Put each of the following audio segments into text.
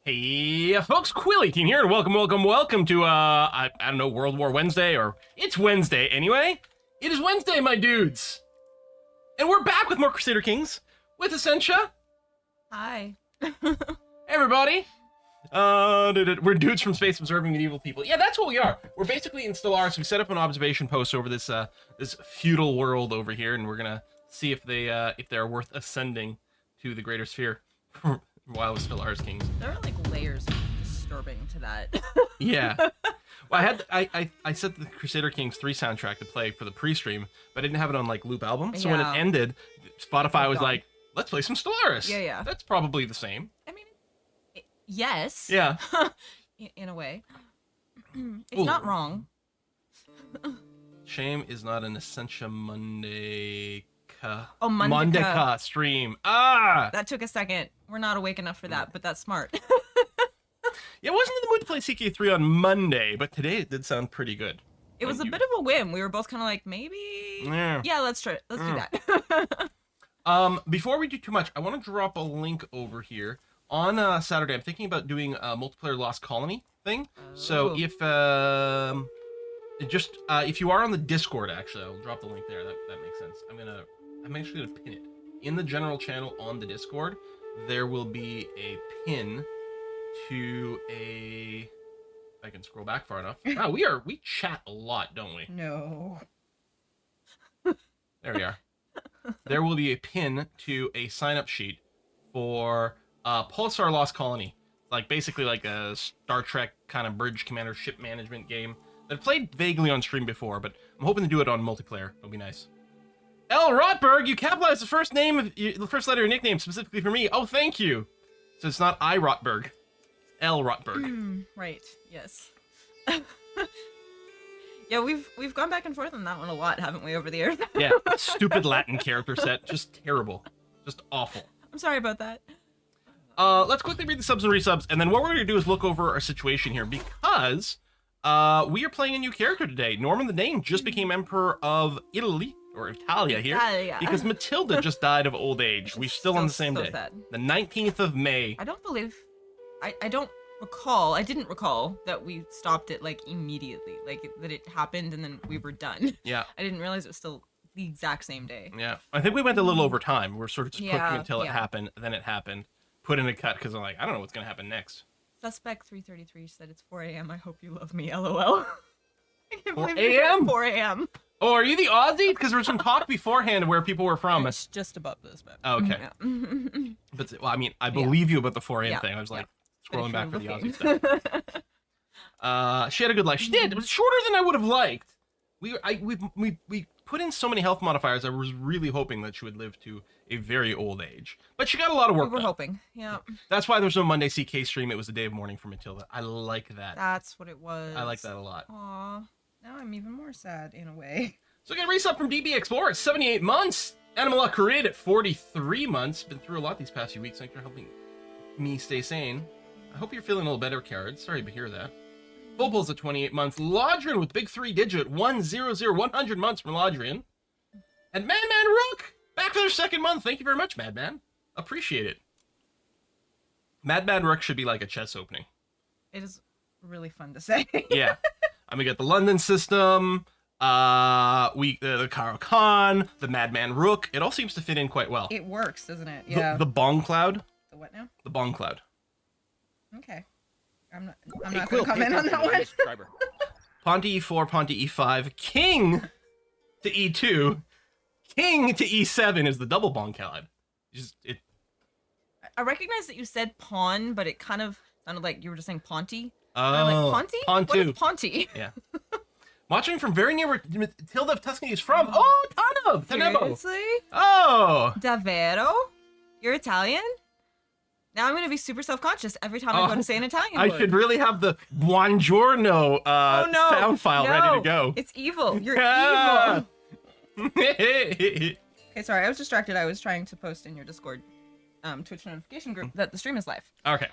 Hey, folks, Quilly18 here, and welcome to, I don't know, World War Wednesday, or it's Wednesday anyway. It is Wednesday, my dudes. And we're back with more Crusader Kings, with Essentia. Hi. Hey, everybody. We're dudes from space observing medieval people. Yeah, that's what we are. We're basically in Stellaris. We set up an observation post over this, this feudal world over here, and we're gonna see if they're worth ascending to the greater sphere. While with Stellaris Kings. There are like layers of disturbing to that. Yeah. Well, I set the Crusader Kings 3 soundtrack to play for the pre-stream, but I didn't have it on like loop album. So when it ended, Spotify was like, "Let's play some Stellaris." Yeah. That's probably the same. I mean, yes. Yeah. In a way, it's not wrong. Shame is not an Essentia Monday. Oh, Monday stream. Ah! That took a second. We're not awake enough for that, but that's smart. Yeah, I wasn't in the mood to play CK3 on Monday, but today it did sound pretty good. It was a bit of a whim. We were both kind of like, maybe. Yeah, let's try it. Let's do that. Before we do too much, I want to drop a link over here. On Saturday, I'm thinking about doing a multiplayer Lost Colony thing. So if if you are on the Discord, actually, I'll drop the link there. That makes sense. I'm actually gonna pin it in the general channel on the Discord. There will be a pin to a. If I can scroll back far enough. Wow, we chat a lot, don't we? No. There we are. There will be a pin to a sign-up sheet for Pulsar Lost Colony. Like basically like a Star Trek kind of bridge commander ship management game that I've played vaguely on stream before, but I'm hoping to do it on multiplayer. It'll be nice. L. Rotberg, you capitalized the first letter of your nickname specifically for me. Oh, thank you. So it's not I. Rotberg. L. Rotberg. Right. Yes. Yeah, we've gone back and forth on that one a lot, haven't we, over the years? Yeah. Stupid Latin character set. Just terrible. Just awful. I'm sorry about that. Let's quickly read the subs and resubs, and then what we're going to do is look over our situation here, because we are playing a new character today. Norman the Dane just became Emperor of Italy. Or Italia here, because Matilda just died of old age. We're still on the same day, sad. The 19th of May. I didn't recall that we stopped it like immediately, like that it happened and then we were done. Yeah. I didn't realize it was still the exact same day. Yeah, I think we went a little over time. We're sort of just cooking until it happened, then it happened. Put in a cut because I'm like, I don't know what's gonna happen next. Suspect 333 said it's 4 a.m. I hope you love me, LOL. 4 a.m. 4 a.m. Oh, are you the Aussie? Because there was some talk beforehand of where people were from. It's just above this, but okay. Yeah. But well, I mean, I believe you about the 4 a.m. thing. I was like scrolling back for the Aussie stuff. She had a good life. She did. It was shorter than I would have liked. We put in so many health modifiers. I was really hoping that she would live to a very old age. But she got a lot of work done. We were hoping. Yeah. That's why there's no Monday CK stream. It was a day of mourning for Matilda. I like that. That's what it was. I like that a lot. Aw. Now I'm even more sad in a way. So we got a resub from DB Explorer at 78 months. Animala Corid at 43 months. Been through a lot these past few weeks. Thanks for helping me stay sane. I hope you're feeling a little better, Carrot. Sorry to hear that. Bulbul's at 28 months. Lodrian with big 3-digit 100 months from Lodrian. And Madman Rook back for their second month. Thank you very much, Madman. Appreciate it. Madman Rook should be like a chess opening. It is really fun to say. Yeah. I mean, we got the London system, the Karo Khan, the Madman Rook. It all seems to fit in quite well. It works, doesn't it? Yeah. The Bong Cloud. The what now? The Bong Cloud. Okay. I'm not going to comment on that one. Ponte E4, Ponte E5, King to E2, King to E7 is the double Bong Cloud. I recognize that you said pawn, but it kind of sounded like you were just saying Ponte. Oh, I'm like, Ponte? What is Ponte? Yeah. Watching from very near where Matilda of Tuscany is from. Oh, Tanebo. Seriously? Oh. Davvero? You're Italian? Now I'm going to be super self-conscious every time I go to say an Italian word. I should really have the buongiorno sound file ready to go. It's evil. You're evil. Okay, sorry. I was distracted. I was trying to post in your Discord Twitch notification group that the stream is live. Okay.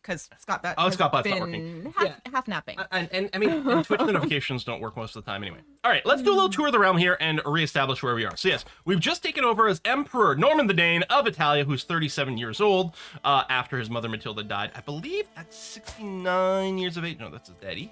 because Scott Bat Oh, has Scott Bat's not been working. half napping. And I mean, and Twitch notifications don't work most of the time anyway. All right, let's do a little tour of the realm here and reestablish where we are. So yes, we've just taken over as Emperor Norman the Dane of Italia, who's 37 years old after his mother Matilda died, I believe at 69 years of age. No, that's his daddy.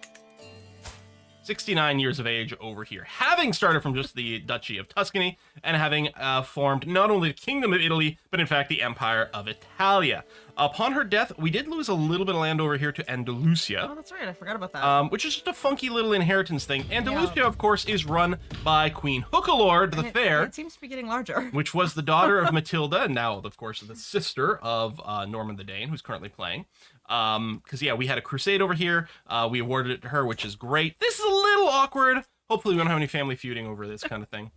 69 years of age over here, having started from just the Duchy of Tuscany and having formed not only the Kingdom of Italy, but in fact the Empire of Italia. Upon her death, we did lose a little bit of land over here to Andalusia. Oh, that's right. I forgot about that. Which is just a funky little inheritance thing. Andalusia, of course, is run by Queen Hookalord the Fair. It seems to be getting larger. Which was the daughter of Matilda, and now, of course, the sister of Norman the Dane, who's currently playing. Because, yeah, we had a crusade over here. We awarded it to her, which is great. This is a little awkward. Hopefully we don't have any family feuding over this kind of thing.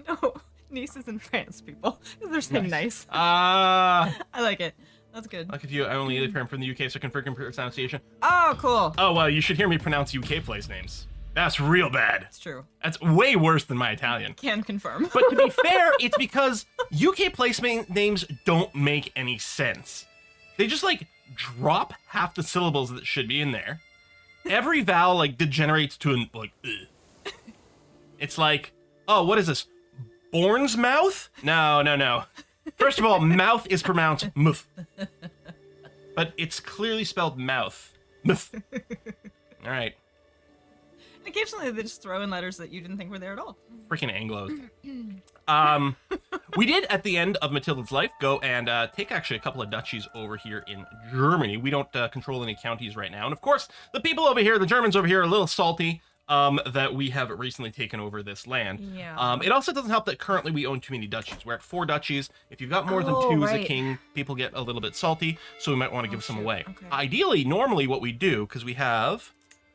No, nieces in France, people. They're saying nice. I like it. That's good. like if you, I only live here. I'm from the UK, so I can freaking pronunciation. Oh, cool. Oh, well, you should hear me pronounce UK place names. That's real bad. It's true. That's way worse than my Italian. Can confirm. But to be fair, it's because UK place names don't make any sense. They just, like, drop half the syllables that should be in there. Every vowel, like, degenerates to an, like, ugh. It's like, oh, what is this? Bournemouth? No. First of all, mouth is pronounced muth. But it's clearly spelled mouth. Muth. All right. Occasionally they just throw in letters that you didn't think were there at all. Freaking Anglos. We did, at the end of Matilda's life, go and take actually a couple of duchies over here in Germany. We don't control any counties right now. And of course, the people over here, the Germans over here, are a little salty that we have recently taken over this land. Yeah. It also doesn't help that currently we own too many duchies. We're at 4 duchies. If you've got more than 2 as a king, people get a little bit salty, so we might want to give some away. Okay. Ideally, normally what we do, because we have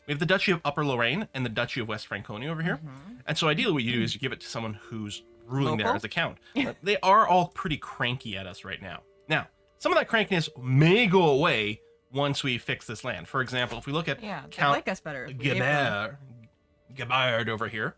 the Duchy of Upper Lorraine and the Duchy of West Franconia over here. And so ideally what you do is you give it to someone who's ruling there as a count. But they are all pretty cranky at us right now. Now, some of that crankiness may go away once we fix this land. For example, if we look at they like us better. Gebard over here.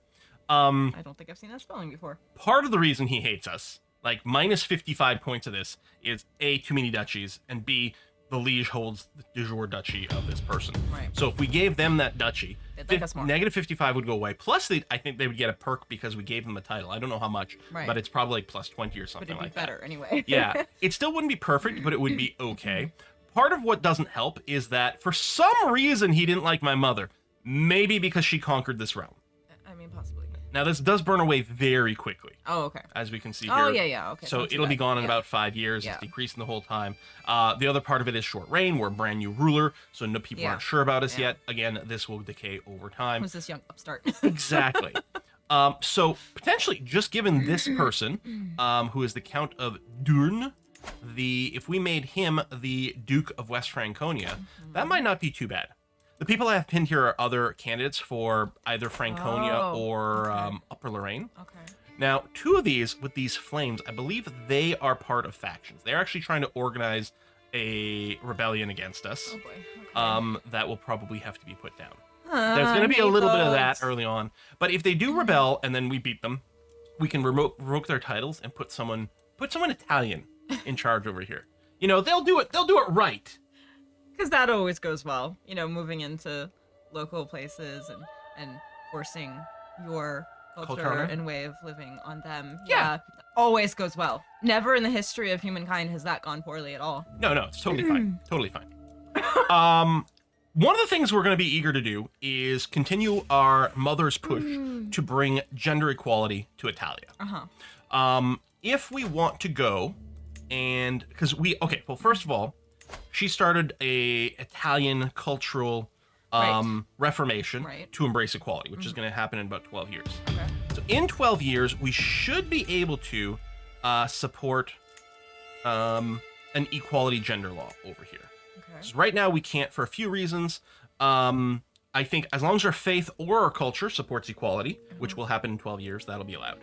I don't think I've seen that spelling before. Part of the reason he hates us, like minus 55 points of this, is A, too many duchies, and B, the liege holds the de jure duchy of this person. Right. So if we gave them that duchy, like us more. negative 55 would go away. Plus, I think they would get a perk because we gave them the title. I don't know how much, but it's probably like plus 20 or something like that. But it'd be better anyway. Yeah. It still wouldn't be perfect, but it would be okay. Part of what doesn't help is that for some reason he didn't like my mother. Maybe because she conquered this realm. I mean, possibly. Now, this does burn away very quickly. Oh, okay. As we can see here. Oh, yeah, okay. So it'll be gone in about 5 years. It's decreasing the whole time. The other part of it is short reign. We're a brand new ruler, so no people aren't sure about us yet. Again, this will decay over time. Who's this young upstart? Exactly. So potentially, just given this person, who is the Count of Durn, if we made him the Duke of West Franconia, that might not be too bad. The people I have pinned here are other candidates for either Franconia or Upper Lorraine. Okay. Now, 2 of these, with these flames, I believe they are part of factions. They're actually trying to organize a rebellion against us. Oh boy. Okay. That will probably have to be put down. There's going to be a little bit of that early on. But if they do rebel and then we beat them, we can revoke their titles and put someone Italian in charge over here. You know, they'll do it right. Because that always goes well, you know, moving into local places and forcing your culture and way of living on them. Yeah, always goes well. Never in the history of humankind has that gone poorly at all. No, it's totally fine. Totally fine. One of the things we're going to be eager to do is continue our mother's push to bring gender equality to Italia. If we want to go and... Because first of all, she started a Italian cultural reformation to embrace equality, which is going to happen in about 12 years. Okay. So in 12 years, we should be able to support an equality gender law over here. Okay. So right now we can't for a few reasons. I think as long as our faith or our culture supports equality, which will happen in 12 years, that'll be allowed.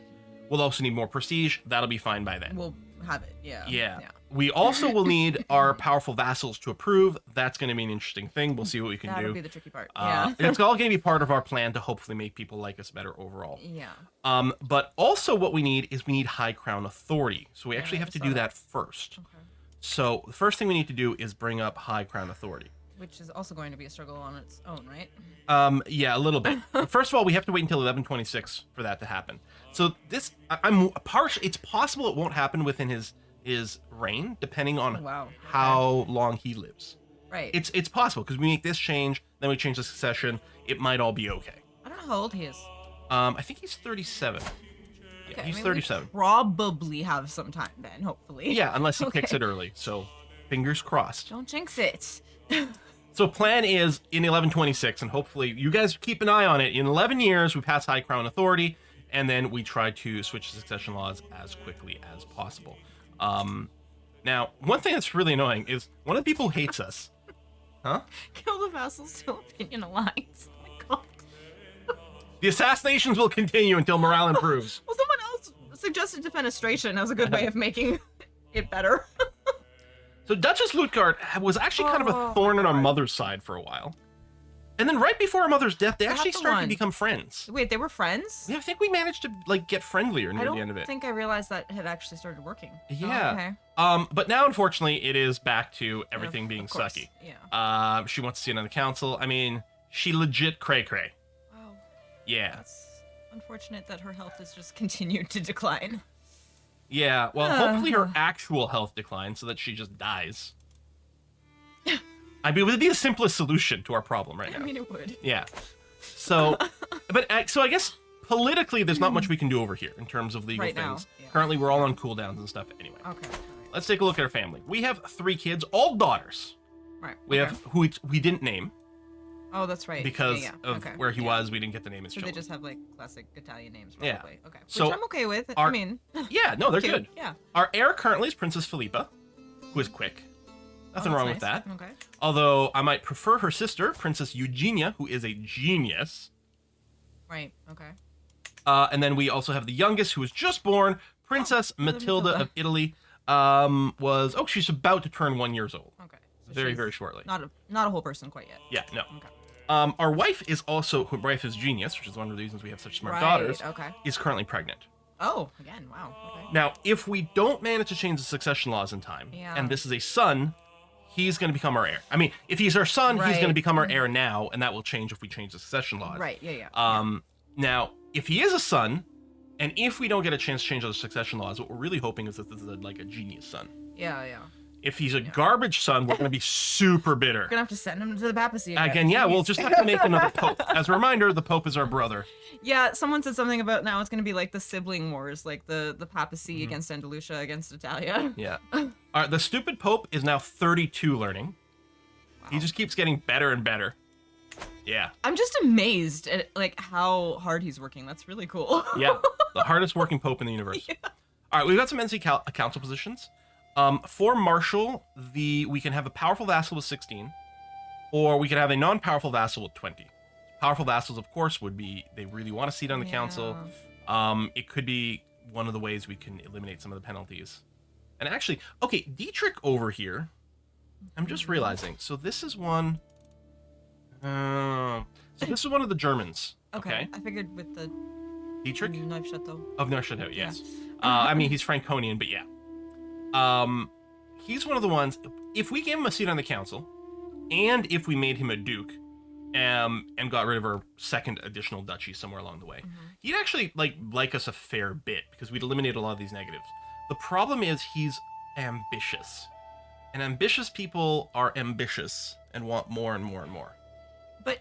We'll also need more prestige. That'll be fine by then. We'll have it, Yeah. We also will need our powerful vassals to approve. That's going to be an interesting thing. We'll see what we can do. That'll be the tricky part. It's all going to be part of our plan to hopefully make people like us better overall. Yeah. But also what we need is high crown authority. So we actually have to do that first. Okay. So the first thing we need to do is bring up High Crown Authority. Which is also going to be a struggle on its own, right? Yeah, a little bit. First of all, we have to wait until 1126 for that to happen. So this, I'm partial. It's possible it won't happen within his reign, depending on how long he lives. Right. It's possible because we make this change, then we change the succession. It might all be okay. I don't know how old he is. I think he's 37. Yeah, Okay, he's I mean, 37. We probably have some time then, hopefully. Yeah, unless he picks it early. So, fingers crossed. Don't jinx it. So plan is in 1126, and hopefully you guys keep an eye on it. In 11 years, we pass High Crown Authority, and then we try to switch the succession laws as quickly as possible. Now, one thing that's really annoying is one of the people who hates us. Huh? Kill the vassals till opinion aligns. Oh my god. The assassinations will continue until morale improves. Well, someone else suggested defenestration as a good way of making it better. So Duchess Lutgard was actually kind of a thorn in our mother's side for a while. And then right before our mother's death, they actually started to become friends. Wait, they were friends? Yeah, I think we managed to like get friendlier near the end of it. I don't think I realized that had actually started working. Yeah. Oh, okay. But now, unfortunately, it is back to everything being sucky. Yeah. She wants to sit on the council. I mean, she legit cray-cray. Wow. Yeah. That's unfortunate that her health has just continued to decline. Yeah, well, hopefully her actual health declines so that she just dies. I mean, it would be the simplest solution to our problem right now. I mean, it would. Yeah. So, so I guess politically, there's not much we can do over here in terms of legal things. Yeah. Currently, we're all on cooldowns and stuff anyway. Okay. Let's take a look at our family. We have 3 kids, all daughters. Right. We have who we didn't name. Oh, that's right. Because of where he was, we didn't get the name his so children. they just have like classic Italian names, probably. Yeah. Okay. So which I'm okay with. I mean. Yeah, no, they're good. Yeah. Our heir currently is Princess Philippa, who is quick. Nothing wrong with that. Okay. Although I might prefer her sister, Princess Eugenia, who is a genius. Right. Okay. And then we also have the youngest, who was just born, Princess Matilda of Italy. She's about to turn 1 year old. Okay. So very, very shortly. Not a whole person quite yet. Yeah. No. Okay. Our wife is genius, which is one of the reasons we have such smart daughters. Okay. Is currently pregnant. Oh, again, wow. Okay. Now, if we don't manage to change the succession laws in time, and this is a son, he's going to become our heir. I mean, if he's our son, he's going to become our heir now, and that will change if we change the succession laws. Right, yeah. Now, if he is a son, and if we don't get a chance to change those succession laws, what we're really hoping is that this is like a genius son. Yeah, yeah. If he's a garbage son, we're going to be super bitter. We're going to have to send him to the papacy again. Again, yeah, we'll just have to make another pope. As a reminder, the pope is our brother. Yeah, someone said something about now it's going to be like the sibling wars, like the papacy against Andalusia against Italia. Yeah. The stupid pope is now 32 learning. Wow. He just keeps getting better and better. Yeah. I'm just amazed at like how hard he's working. That's really cool. Yeah. The hardest working pope in the universe. Yeah. All right, we've got some NC council positions. For Marshal, we can have a powerful vassal with 16, or we could have a non-powerful vassal with 20. Powerful vassals, of course, would be, they really want a seat on the council. It could be one of the ways we can eliminate some of the penalties. And actually, okay, Dietrich over here, I'm just realizing, so this is one, so this is one of the Germans. Okay. I figured with the Dietrich? Neuchâtel. Of Neuchâtel, yes. I mean, he's Franconian, but yeah. He's one of the ones, if we gave him a seat on the council, and if we made him a duke, and got rid of our second additional duchy somewhere along the way, he'd actually like us a fair bit, because we'd eliminate a lot of these negatives. The problem is he's ambitious. And ambitious people are ambitious and want more and more and more. But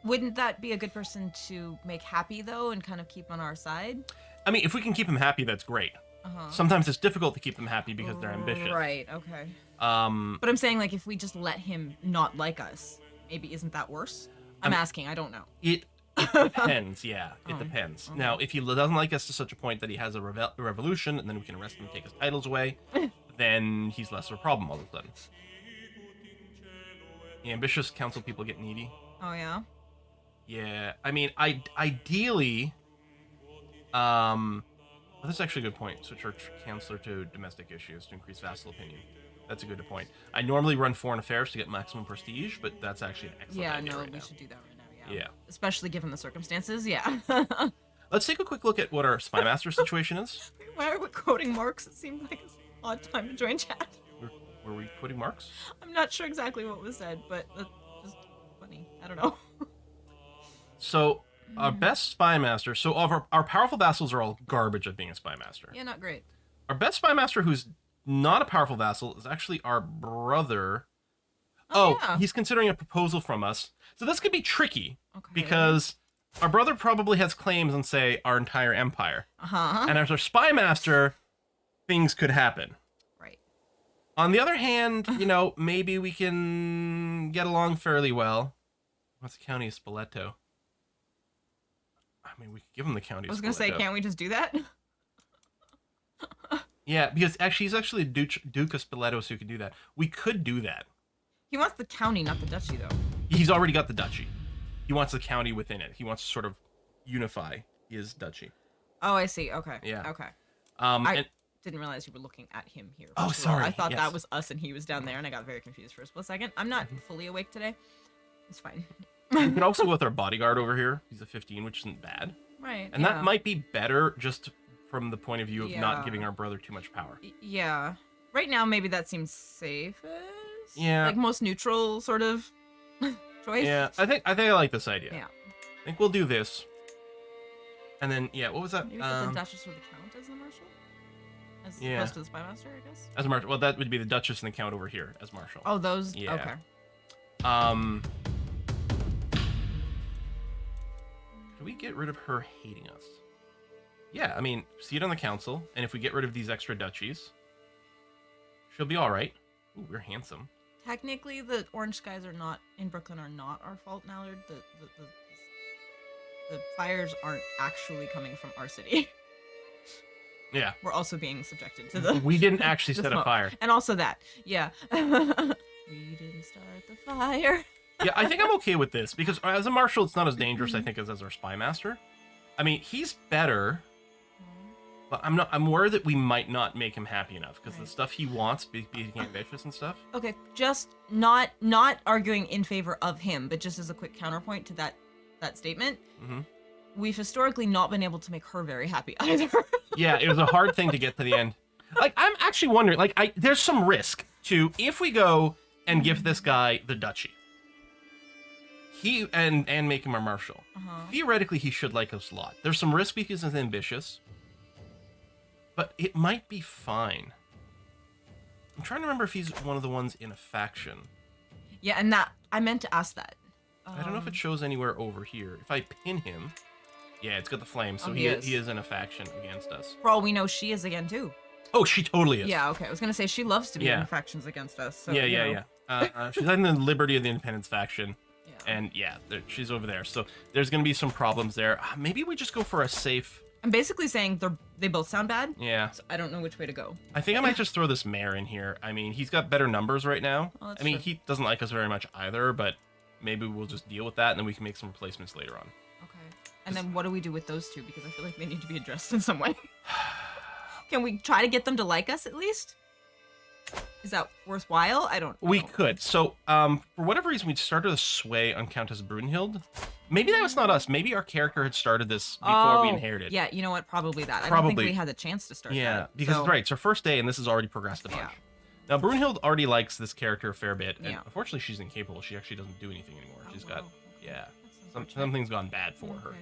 wouldn't that be a good person to make happy, though, and kind of keep on our side? I mean, if we can keep him happy, that's great. Sometimes it's difficult to keep them happy because they're ambitious. Right, okay. But I'm saying, like, if we just let him not like us, maybe isn't that worse? I'm asking, I don't know. It depends, yeah. It depends. Okay. Now, if he doesn't like us to such a point that he has a revolution, and then we can arrest him and take his titles away, then he's less of a problem all of a sudden. The ambitious council people get needy. Oh, yeah? Yeah, I mean, ideally, that's actually a good point. Switch our chancellor to domestic issues to increase vassal opinion. That's a good point. I normally run foreign affairs to get maximum prestige, but that's actually an excellent idea right now. Should do that right now, yeah. Yeah. Especially given the circumstances, yeah. Let's take a quick look at what our spy master situation is. Why are we quoting Marx? It seemed like an odd time to join chat. We're Were we putting marks? I'm not sure exactly what was said, but that's just funny. I don't know. So our best spy master. So all of our powerful vassals are all garbage at being a spy master. Yeah, not great. Our best spy master, who's not a powerful vassal, is actually our brother. Oh, yeah. he's considering a proposal from us. So this could be tricky Okay. because our brother probably has claims on, say, our entire empire. Uh-huh. And as our spy master, things could happen. Right. On the other hand, you know, maybe we can get along fairly well. What's the county of Spoleto? I mean, we could give him the county of Spoleto. I was gonna say, can't we just do that? Yeah, because actually, he's actually Duke of Spoleto, so you could do that. We could do that. He wants the county, not the duchy, though. He's already got the duchy. He wants the county within it. He wants to sort of unify his duchy. Oh, I see. Okay. Yeah. Okay. And Didn't realize you were looking at him here. Oh, first of all. sorry, I thought yes. that was us and he was down there, and I got very confused for a split second. I'm not fully awake today. It's fine. we could also go with our bodyguard over here. He's a 15, which isn't bad. Right. And yeah. that might be better just from the point of view of not Yeah. giving our brother too much power. Yeah. Right now, maybe that seems safest. Yeah. Like most neutral sort of choice. Yeah, I think I like this idea. Yeah. I think we'll do this. And then, yeah, what was that? Maybe put the Duchess or the Count as the Marshal? As Yeah. opposed to the Spymaster, I guess? As Marshal. Well, that would be the Duchess and the Count over here as Marshal. Oh, those? Yeah. Okay. Can we get rid of her hating us? Yeah, I mean, seat on the council, and if we get rid of these extra duchies, she'll be all right. Ooh, we're handsome. Technically, the orange skies are not in Brooklyn are not our fault, Mallard. The fires aren't actually coming from our city. Yeah. We're also being subjected to the. We didn't actually the set a smoke. fire. And also that, yeah. We didn't start the fire. Yeah, I think I'm okay with this, because as a marshal, it's not as dangerous, I think, as our spy master. I mean, he's better, but I'm worried that we might not make him happy enough, because the stuff he wants, being ambitious and stuff. Okay, just not arguing in favor of him, but just as a quick counterpoint to that statement, we've historically not been able to make her very happy either. Yeah, it was a hard thing to get to the end. Like, I'm actually wondering, like, there's some risk to, if we go and give this guy the duchy, and make him our marshal. Theoretically, he should like us a lot. There's some risk because he's ambitious, but it might be fine. I'm trying to remember if he's one of the ones in a faction. Yeah, and that I meant to ask that. I don't know if it shows anywhere over here. If I pin him, yeah, it's got the flame, so Oh, he he is in a faction against us. For all we know, she is again too. Oh, she totally is. Yeah, okay. I was gonna say she loves to be Yeah. in factions against us. So, Yeah. you know. She's in the Liberty of the Independence faction. Yeah. And yeah, she's over there. So there's going to be some problems there. Maybe we just go for a safe... I'm basically saying they both sound bad. Yeah. So I don't know which way to go. I think I might just throw this mayor in here. I mean, he's got better numbers right now. Oh, that's I mean, true. he doesn't like us very much either, but maybe we'll just deal with that, and then we can make some replacements later on. Okay. And then what do we do with those two? Because I feel like they need to be addressed in some way. Can we try to get them to like us at least? Is that worthwhile? I don't know. We could. So, for whatever reason, we started a sway on Countess Brunhild. Maybe that was not us. Maybe our character had started this before we inherited. Yeah, you know what? Probably that. I don't Probably. think we had the chance to start Yeah, that. because so, right, it's our first day, and this has already progressed a bunch. Yeah. Now, Brunhild already likes this character a fair bit, and Yeah. unfortunately, she's incapable. She actually doesn't do anything anymore. Oh, She's got, wow. yeah, That's unfortunate. something's gone bad for Okay.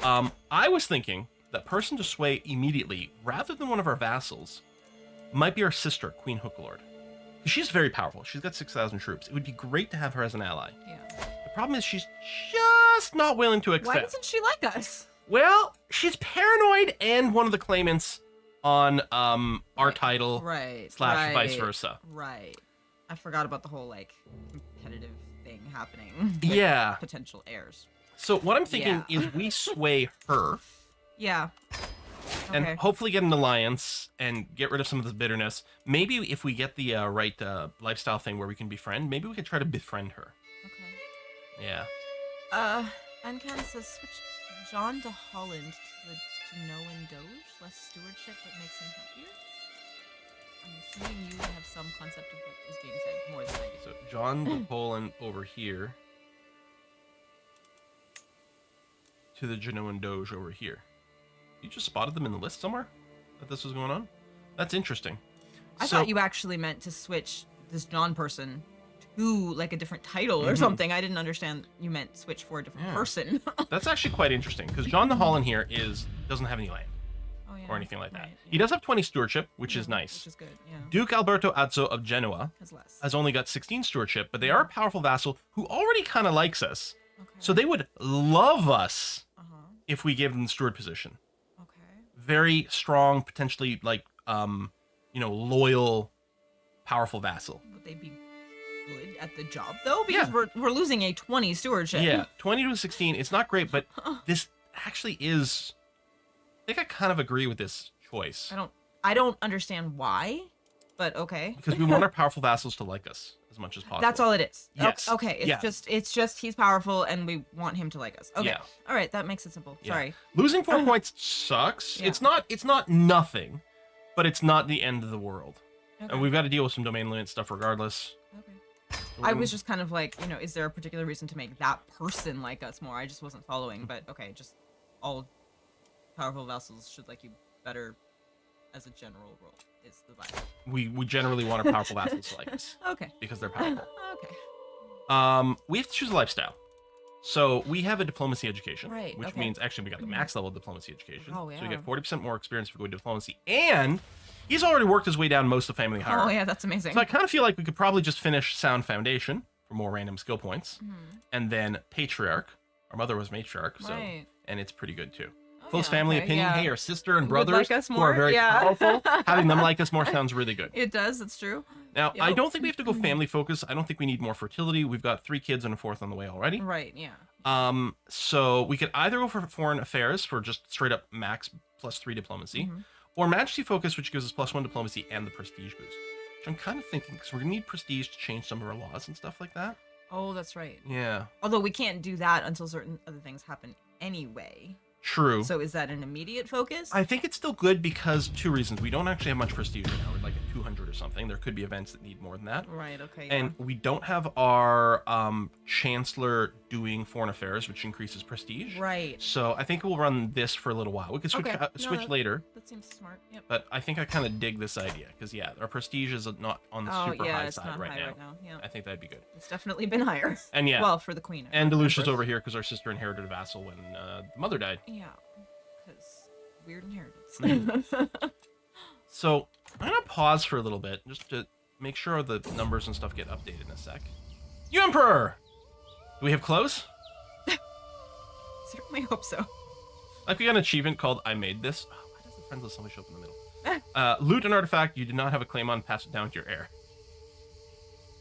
her. I was thinking that person to sway immediately, rather than one of our vassals, might be our sister, Queen Hooklord. She's very powerful. She's got 6,000 troops. It would be great to have her as an ally. Yeah. The problem is she's just not willing to accept. Why doesn't she like us? Well, she's paranoid and one of the claimants on our title Right. / right, vice versa. Right. I forgot about the whole like competitive thing happening. with Yeah. Potential heirs. So what I'm thinking Yeah. is we sway her Yeah. and Okay. hopefully get an alliance and get rid of some of this bitterness. Maybe if we get the right lifestyle thing where we can befriend, maybe we could try to befriend her. Okay. Yeah. Ancan says switch John to Holland to the Genoan Doge, less stewardship that makes him happier. I'm assuming you have some concept of what is being said more than I do. So John de Poland over here to the Genoan Doge over here. You just spotted them in the list somewhere that this was going on? That's interesting. I thought you actually meant to switch this John person to like a different title or something. I didn't understand you meant switch for a different person. That's actually quite interesting because John the Holland here doesn't have any land or anything like that. Right, He does have 20 stewardship, which is nice. Which is good, yeah. Duke Alberto Azzo of Genoa has only got 16 stewardship, but they are a powerful vassal who already kind of likes us. Okay. So they would love us if we gave them the steward position. Okay. Very strong, potentially like, loyal, powerful vassal. Would they be good at the job though? Because we're losing a 20 stewardship. Yeah, 20 to 16. It's not great, but this actually is. I think I kind of agree with this choice. I don't understand why, but okay. Because we want our powerful vassals to like us as much as possible. That's all it is. Yes. Okay. It's just he's powerful and we want him to like us. Okay. Yeah. All right. That makes it simple. Yeah. Sorry. Losing 4 points sucks. Yeah. It's not nothing, but it's not the end of the world. Okay. And we've got to deal with some domain limit stuff regardless. Okay. I was just kind of like, is there a particular reason to make that person like us more? I just wasn't following, but okay, just all powerful vassals should like you better as a general rule is the vibe. We generally want our powerful vassals to like us. Okay. Because they're powerful. Okay. We have to choose a lifestyle. So we have a diplomacy education, Right, which okay. means actually we got the max level diplomacy education. Oh, So we yeah. get 40% more experience for going to diplomacy, and he's already worked his way down most of family hierarchy. Oh yeah, that's amazing. So I kind of feel like we could probably just finish Sound Foundation for more random skill points, and then Patriarch. Our mother was matriarch, so Right. and it's pretty good too. Oh, Close yeah, family okay, opinion. yeah. Hey, our sister and Would brothers like us who are more, very yeah. powerful. Having them like us more sounds really good. It does. It's true. Now, I Yep. don't think we have to go family focus. I don't think we need more fertility. We've got 3 kids and a 4th on the way already. Right. Yeah. So we could either go for foreign affairs for just straight up max +3 diplomacy, or majesty focus, which gives us +1 diplomacy and the prestige boost. Which I'm kind of thinking because we're gonna need prestige to change some of our laws and stuff like that. Oh, that's right. Yeah, Although we can't do that until certain other things happen anyway. true. So is that an immediate focus? I think it's still good because 2 reasons. We don't actually have much prestige right now. We're like at 200 or something. There could be events that need more than that. Right. Okay. And we don't have our chancellor doing foreign affairs, which increases prestige. yeah. Right. So I think we'll run this for a little while. We can switch Okay. No, switch that- later, That seems smart. Yep. but I think I kind of dig this idea because our prestige is not on the super high it's side not right high now. right now. Yeah. I think that'd be good. It's definitely been higher. And yeah, Well, for the queen. and of Delucia's course. over here because our sister inherited a vassal when the mother died. Yeah. Because weird inheritance. So I'm gonna pause for a little bit just to make sure the numbers and stuff get updated in a sec. You Emperor! Do we have clothes? Certainly hope so. Like we got an achievement called I Made This. Oh, why does the friends list always show up in the middle? Loot an artifact you did not have a claim on, pass it down to your heir.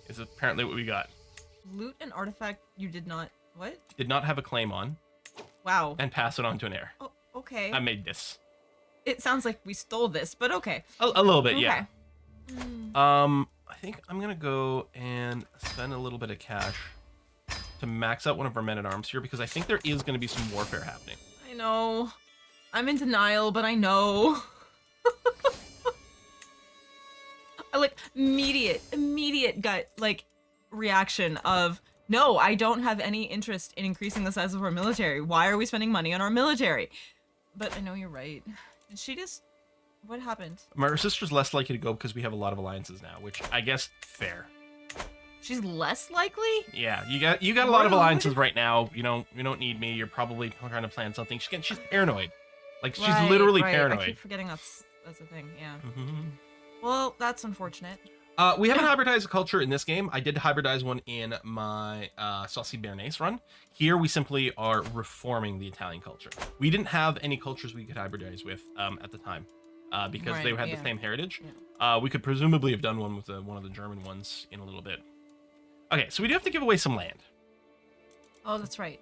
Is apparently what we got. Loot an artifact you did not. What? Did not have a claim on, Wow. and pass it on to an heir. Oh, okay. I made this. It sounds like we stole this, but okay. A little bit, Okay. yeah. I think I'm gonna go and spend a little bit of cash to max out one of our men-at-arms here because I think there is gonna be some warfare happening. I know. I'm in denial, but I know. I like immediate gut reaction of no, I don't have any interest in increasing the size of our military. Why are we spending money on our military? But I know you're right. Did she just what happened? My sister's less likely to go because we have a lot of alliances now, which I guess fair. She's less likely? Yeah, you got a lot of Rude. alliances right now. You don't need me. You're probably trying to plan something. She's paranoid. Like she's Right, literally right. paranoid. I keep forgetting that's a thing, yeah. Mhm. Well, that's unfortunate. We haven't hybridized a culture in this game. I did hybridize one in my Saucy Bernays run. Here we simply are reforming the Italian culture. We didn't have any cultures we could hybridize with at the time because they Right, had yeah. the same heritage. Yeah. We could presumably have done one with one of the German ones in a little bit. Okay, so we do have to give away some land. Oh, that's right.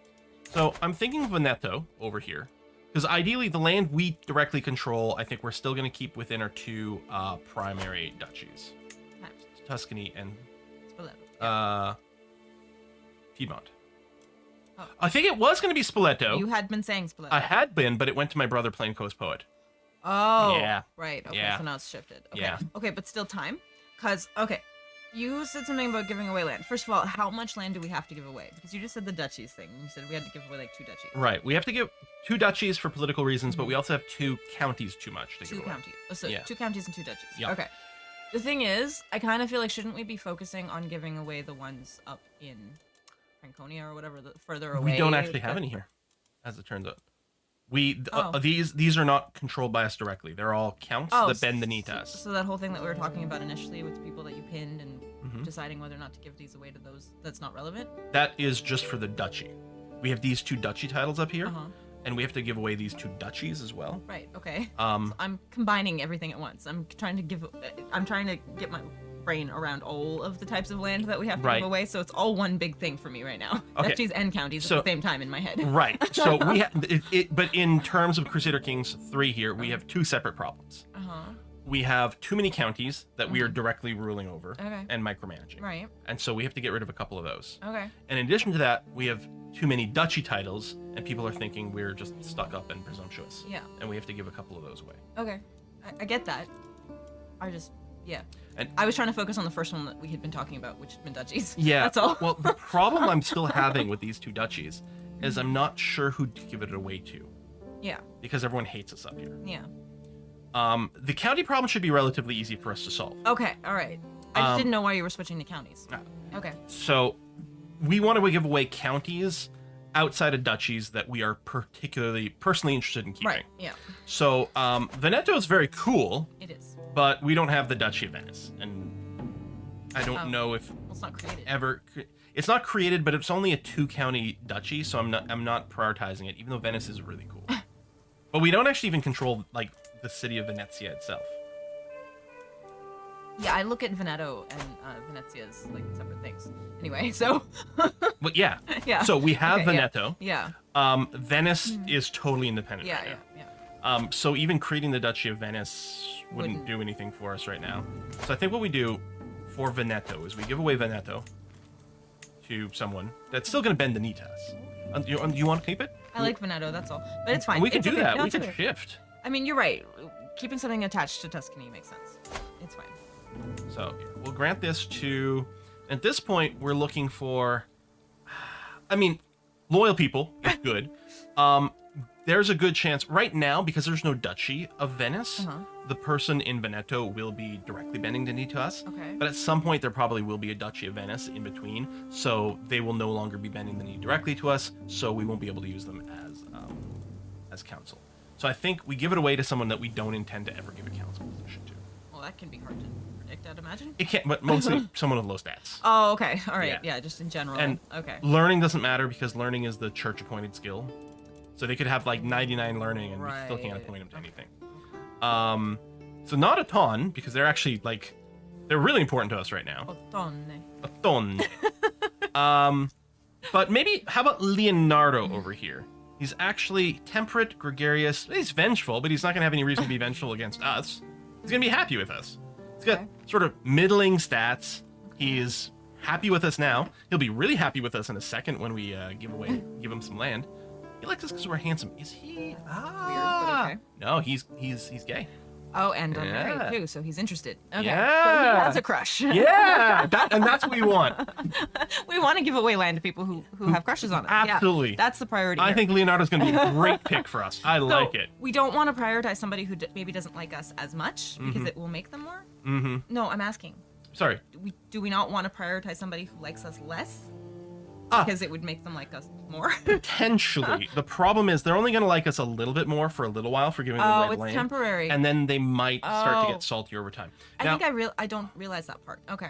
So I'm thinking Veneto over here. Because ideally, the land we directly control, I think we're still going to keep within our 2 primary duchies. Tuscany and Spoleto. Piedmont. Oh. I think it was going to be Spoleto. You had been saying Spoleto. I had been, but it went to my brother, Plaincoast Poet. Oh. Yeah. Right. Okay. Yeah. So now it's shifted. Okay. Yeah. Okay, but still time. Cause you said something about giving away land. First of all, how much land do we have to give away? Because you just said the duchies thing. You said we had to give away 2 duchies. Right. We have to give 2 duchies for political reasons, but we also have 2 counties too much to give 2 away. counties. Oh, so Yeah. 2 counties and 2 duchies. Yeah. Okay. The thing is, I kind of feel like shouldn't we be focusing on giving away the ones up in Franconia or whatever, the further away? We don't actually have any here, as it turns out. Oh. These are not controlled by us directly. They're all counts that bend the knee to us. So that whole thing that we were talking about initially with the people that you pinned and Mm-hmm. deciding whether or not to give these away to those, that's not relevant? That is just for the duchy. We have these 2 duchy titles up here, Uh-huh. and we have to give away these 2 duchies as well. Right, okay. Um, So I'm combining everything at once. I'm trying to get my brain around all of the types of land that we have to Right. give away, so it's all one big thing for me right now. Okay. Duchies and counties So- at the same time in my head. Right. So we but in terms of Crusader Kings 3 here, we have 2 separate problems. Uh-huh. We have too many counties that we are directly ruling over Okay. and micromanaging. Right. And so we have to get rid of a couple of those. Okay. And in addition to that, we have too many duchy titles, and people are thinking we're just stuck up and presumptuous. Yeah. And we have to give a couple of those away. Okay. I get that. Yeah. And I was trying to focus on the first one that we had been talking about, which had been duchies. yeah, That's all. Well, the problem I'm still having with these 2 duchies is I'm not sure who to give it away to, Yeah. because everyone hates us up here. Yeah. The county problem should be relatively easy for us to solve. Okay. All right. I just didn't know why you were switching to counties. Okay. So we want to give away counties outside of duchies that we are personally interested in keeping. Right. Yeah. So Veneto is very cool, It is. but we don't have the Duchy of Venice, and I don't know if Well, it's not created. it's not created, but it's only a 2-county duchy, so I'm not prioritizing it, even though Venice is really cool. But we don't actually even control like the city of Venezia itself. Yeah, I look at Veneto and Venezia as like separate things. Anyway, so But yeah, yeah. So we have Okay, yeah. Veneto. Yeah. Venice is totally independent. Yeah. right Yeah. now. Yeah. So even creating the Duchy of Venice wouldn't Wouldn't. do anything for us right now. So I think what we do for Veneto is we give away Veneto to someone that's still going to bend the knee to us. Do you want to keep it? I like Veneto. That's all. But it's fine. We can It's do okay. that. No, We it's can okay. shift. I mean, you're right. Keeping something attached to Tuscany makes sense. It's fine. So we'll grant this to. At this point, we're looking for. I mean, loyal people is good. There's a good chance right now, because there's no Duchy of Venice, the person in Veneto will be directly bending the knee to us. Okay. But at some point, there probably will be a Duchy of Venice in between, so they will no longer be bending the knee directly to us, so we won't be able to use them as counsel. So I think we give it away to someone that we don't intend to ever give a counsel position to. Well, that can be hard to predict, I'd imagine. It can't, but mostly someone with low stats. Oh, okay. All right. Yeah. Yeah, just in general. And okay. learning doesn't matter because learning is the church-appointed skill. So they could have like 99 learning and we still can't Right. appoint them to anything. So not a ton, because they're actually like, they're really important to us right now. Ottone. A ton. But maybe, how about Leonardo over here? He's actually temperate, gregarious. He's vengeful, but he's not going to have any reason to be vengeful against us. He's going to be happy with us. He's got Okay. sort of middling stats. He's happy with us now. He'll be really happy with us in a second when we give him some land. He likes us because we're handsome. Is he? Weird, but okay. No, he's gay. Oh, and I'm Yeah. married too, so he's interested. Okay. So Yeah. he has a crush. Yeah, and that's what we want. We want to give away land to people who have crushes on it. Absolutely. Yeah, that's the priority. I here. think Leonardo's going to be a great pick for us. I So, like it. We don't want to prioritize somebody who maybe doesn't like us as much because it will make them more. Mm-hmm. No, I'm asking. Sorry. Do we not want to prioritize somebody who likes us less? Ah. Because it would make them like us more. Potentially. The problem is they're only going to like us a little bit more for a little while for giving them Oh, red it's land. temporary. And then they might start to Oh. get salty over time. I Now, think I don't realize that part. Okay.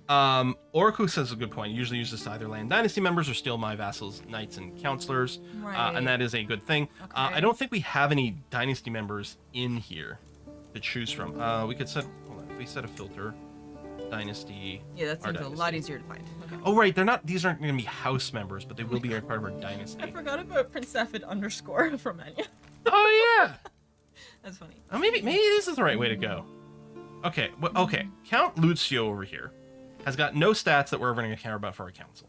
Orku says a good point. He usually uses either land dynasty members or still my vassals, knights, and counselors. Right. And that is a good thing. Okay. I don't think we have any dynasty members in here to choose from. We could set, hold on, if we set a filter, dynasty. Yeah, that our seems a dynasty. lot easier to find. Okay. Oh, right. These aren't going to be house members, but they will be a part of our dynasty. I forgot about Prince Safed underscore from Anya. Oh, yeah. That's funny. Oh, maybe this is the right way to go. Okay, well, okay. Count Lucio over here has got no stats that we're ever going to care about for our council.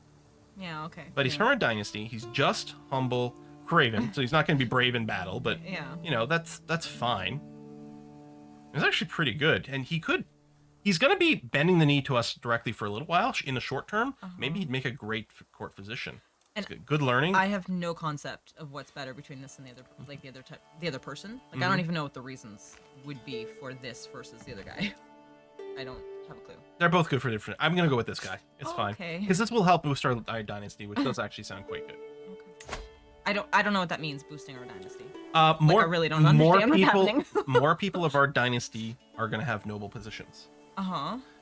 Yeah, okay. But he's yeah. from our dynasty. He's just humble, craven, so he's not going to be brave in battle. But Yeah. you know, that's fine. It's actually pretty good, and he's going to be bending the knee to us directly for a little while in the short term. Maybe he'd make a great court physician. And He's good learning. I have no concept of what's better between this and the other, like the other person. Like I don't even know what the reasons would be for this versus the other guy. I don't have a clue. They're both good for different. I'm gonna go with this guy. It's fine Okay. because this will help boost our dynasty, which does actually sound quite good. Okay. I don't know what that means, boosting our dynasty. More. I really don't understand what's happening. More people of our dynasty are gonna have noble positions.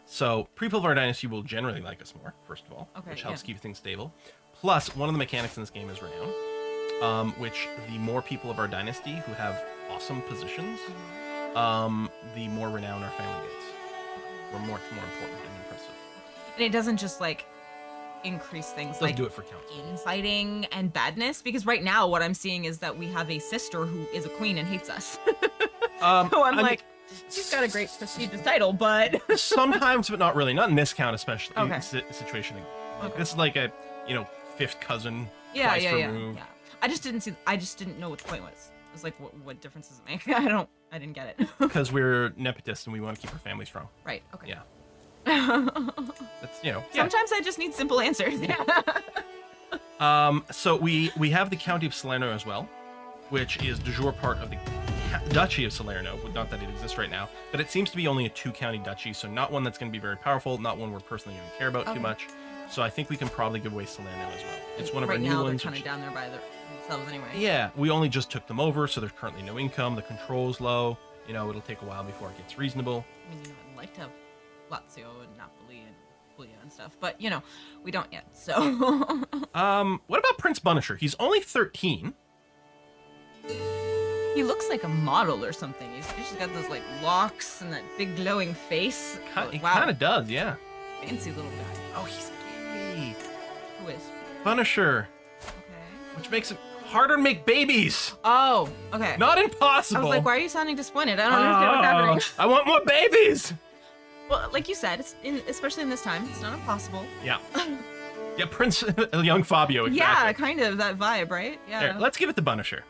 So people of our dynasty will generally like us more, first of all, which helps keep things stable. Plus, one of the mechanics in this game is renown, which the more people of our dynasty who have awesome positions, the more renown our family gets. We're more important and impressive. And it doesn't just like increase things like do it for count. infighting and badness, because right now what I'm seeing is that we have a sister who is a queen and hates us. So I'm like, she's got a great prestigious title, but sometimes, but not really. Not in this count, especially. Okay. Situation. Like, Okay. This is like a fifth cousin. yeah. Removed. I just didn't know what the point was. It was like, what difference does it make? I didn't get it. Because we're nepotist and we want to keep our family strong. Right. Okay. Yeah. That's Sometimes I just need simple answers. So we have the County of Salerno as well, which is de jure part of the Duchy of Salerno. Not that it exists right now, but it seems to be only a 2-county duchy, so not one that's going to be very powerful, not one we're personally going to care about too much. So I think we can probably give away Salerno as well. It's one of our new ones. Right now they're kind of down there by themselves anyway. Yeah, we only just took them over, so there's currently no income. The control's low. It'll take a while before it gets reasonable. I mean, I'd like to have Lazio and Napoli and Puglia and stuff, but we don't yet. So. What about Prince Bunisher? He's only 13. He looks like a model or something. He's just got those like locks and that big glowing face. He kind of does, yeah. Fancy little guy. Oh, he's scary. Who is? Bunisher. Okay. Which makes it harder to make babies. Oh, okay. Not impossible. I was like, why are you sounding disappointed? I don't understand what's happening. I want more babies. Well, like you said, especially in this time, it's not impossible. Yeah. Yeah, Prince young Fabio. Exactly. Yeah, kind of that vibe, right? Yeah. There, let's give it to Bunisher.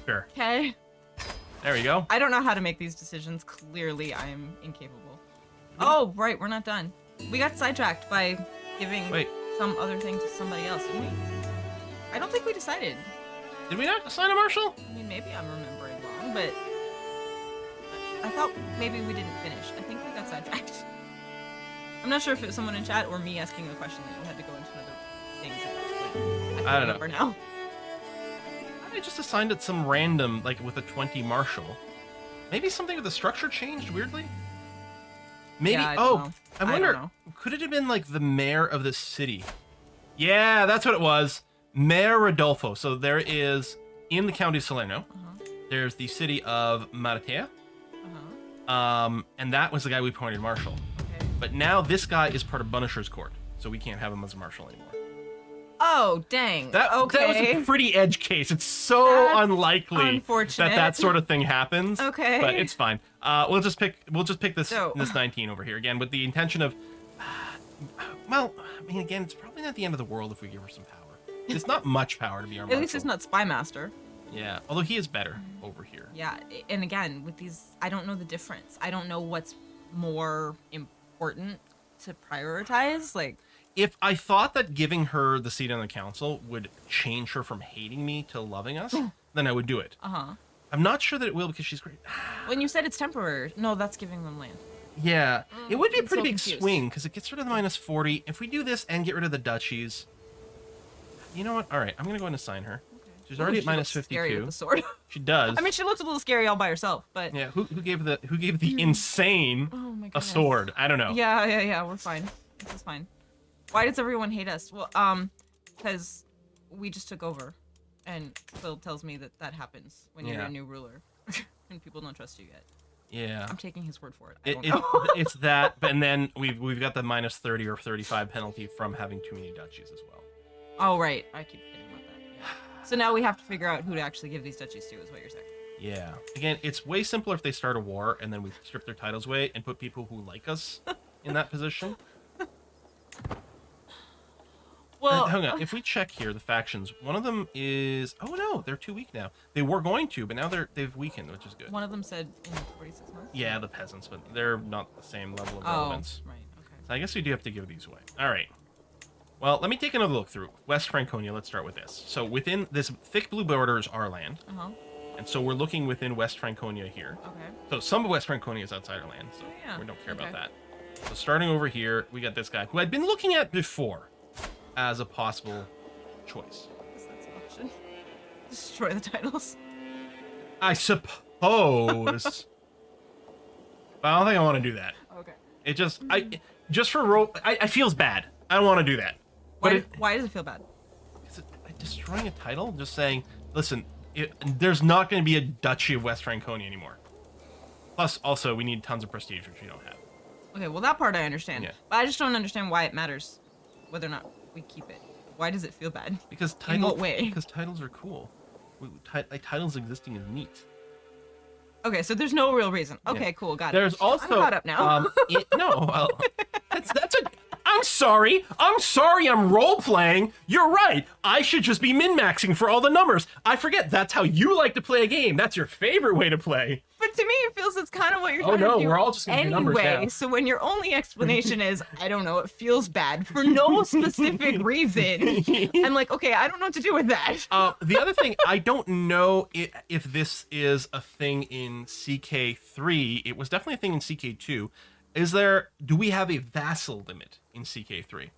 Sure. Okay. There we go. I don't know how to make these decisions. Clearly, I am incapable. Oh, right, we're not done. We got sidetracked by giving some other thing to somebody else, didn't we? I don't think we decided. Did we not assign a marshal? I mean, maybe I'm remembering wrong, but I thought maybe we didn't finish. I think we got sidetracked. I'm not sure if it was someone in chat or me asking a question that you had to go into another thing. I don't know. Remember now. I just assigned it some random, like with a 20 marshal. Maybe something with the structure changed weirdly? Maybe. Yeah, I wonder, could it have been like the mayor of the city? Yeah, that's what it was. Mayor Rodolfo. So there is, in the county of Salerno, there's the city of Maratea. And that was the guy we appointed marshal. Okay. But now this guy is part of Bunisher's court, so we can't have him as a marshal anymore. Oh, dang. That was a pretty edge case. It's so That's unlikely unfortunate. that sort of thing happens. Okay. But it's fine. We'll just pick this 19 over here again with the intention of well, I mean again, it's probably not the end of the world if we give her some power. It's not much power to be our marshal. At least it's not Spy Master. Yeah, although he is better over here. Yeah, and again, with these, I don't know the difference. I don't know what's more important to prioritize. Like, if I thought that giving her the seat on the council would change her from hating me to loving us, then I would do it. I'm not sure that it will because she's great. When you said it's temporary, no, that's giving them land. Yeah, it would be a pretty so big confused. swing because it gets rid of the -40. If we do this and get rid of the duchies, you know what? All right, I'm gonna go ahead and assign her. She's already at -52. Scary with the sword. She does. I mean, she looks a little scary all by herself, but yeah, who gave the insane my a goodness. sword? I don't know. Yeah, we're fine. This is fine. Why does everyone hate us? Well, because we just took over, and Phil tells me that happens when you're a new ruler, and people don't trust you yet. Yeah. I'm taking his word for it. I don't know. It's that, and then we've got the -30 or 35 penalty from having too many duchies as well. Oh right, I keep forgetting about that. Yeah. So now we have to figure out who to actually give these duchies to, is what you're saying. Yeah. Again, it's way simpler if they start a war and then we strip their titles away and put people who like us in that position. Well, hang on. If we check here, the factions, one of them is... Oh, no, they're too weak now. They were going to, but now they've weakened, which is good. one of them said in 46 months? Yeah, the peasants, but they're not the same level of relevance. Oh, right, okay. So I guess we do have to give these away. All right. Well, let me take another look through. West Franconia, let's start with this. So within this thick blue border is our land. And so we're looking within West Franconia here. Okay. So some of West Franconia is outside our land, so we don't care about that. So starting over here, we got this guy, who I'd been looking at before as a possible choice. That's an option. Destroy the titles. I suppose. But I don't think I want to do that. Okay. It just, just for roll, I feels bad. I don't want to do that. But why does it feel bad? Is it destroying a title? Just saying, listen, there's not going to be a Duchy of West Franconia anymore. Plus, also, we need tons of prestige, which we don't have. Okay, well, that part I understand. Yeah. But I just don't understand why it matters whether or not we keep it. Why does it feel bad? Because In what way? Because titles are cool. Titles existing is neat. Okay, so there's no real reason. Okay, Yeah. cool, got it. There's also I'm caught up now. That's a. I'm sorry. I'm role playing. You're right. I should just be min-maxing for all the numbers. I forget that's how you like to play a game. That's your favorite way to play. But to me, it feels it's kind of what you're Oh, trying no, to do we're all just gonna do numbers anyway. now. So when your only explanation is, I don't know, it feels bad for no specific reason, I'm like, okay, I don't know what to do with that. The other thing, I don't know if this is a thing in CK3. It was definitely a thing in CK2. Do we have a vassal limit in CK3?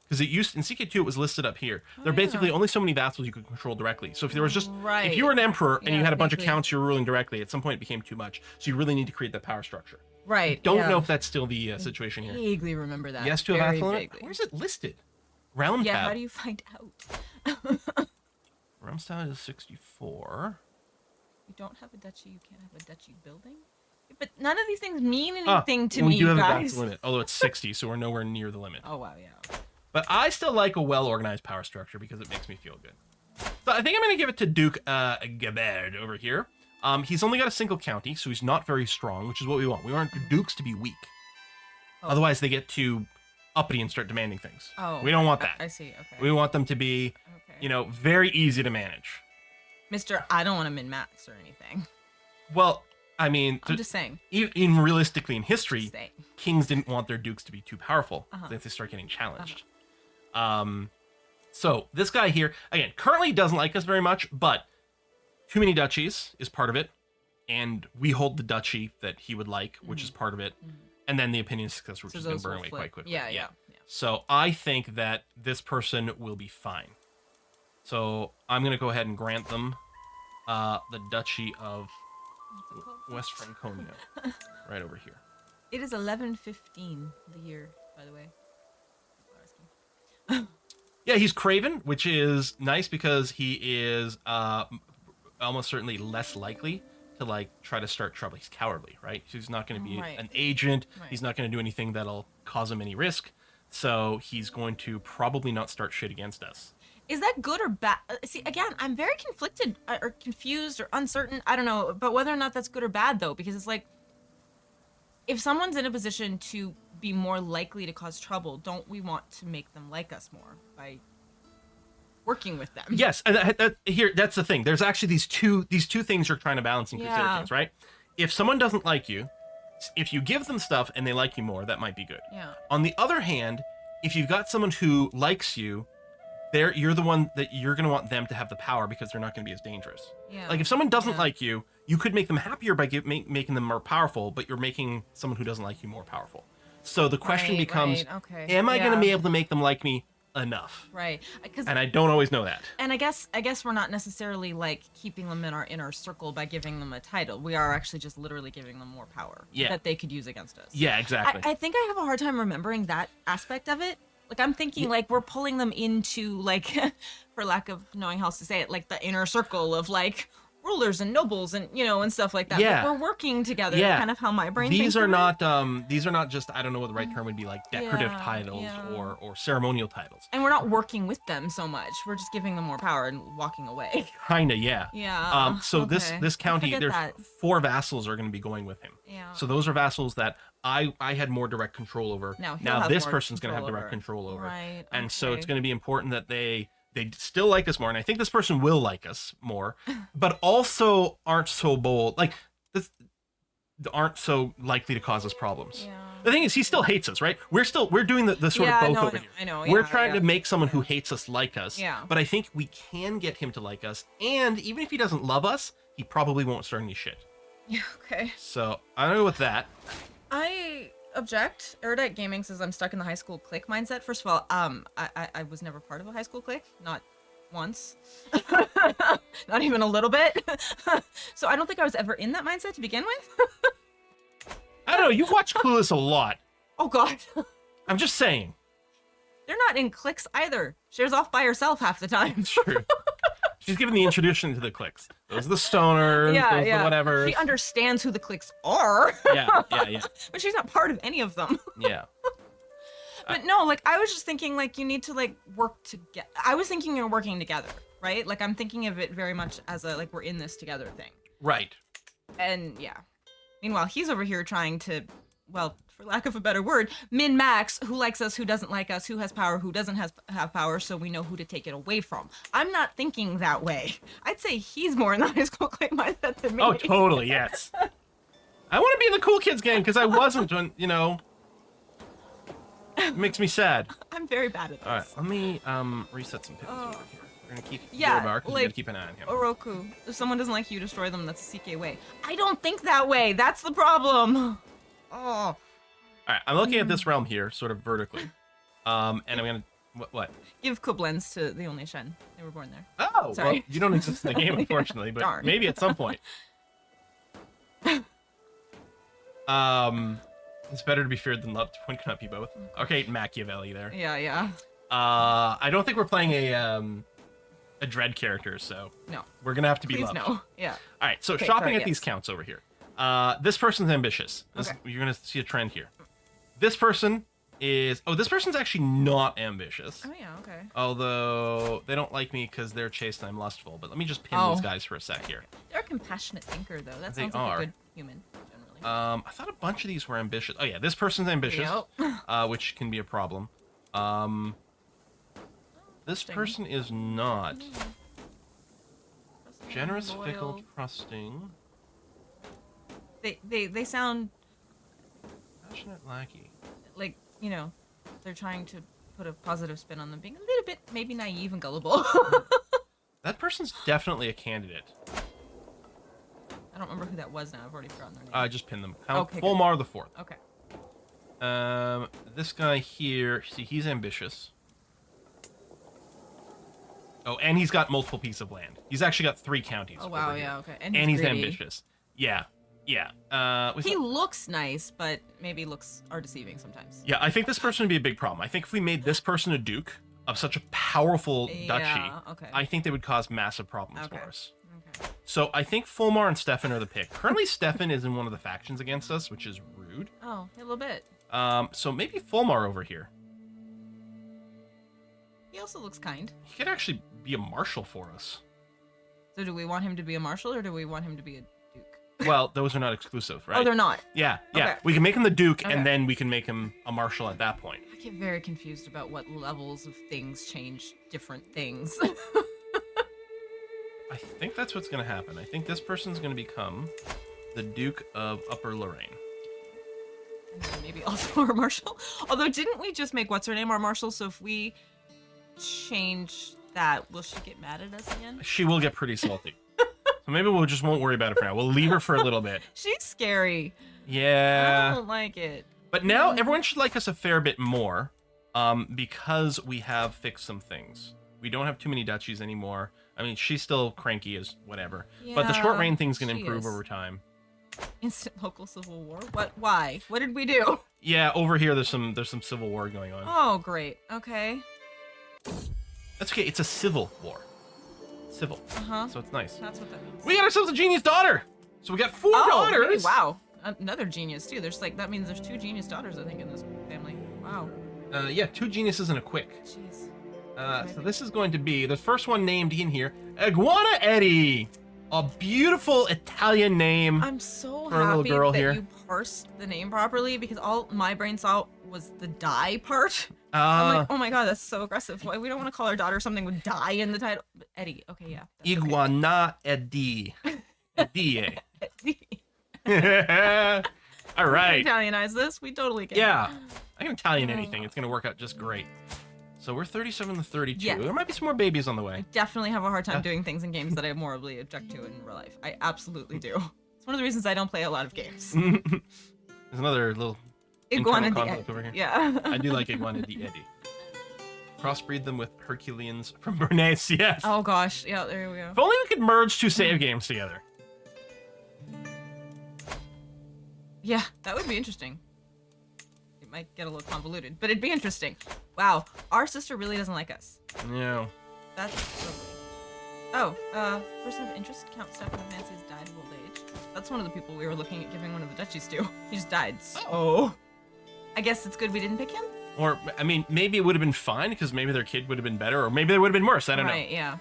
Because in CK2 it was listed up here. There are basically only so many vassals you could control directly. So if there was just if you were an emperor and you had a bunch of counts you were ruling directly, at some point it became too much. So you really need to create that power structure. Right. Don't know if that's still the situation here. Vaguely remember that. Yes to a Very vassal limit? vaguely. Where's it listed? Realm Yeah, tab. how do you find out? Realm tab is 64. You don't have a duchy, you can't have a duchy building? But none of these things mean anything to we me, do have a guys. vassal limit, although it's 60, so we're nowhere near the limit. Oh, wow, yeah. But I still like a well-organized power structure because it makes me feel good. So I think I'm going to give it to Duke Gabard over here. He's only got a single county, so he's not very strong, which is what we want. We want dukes to be weak. Oh. Otherwise, they get too uppity and start demanding things. Oh. We don't want that. I see, okay. We want them to be, very easy to manage. Mr. I don't want to min-max or anything. Well, I mean, I'm just saying. Even realistically in history, Just saying. kings didn't want their dukes to be too powerful. They have to start getting challenged. So this guy here, again, currently doesn't like us very much, but too many duchies is part of it. And we hold the duchy that he would like, which is part of it. And then the opinion success, which is going to burn away quite quickly. Yeah. So I think that this person will be fine. So I'm going to go ahead and grant them the Duchy of West Franconia right over here. It is 11:15 the year, by the way. Yeah, he's craven, which is nice because he is almost certainly less likely to try to start trouble. He's cowardly, right? So he's not going to be an agent. Right. He's not going to do anything that'll cause him any risk. So he's going to probably not start shit against us. Is that good or bad? See, again, I'm very conflicted or confused or uncertain. I don't know, but whether or not that's good or bad, though, because it's like, if someone's in a position to be more likely to cause trouble, don't we want to make them like us more by working with them? Yes, and that's the thing. There's actually these two things you're trying to balance in Crusader Kings, right? If someone doesn't like you, if you give them stuff and they like you more, that might be good. Yeah. On the other hand, if you've got someone who likes you, you're the one that you're going to want them to have the power because they're not going to be as dangerous. Yeah. Like if someone doesn't like you, you could make them happier by making them more powerful, but you're making someone who doesn't like you more powerful. So the question becomes, am I going to be able to make them like me enough? Right. And I don't always know that. And I guess we're not necessarily keeping them in our inner circle by giving them a title. We are actually just literally giving them more power that they could use against us. Yeah, exactly. I think I have a hard time remembering that aspect of it. I'm thinking we're pulling them into for lack of knowing how else to say it, the inner circle of rulers and nobles and and stuff like that. Yeah. We're working together. Yeah. Kind of how my brain these thinks are of not it. these are not just, I don't know what the right term would be, decorative titles or ceremonial titles. And we're not working with them so much. We're just giving them more power and walking away. Kinda, yeah. Yeah. So okay. this county, I forget there's that. 4 vassals are going to be going with him. Yeah. So those are vassals that I had more direct control over. Now this more person's going to have control direct over. control over. Right. And so it's okay. going to be important that they still like us more, and I think this person will like us more, but also aren't so bold, aren't so likely to cause us problems. Yeah. The thing is, he still hates us, right? We're doing the sort of both over here. I know. We're trying to make someone who hates us like us. Yeah. But I think we can get him to like us, and even if he doesn't love us, he probably won't start any shit. Yeah, okay. So I don't know with that. I object. Erudite Gaming says I'm stuck in the high school clique mindset. First of all, I was never part of a high school clique. Not once. Not even a little bit. So I don't think I was ever in that mindset to begin with. I don't know. You've watched Clueless a lot. Oh, God. I'm just saying. They're not in cliques either. She's off by herself half the time. It's true. She's given the introduction to the cliques. Those are the stoners, those are the whatever. She understands who the cliques are. Yeah. But she's not part of any of them. Yeah. But no, like, I was just thinking, like, you need to, like, work together. I was thinking you're working together, right? Like, I'm thinking of it very much as a, like, we're in this together thing. Right. And, yeah. Meanwhile, he's over here trying to, well, for lack of a better word, min-max who likes us, who doesn't like us, who has power, who doesn't have power, so we know who to take it away from. I'm not thinking that way. I'd say he's more in the high school clique mindset than me. Oh, totally, yes. I want to be in the cool kids gang because I wasn't when, you know, it makes me sad. I'm very bad at this. All right, let me reset some pivots over here. We're going to keep Yeah, Mark, you like, gotta keep an eye on him. Oroku, if someone doesn't like you, destroy them. That's a CK way. I don't think that way. That's the problem. Oh. All right, I'm looking at this realm here, sort of vertically. And I'm going to... What? Give Koblenz to the only Shen. They were born there. Oh, Sorry. well, you don't exist in the game, unfortunately, but Darn. maybe at some point. It's better to be feared than loved. One cannot be both. Okay, Machiavelli there. Yeah. I don't think we're playing a dread character, so No. we're gonna have to be Please loved. no. Yeah. All right, so Okay, shopping sorry, at these yes. counts over here. This person's ambitious. Okay. You're gonna see a trend here. This person is... Oh, this person's actually not ambitious. Oh, yeah, okay. Although they don't like me because they're chaste and I'm lustful. But let me just pin these guys for a sec here. They're a compassionate thinker, though. That They sounds like are. a good human, generally. I thought a bunch of these were ambitious. Oh yeah, this person's ambitious, which can be a problem. This person is not. Generous, Loyal. fickle, trusting. They sound Passionate, lackey. like, you know, they're trying to put a positive spin on them being a little bit maybe naive and gullible. That person's definitely a candidate. I don't remember who that was now. I've already forgotten their name. I just pinned them. Count Okay, Fulmar the Fourth. Okay. This guy here, see, he's ambitious. Oh, and he's got multiple pieces of land. He's actually got 3 counties. Oh, wow, over here. yeah, okay. And he's greedy. ambitious. Yeah. He looks nice, but maybe looks are deceiving sometimes. Yeah, I think this person would be a big problem. I think if we made this person a duke of such a powerful duchy, Yeah, okay. I think they would cause massive problems Okay. for us. Okay. So I think Fulmar and Stefan are the pick. Currently, Stefan is in one of the factions against us, which is rude. Oh, a little bit. So maybe Fulmar over here. He also looks kind. He could actually be a marshal for us. So do we want him to be a marshal or do we want him to be a duke? Well, those are not exclusive, right? Oh, they're not. Yeah. Okay. We can make him the duke, Okay. and then we can make him a marshal at that point. I get very confused about what levels of things change different things. I think that's what's going to happen. I think this person's going to become the Duke of Upper Lorraine. And then maybe also our marshal. Although, didn't we just make what's her name our marshal? So if we change that, will she get mad at us again? She will get pretty salty. So maybe we'll just won't worry about it for now. We'll leave her for a little bit. She's scary. I Yeah. don't like it. But now everyone should like us a fair bit more, because we have fixed some things. We don't have too many duchies anymore. I mean, she's still cranky as whatever. But the short Yeah, reign thing's going to she improve is. over time. Instant local civil war? What? Why? What did we do? Yeah, over here there's some civil war going on. Oh, great. Okay. That's okay. It's a civil war. Civil. Uh-huh. So it's nice. That's what that means. We got ourselves a genius daughter. So we got 4 Oh, daughters. hey, wow. Another genius, too. There's like, that means there's 2 genius daughters, I think, in this family. Wow. Yeah, 2 geniuses and a quick. Jeez. So this is going to be the first one named in here, Iguana Eddie. A beautiful Italian name. I'm so For a little happy girl that here. you parsed the name properly because all my brain saw was the die part. I'm Uh, like, oh my god, that's so aggressive. Why we don't want to call our daughter something with die in the title? But Eddie. Okay, yeah. that's okay. Iguana Eddie. Eddie. All right. Italianize this. We totally can. Yeah. I can Italian anything. It's going to work out just great. So we're 37 to 32. Yes. There might be some more babies on the way. Definitely have a hard time doing things in games that I morally object to in real life. I absolutely do. It's one of the reasons I don't play a lot of games. There's another little Iguana internal the conflict over here. Yeah. I do like Iguana the Eddie. Crossbreed them with Herculeans from Bernays, yes. Oh gosh, yeah, there we go. If only we could merge two save games together. Yeah, that would be interesting. It might get a little convoluted, but it'd be interesting. Wow, our sister really doesn't like us. No. That's lovely. Oh, person of interest, Count Stefan of Nancy's died of old age. That's one of the people we were looking at giving one of the duchies to. He just died, so... I guess it's good we didn't pick him? Or, I mean, maybe it would have been fine, because maybe their kid would have been better, or maybe they would have been worse, I don't know. Right, yeah.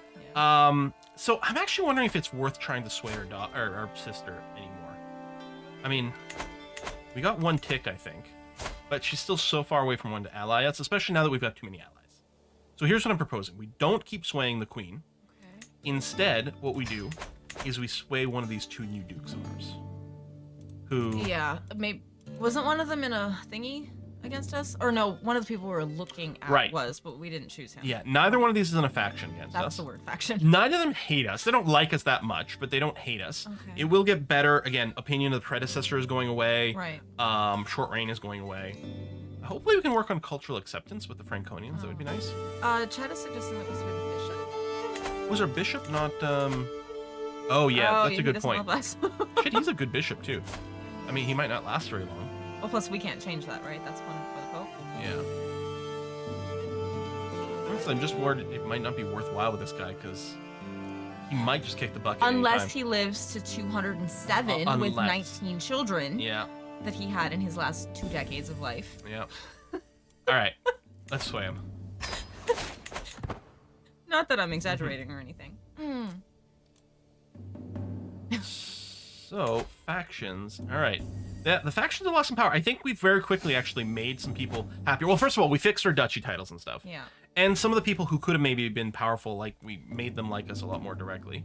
So I'm actually wondering if it's worth trying to sway our sister anymore. I mean, we got one tick, I think, but she's still so far away from one to ally us, especially now that we've got too many allies. So here's what I'm proposing. We don't keep swaying the queen. Okay. Instead, what we do is we sway one of these two new dukes of ours. Who... Yeah, maybe... Wasn't one of them in a thingy against us? Or no, one of the people we were looking at Right. was, but we didn't choose him. Yeah, neither one of these is in a faction against us. That's the word, faction. Neither of them hate us. They don't like us that much, but they don't hate us. Okay. It will get better. Again, opinion of the predecessor is going away. Right. Short reign is going away. Hopefully we can work on cultural acceptance with the Franconians. That would be nice. Chad is suggesting that was with the bishop. Was our bishop not, Oh, yeah, that's a good point. Love us. Shit, he's a good bishop, too. I mean, he might not last very long. Well, plus we can't change that, right? That's one for the Pope. Yeah. Honestly, I'm just worried it might not be worthwhile with this guy, because he might just kick the bucket Unless he lives to 207 with 19 children Yeah. that he had in his last 2 decades of life. Yeah. All right. Let's sway him. Not that I'm exaggerating or anything. So, factions. All right. The factions have lost some power. I think we've very quickly actually made some people happier. Well, first of all, we fixed our duchy titles and stuff. Yeah. And some of the people who could have maybe been powerful, like, we made them like us a lot more directly.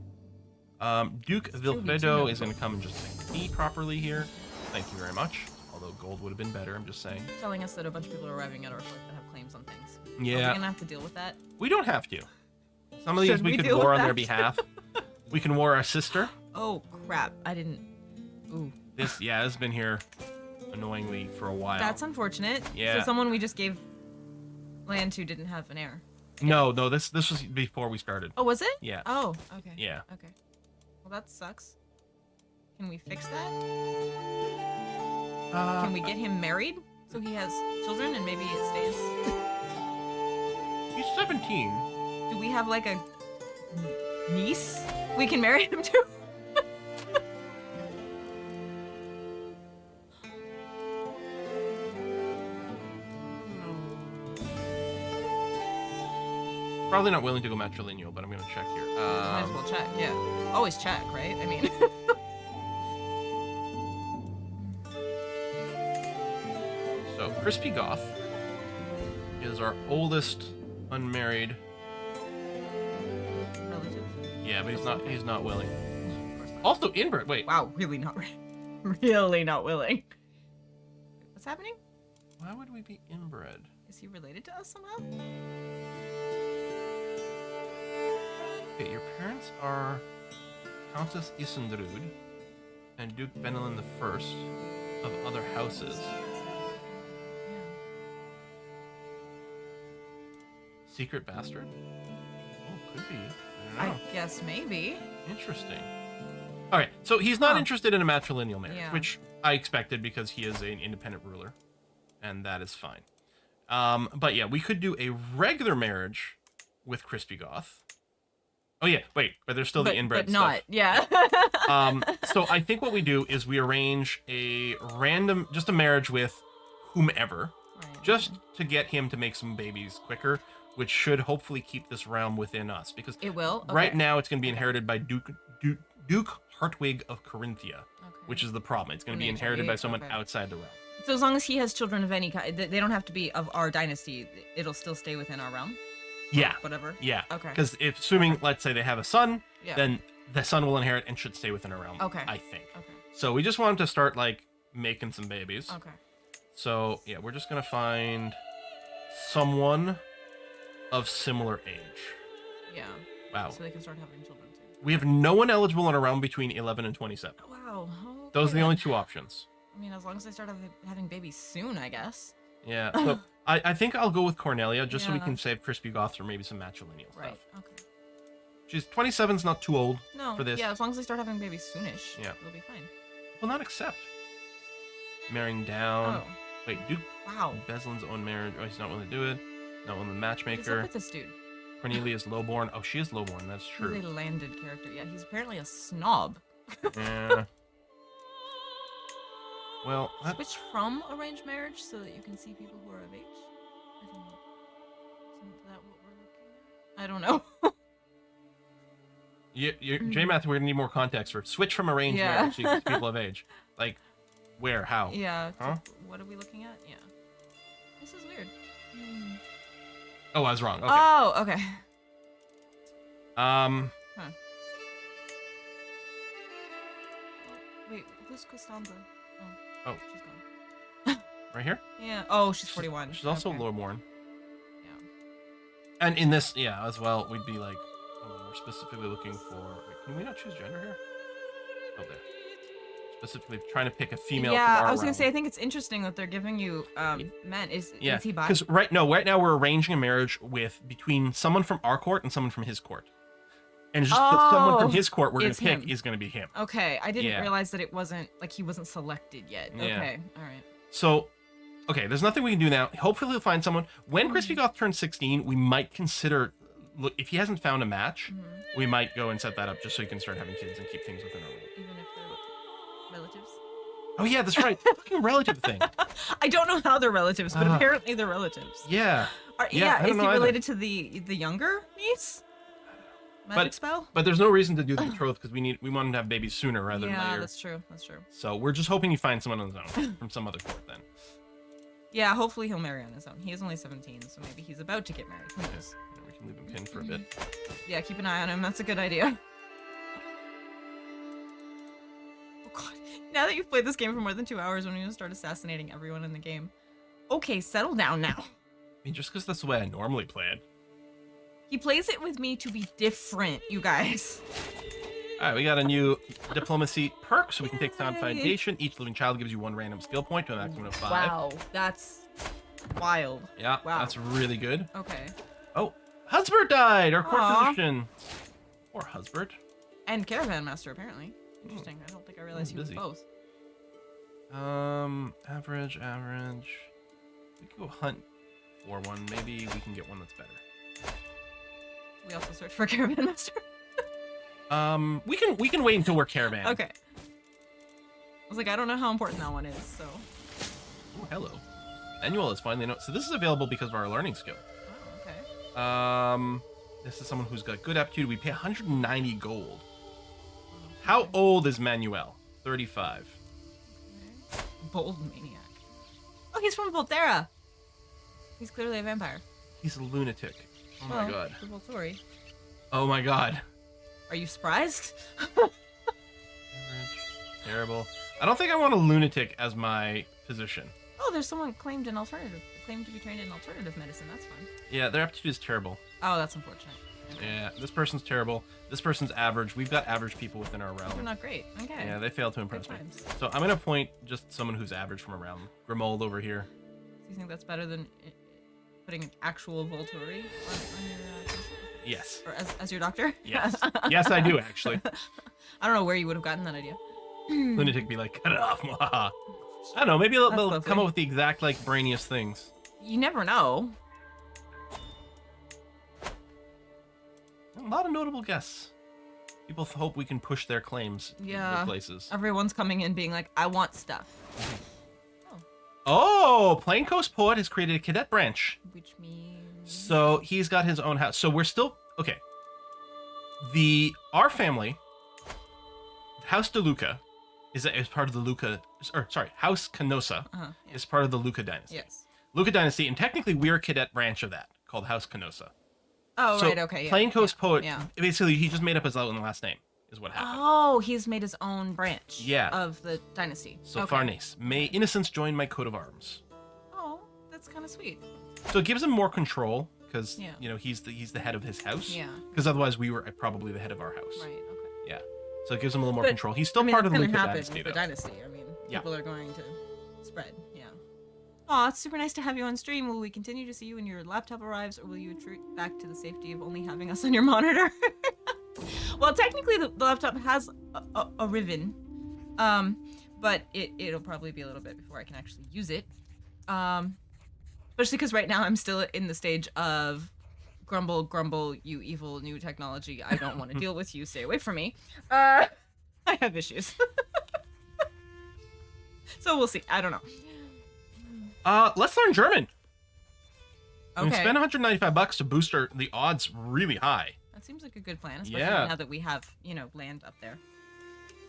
Duke Vilfredo is going to come and just be properly here. Thank you very much. Although gold would have been better, I'm just saying. Telling us that a bunch of people are arriving at our fort that have claims on things. Yeah. Are we going to have to deal with that? We don't have to. Some of these we could war on their behalf. We can war our sister. Oh, crap. I didn't... Ooh. This has been here annoyingly for a while. That's unfortunate. Yeah. So someone we just gave land to didn't have an heir. No, this was before we started. Oh, was it? Yeah. Oh, okay. Yeah. Okay. Well, that sucks. Can we fix that? Can we get him married so he has children and maybe it stays? He's 17. Do we have like a niece we can marry him to? Probably not willing to go matrilineal, but I'm gonna check here. Might as well check, yeah. Always check, right? I mean... So, Crispy Goth is our oldest unmarried. Relative? Yeah, but he's not willing. Of course not. Also inbred. Wait. Wow, really not really not willing. What's happening? Why would we be inbred? Is he related to us somehow? Okay, your parents are Countess Isendrud and Duke Benelin I of other houses. Yeah. Secret bastard? Oh, could be. I don't know. I guess maybe. Interesting. All right, so he's not Huh. interested in a matrilineal marriage, Yeah. which I expected because he is an independent ruler, and that is fine. But yeah, we could do a regular marriage with Crispy Goth. Oh yeah, wait, but there's still the inbred but not, stuff. yeah. So I think what we do is we arrange just a marriage with whomever, Right. just to get him to make some babies quicker, which should hopefully keep this realm within us. Because It will? Okay. right now it's going to be inherited by Duke Hartwig of Corinthia, Okay. which is the problem. It's going to be An inherited by someone okay. outside the realm. So as long as he has children of any kind, they don't have to be of our dynasty, it'll still stay within our realm? Yeah. Whatever? Yeah. Okay. Because assuming, let's say they have a son, Yeah. then the son will inherit and should stay within a realm. Okay. I think. Okay. So we just want him to start like making some babies. Okay. So yeah, we're just gonna find someone of similar age. Yeah. Wow. So they can start having children too. We have no one eligible in a realm between 11 and 27. Wow. Okay, Those are the then. only two options. I mean, as long as they start having babies soon, I guess. Yeah. So I think I'll go with Cornelia just so we Yeah. can save Crispy Goths or maybe some matrilineal Right. stuff. Okay. She's 27's not too old No. for this. Yeah, as long as they start having babies soonish, Yeah. it'll be fine. Will not accept. Marrying down. Oh. Wait, Duke Wow. Beslin's own marriage. Oh, he's not willing to do it. Not willing to What's up matchmaker. with this dude? Cornelia's lowborn. Oh, she is lowborn. That's true. He's a landed character. Yeah, he's apparently a snob. Yeah. Well, that, Switch from arranged marriage so that you can see people who are of age? I don't know. Isn't that what we're looking at? I don't know. J-Math, we're gonna need more context for switch from arranged Yeah. marriage to people of age. Like, where? How? Yeah. Huh? What are we looking at? Yeah. This is weird. Oh, I was wrong. Okay. Oh, okay. Huh. Wait, who's Costanza? Oh. She's gone. Right here? Yeah. Oh, she's 41. She's also okay. lowborn. Yeah. And in this, yeah, as well, we'd be like, we're specifically looking for. Wait, can we not choose gender here? Oh, there. Specifically trying to pick a female. Yeah, from our I was gonna realm. say I think it's interesting that they're giving you men. Is he bi? because right now we're arranging a marriage with between someone from our court and someone from his court, and just someone from his court we're gonna it's pick him. is gonna be him. Okay, I didn't Yeah. realize that it wasn't like he wasn't selected yet. Yeah. Okay, all right. So, okay, there's nothing we can do now. Hopefully we'll find someone. When Crispy Goth turns 16, we might consider. Look, if he hasn't found a match, we might go and set that up just so he can start having kids and keep things within our realm. Even if they're relatives. Oh yeah, that's right. Fucking relative thing. I don't know how they're relatives, but apparently they're relatives. Yeah. Are, Yeah, I don't is know he either. related to the younger niece? Magic spell? But there's no reason to do the betroth because we want him to have babies sooner rather than Yeah, later. that's true. That's true. So we're just hoping he finds someone on his own from some other court then. Yeah, hopefully he'll marry on his own. He is only 17, so maybe he's about to get married. Who knows? Yeah, we can leave him pinned for a bit. Yeah, keep an eye on him. That's a good idea. Oh god. Now that you've played this game for more than 2 hours, when are you gonna start assassinating everyone in the game? Okay, settle down now. I mean, just because that's the way I normally play it. He plays it with me to be different, you guys. All right, we got a new diplomacy perk, so we can take Sound Foundation. Each living child gives you 1 random skill point to a maximum of 5. Wow, that's wild. Yeah, Wow. that's really good. Okay. Oh, Husbert died, our court Aw. physician. Or Husbert. And Caravan Master, apparently. Interesting. I don't think I realized he was busy. both. Average. We can go hunt for one. Maybe we can get one that's better. We also search for Caravan Master. We can wait until we're caravan. Okay. I was like, I don't know how important that one is, so. Oh, hello. Manuel is finally so this is available because of our learning skill. Oh, okay. This is someone who's got good aptitude. We pay 190 gold. How old is Manuel? 35. Okay. Bold maniac. Oh, he's from Volterra. He's clearly a vampire. He's a lunatic. Oh my god. The Volturi. Oh my god. Are you surprised? Average. Terrible. I don't think I want a lunatic as my physician. Oh, there's someone claimed to be trained in alternative medicine. That's fun. Yeah, their aptitude is terrible. Oh, that's unfortunate. Okay. Yeah, this person's terrible. This person's average. We've got average people within our They're realm. not great. Okay. Yeah, they failed to impress Good me. times. So I'm gonna appoint just someone who's average from a realm. Grimold over here. Do you think that's better than putting an actual Volturi on your patient? Yes. Or as your doctor? Yes. Yes, I do actually. I don't know where you would have gotten that idea. Lunatic be like, cut it off. I don't know. Maybe they'll That's come lovely. up with the exact like brainiest things. You never know. A lot of notable guests. People hope we can push their claims Yeah. to places. Everyone's coming in being like, I want stuff. Oh, Plain Coast Poet has created a cadet branch. Which means... So he's got his own house. So we're still okay. Our family, House de Luca, is part of the Luca. Or sorry, House Canossa yeah. is part of the Luca dynasty. Yes. Luca dynasty, and technically we're a cadet branch of that called House Canossa. Oh, So right, okay. Yeah, Plain Coast Poet, Yeah. basically he just made up his own last name, is what happened. Oh, he's made his own branch Yeah. of the dynasty. So okay. Farnese, may innocence join my coat of arms. Oh, that's kind of sweet. So it gives him more control because Yeah. you know he's the head of his house. Yeah. Because otherwise we were probably the head of our house. Right. Okay. Yeah. So it gives him a little more But, control. He's still I mean, part of that's the gonna Luca happen dynasty, with the though. dynasty. I mean, Yeah. people are going to spread. Yeah. Aw, it's super nice to have you on stream. Will we continue to see you when your laptop arrives, or will you retreat back to the safety of only having us on your monitor? Well, technically, the laptop has a ribbon, but it'll probably be a little bit before I can actually use it. Especially because right now I'm still in the stage of grumble, grumble, you evil new technology. I don't want to deal with you. Stay away from me. I have issues. So we'll see. I don't know. Let's learn German. Okay. We spend $195 to boost the odds really high. That seems like a good plan, especially Yeah. now that we have, land up there.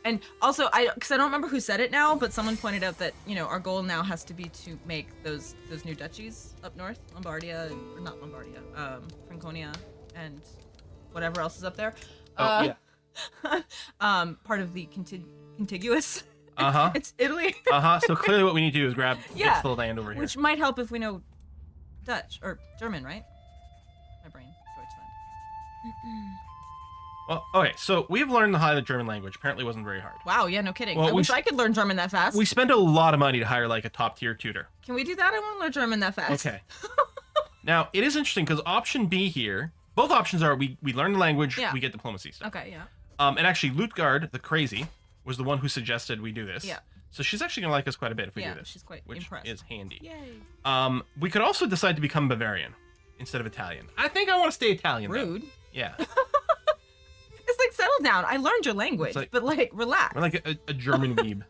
And also, because I don't remember who said it now, but someone pointed out that, our goal now has to be to make those new duchies up north, Lombardia, or not Lombardia, Franconia, and whatever else is up there. Oh, Part of the contiguous. Uh-huh. It's Italy. So clearly what we need to do is grab Yeah. this little land over here. Which might help if we know Dutch, or German, right? My brain. Deutschland. Well, okay, so we've learned the German language. Apparently it wasn't very hard. Wow, yeah, no kidding. Well, I we wish s- I could learn German that fast. We spend a lot of money to hire like a top tier tutor. Can we do that? I want to learn German that fast. Okay. Now, it is interesting because option B here, both options are we learn the language, Yeah. we get diplomacy stuff. Okay, yeah. And actually, Lutgard, the crazy, was the one who suggested we do this. Yeah. So she's actually going to like us quite a bit if we Yeah, do this. she's quite which impressed. is handy. Yay. We could also decide to become Bavarian instead of Italian. I think I want to stay Italian, though. Rude. Yeah. It's like, settle down. I learned your language, like- but relax. We're like a German weeb.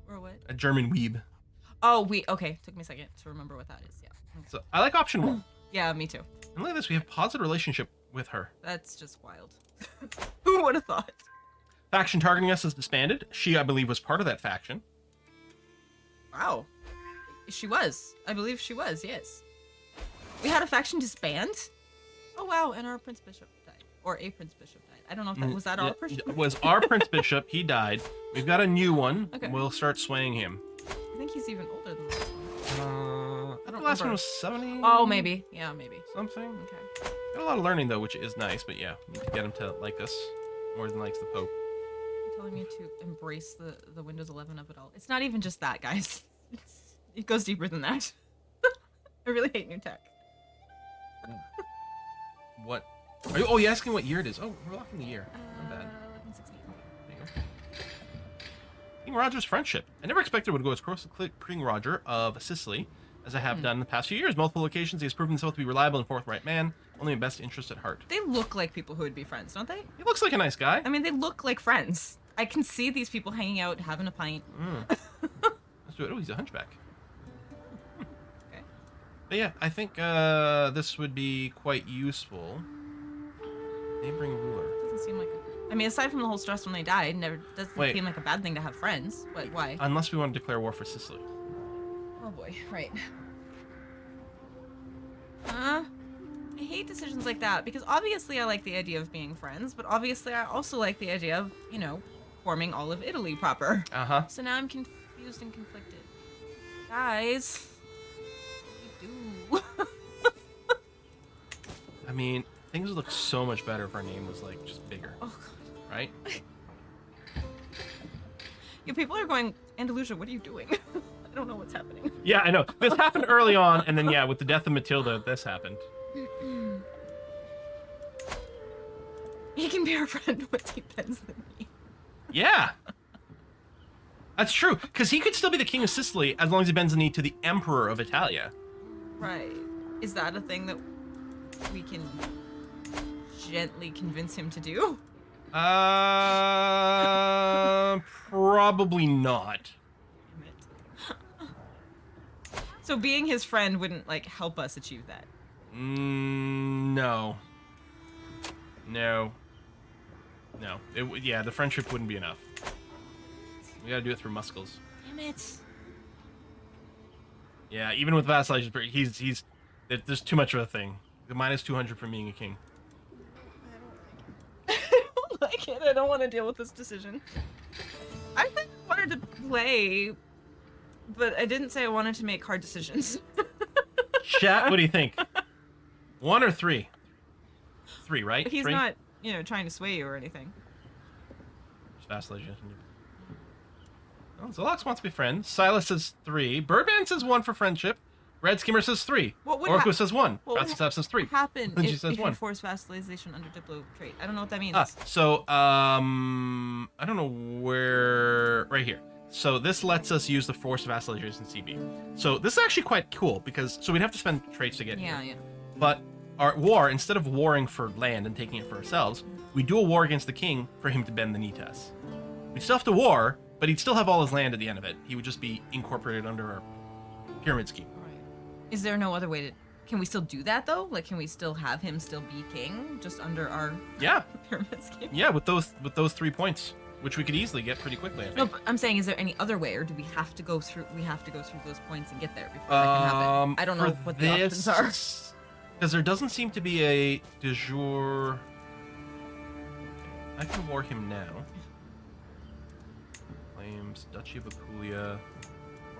Or what? A German weeb. Oh, okay. Took me a second to remember what that is. Yeah. Okay. So I like option 1. Yeah, me too. And look at this, we have positive relationship with her. That's just wild. Who would have thought? Faction targeting us is disbanded. She, I believe, was part of that faction. Wow. She was. I believe she was, yes. We had a faction disband? Oh, wow. And our Prince Bishop died. Or a Prince Bishop died. I don't know if that was that our Prince It was our Prince Bishop. He died. We've got a new one. Okay. We'll start swaying him. I think he's even older than this one. I don't think the last remember. one was 70. Oh, maybe. Yeah, maybe. Something. Okay. Got a lot of learning though, which is nice. But yeah, need to get him to like us more than likes the Pope. You're telling me to embrace the Windows 11 of it all. It's not even just that, guys. It goes deeper than that. I really hate new tech. What? Oh, you're asking what year it is? Oh, we're locking the year. Not bad. 1116. There you go. King Roger's friendship. I never expected it would go as close to King Roger of Sicily as I have done in the past few years. Multiple occasions, he has proven himself to be reliable and forthright man, only in best interest at heart. They look like people who would be friends, don't they? He looks like a nice guy. I mean, they look like friends. I can see these people hanging out, having a pint. Let's do it. Oh, he's a hunchback. Okay. But yeah, I think this would be quite useful. Neighboring ruler. Doesn't seem like I mean, aside from the whole stress when they died, never doesn't Wait. seem like a bad thing to have friends. But why? Unless we want to declare war for Sicily. Oh boy, right. I hate decisions like that because obviously I like the idea of being friends, but obviously I also like the idea of, forming all of Italy proper. Uh-huh. So now I'm confused and conflicted. Guys, what do we do? I mean, things would look so much better if our name was, like, just bigger. Oh, God. Right? Yeah, people are going, Andalusia, what are you doing? I don't know what's happening. Yeah, I know. This happened early on, and then, yeah, with the death of Matilda, this happened. He can be our friend once he bends the knee. Yeah. That's true, because he could still be the king of Sicily as long as he bends the knee to the emperor of Italia. Right. Is that a thing that we can gently convince him to do? Probably not. Damn it. So being his friend wouldn't, help us achieve that? No. No. No. Yeah, the friendship wouldn't be enough. We gotta do it through muscles. Damn it. Yeah, even with vassalage, there's too much of a thing. The minus 200 from being a king. I don't like it. I don't want to deal with this decision. I think I wanted to play, but I didn't say I wanted to make hard decisions. Chat, what do you think? 1 or 3? 3, right? But he's 3? not, trying to sway you or anything. Just vacillation. Oh, Zolox wants to be friends. Silas says 3. Birdman says 1 for friendship. Red Skimmer says 3. Orko says 1. Rastasab says 3. Happen Lindsay if, says if 1. you force vassalization under Diplo trait? I don't know what that means. I don't know where. Right here. So this lets us use the forced vassalization CB. So this is actually quite cool because we'd have to spend traits to get here. Yeah. But our war, instead of warring for land and taking it for ourselves, we do a war against the king for him to bend the knee to us. We'd still have to war, but he'd still have all his land at the end of it. He would just be incorporated under our pyramid scheme. Is there no other way to... Can we still do that, though? Like, can we still have him still be king, just under our pyramid scheme? Yeah, with those 3 points, which we could easily get pretty quickly, I think. No, but I'm saying, is there any other way, or do we have to go through... We have to go through those points and get there before that can happen? I don't know what the options are. Because there doesn't seem to be a de jure... I can war him now. Claims Duchy of Apulia.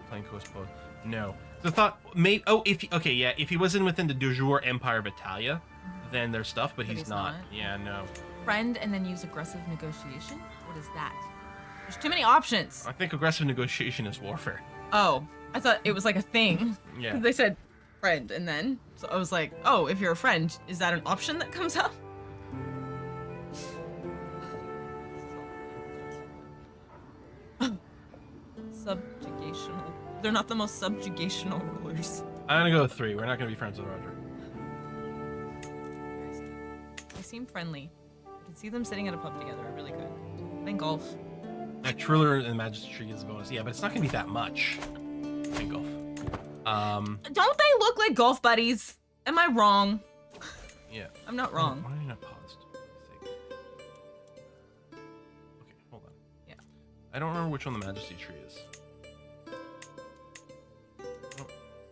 Playing Coast Post. No. So I thought, maybe... Oh, if he wasn't within the de jure Empire of Italia, then there's stuff, but he's not. Yeah, no. Friend and then use aggressive negotiation? What is that? There's too many options. I think aggressive negotiation is warfare. Oh, I thought it was like a thing. Yeah. They said friend and then. So I was like, oh, if you're a friend, is that an option that comes up? Subjugational. They're not the most subjugational rulers. I'm gonna go with 3. We're not gonna be friends with Roger. They seem friendly. I can see them sitting at a pub together. Really good. Playing golf. That Truller and Magistrate is a bonus. Yeah, but it's not gonna be that much. Playing golf. Don't they look like golf buddies? Am I wrong? Yeah. I'm not wrong. Why are you not paused? Okay, hold on. Yeah. I don't remember which one the Majesty tree is.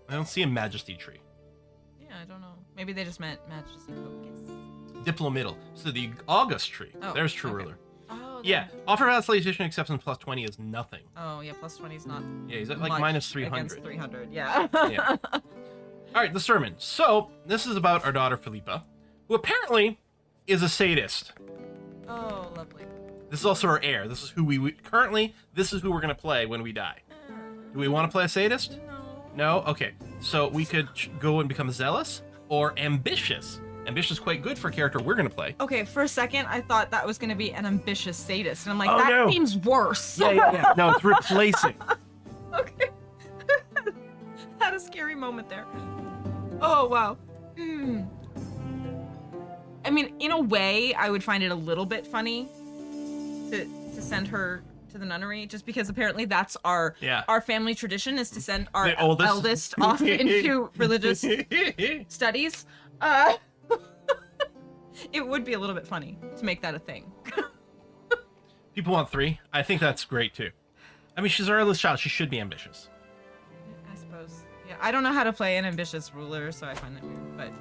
I don't see a Majesty tree. Yeah, I don't know. Maybe they just meant Majesty Focus. Diplo middle. So the August tree. Oh, There's True okay. Ruler. Oh, Yeah. Offer vassalization acceptance plus 20 is nothing. Oh, yeah, plus 20 is not. Yeah, he's at like much minus 300. Against 300, yeah. Yeah. All right, the sermon. So this is about our daughter Philippa, who apparently is a sadist. Oh, lovely. This is also our heir. This is who this is who we're going to play when we die. Do we want to play a sadist? No? Okay. So we could go and become zealous or ambitious. Ambitious is quite good for a character we're going to play. Okay, for a second, I thought that was going to be an ambitious sadist. And I'm like, Oh, that no. seems worse. Yeah. No, it's replacing. Okay. Had a scary moment there. Oh, wow. I mean, in a way, I would find it a little bit funny to send her to the nunnery, just because apparently that's our family tradition is to send our The oldest. eldest off into religious studies. It would be a little bit funny to make that a thing. People want 3. I think that's great too. I mean, she's our eldest child. She should be ambitious. I suppose. Yeah, I don't know how to play an ambitious ruler, so I find that weird, but...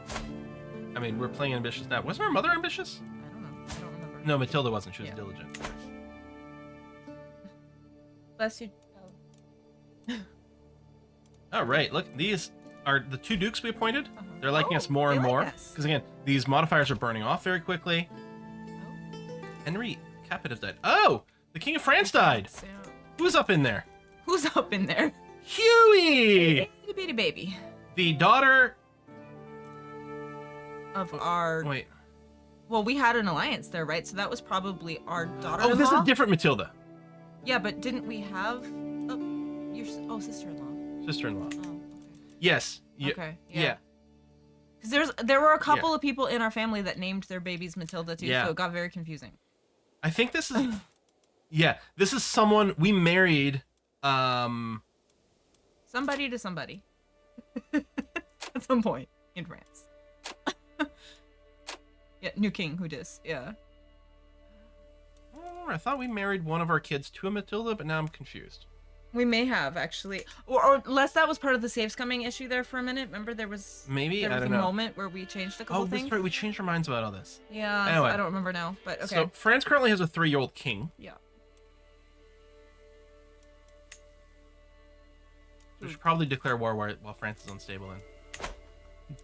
I mean, we're playing ambitious now. Wasn't our mother ambitious? I don't know. I don't remember. No, Matilda wasn't. She was diligent. Bless you. All right, look, these are the 2 dukes we appointed. They're liking us more they and like more. us. Because again, these modifiers are burning off very quickly. Henry Capet has died. Oh, the King of France died. So, Who's up in there? who's up in there? Huey! Itty bitty baby. The daughter... Of our... Wait. Well, we had an alliance there, right? So that was probably our daughter-in-law. Oh, this is a different Matilda. Yeah, but didn't we have... your sister-in-law. Sister-in-law. Oh, okay. Yes. Okay, Yeah. yeah. Because there were a couple of people in our family that named their babies Matilda too, Yeah. so it got very confusing. I think this is... Yeah, this is someone we married... Somebody to somebody. At some point in France. Yeah, new king who dis. Yeah. Oh, I thought we married one of our kids to a Matilda, but now I'm confused. We may have actually, or unless that was part of the saves coming issue there for a minute. Remember there was I don't a know. moment where we changed a couple Oh, things. that's right. We changed our minds about all this. Yeah, Anyway. I don't remember now, but okay. So France currently has a 3-year-old king. Yeah. We should probably declare war while France is unstable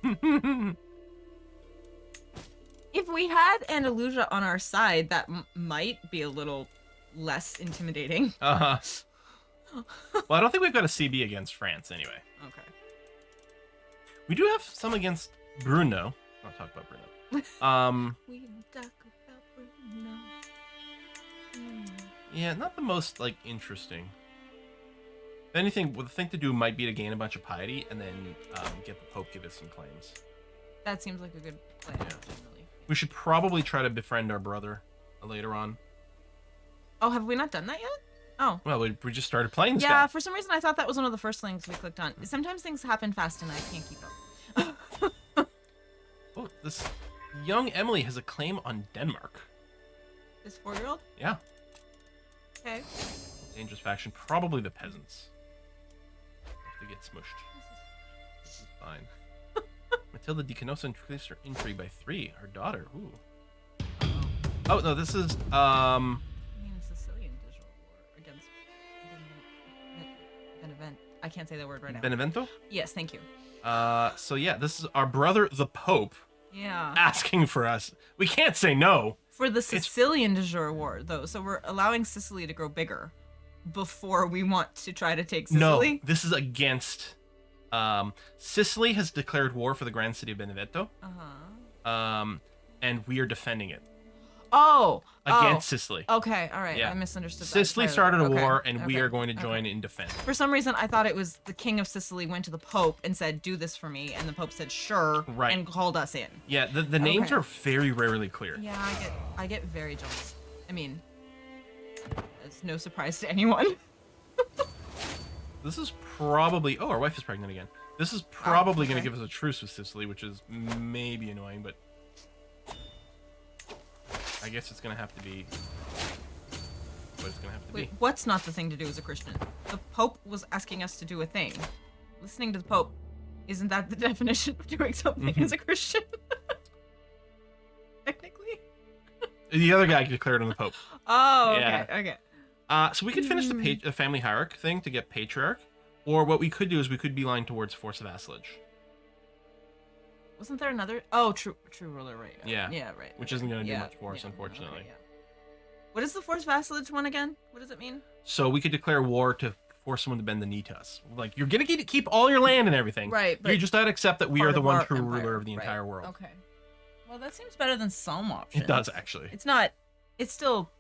then. if we had Andalusia on our side, that might be a little less intimidating. Uh-huh. Well, I don't think we've got a CB against France anyway. Okay. We do have some against Bruno. I'll talk about Bruno. We don't talk about Bruno. Yeah, not the most, like, interesting. If anything, well, the thing to do might be to gain a bunch of piety and then get the Pope give us some claims. That seems like a good plan, Yeah. generally. We should probably try to befriend our brother later on. Oh, have we not done that yet? Oh. Well, we just started playing this Yeah, guy. for some reason I thought that was one of the first things we clicked on. Sometimes things happen fast and I can't keep up. Oh, this young Emily has a claim on Denmark. This 4-year-old? Yeah. Okay. Dangerous faction. Probably the peasants. Have to get smushed. This is fine. Matilda de Canossa increased her intrigue by 3. Her daughter. Ooh. Oh, no, this is, I mean, Sicilian digital war against Benevent. I can't say that word right now. Benevento? Yes, thank you. So yeah, this is our brother, the Pope, Yeah. asking for us. We can't say no. For the Sicilian de jure war, though, so we're allowing Sicily to grow bigger before we want to try to take Sicily? No, this is against, Sicily has declared war for the grand city of Benevento. Uh-huh. And we are defending it. Oh! Against Sicily. Okay, all right. Yeah. I misunderstood that. Sicily entirely. started a Okay, war, and we okay, are going to okay. join in defense. For some reason, I thought it was the king of Sicily went to the Pope and said, do this for me, and the Pope said, sure, Right. and called us in. Yeah, the names Okay. are very rarely clear. Yeah, I get very jealous. I mean, it's no surprise to anyone. This is probably... Oh, our wife is pregnant again. This is probably going okay. to give us a truce with Sicily, which is maybe annoying, but... I guess it's going to have to be... What it's going to have to Wait, be. what's not the thing to do as a Christian? The Pope was asking us to do a thing. Listening to the Pope, isn't that the definition of doing something as a Christian? Technically? The other guy declared on the Pope. Oh, okay, Yeah. okay. So we could finish the family hierarch thing to get patriarch, or what we could do is we could beeline towards force vassalage. Wasn't there another? Oh, true ruler, right? Yeah. Yeah, right. Which isn't going to do Yeah, much for us, yeah, unfortunately. okay, yeah. What is the force vassalage one again? What does it mean? So we could declare war to force someone to bend the knee to us. Like, you're going to keep all your land and everything. Right, but you just got to accept that we part are the of one our true empire, ruler of the right. entire world. Okay. Well, that seems better than some options. It does, actually. It's not. It's still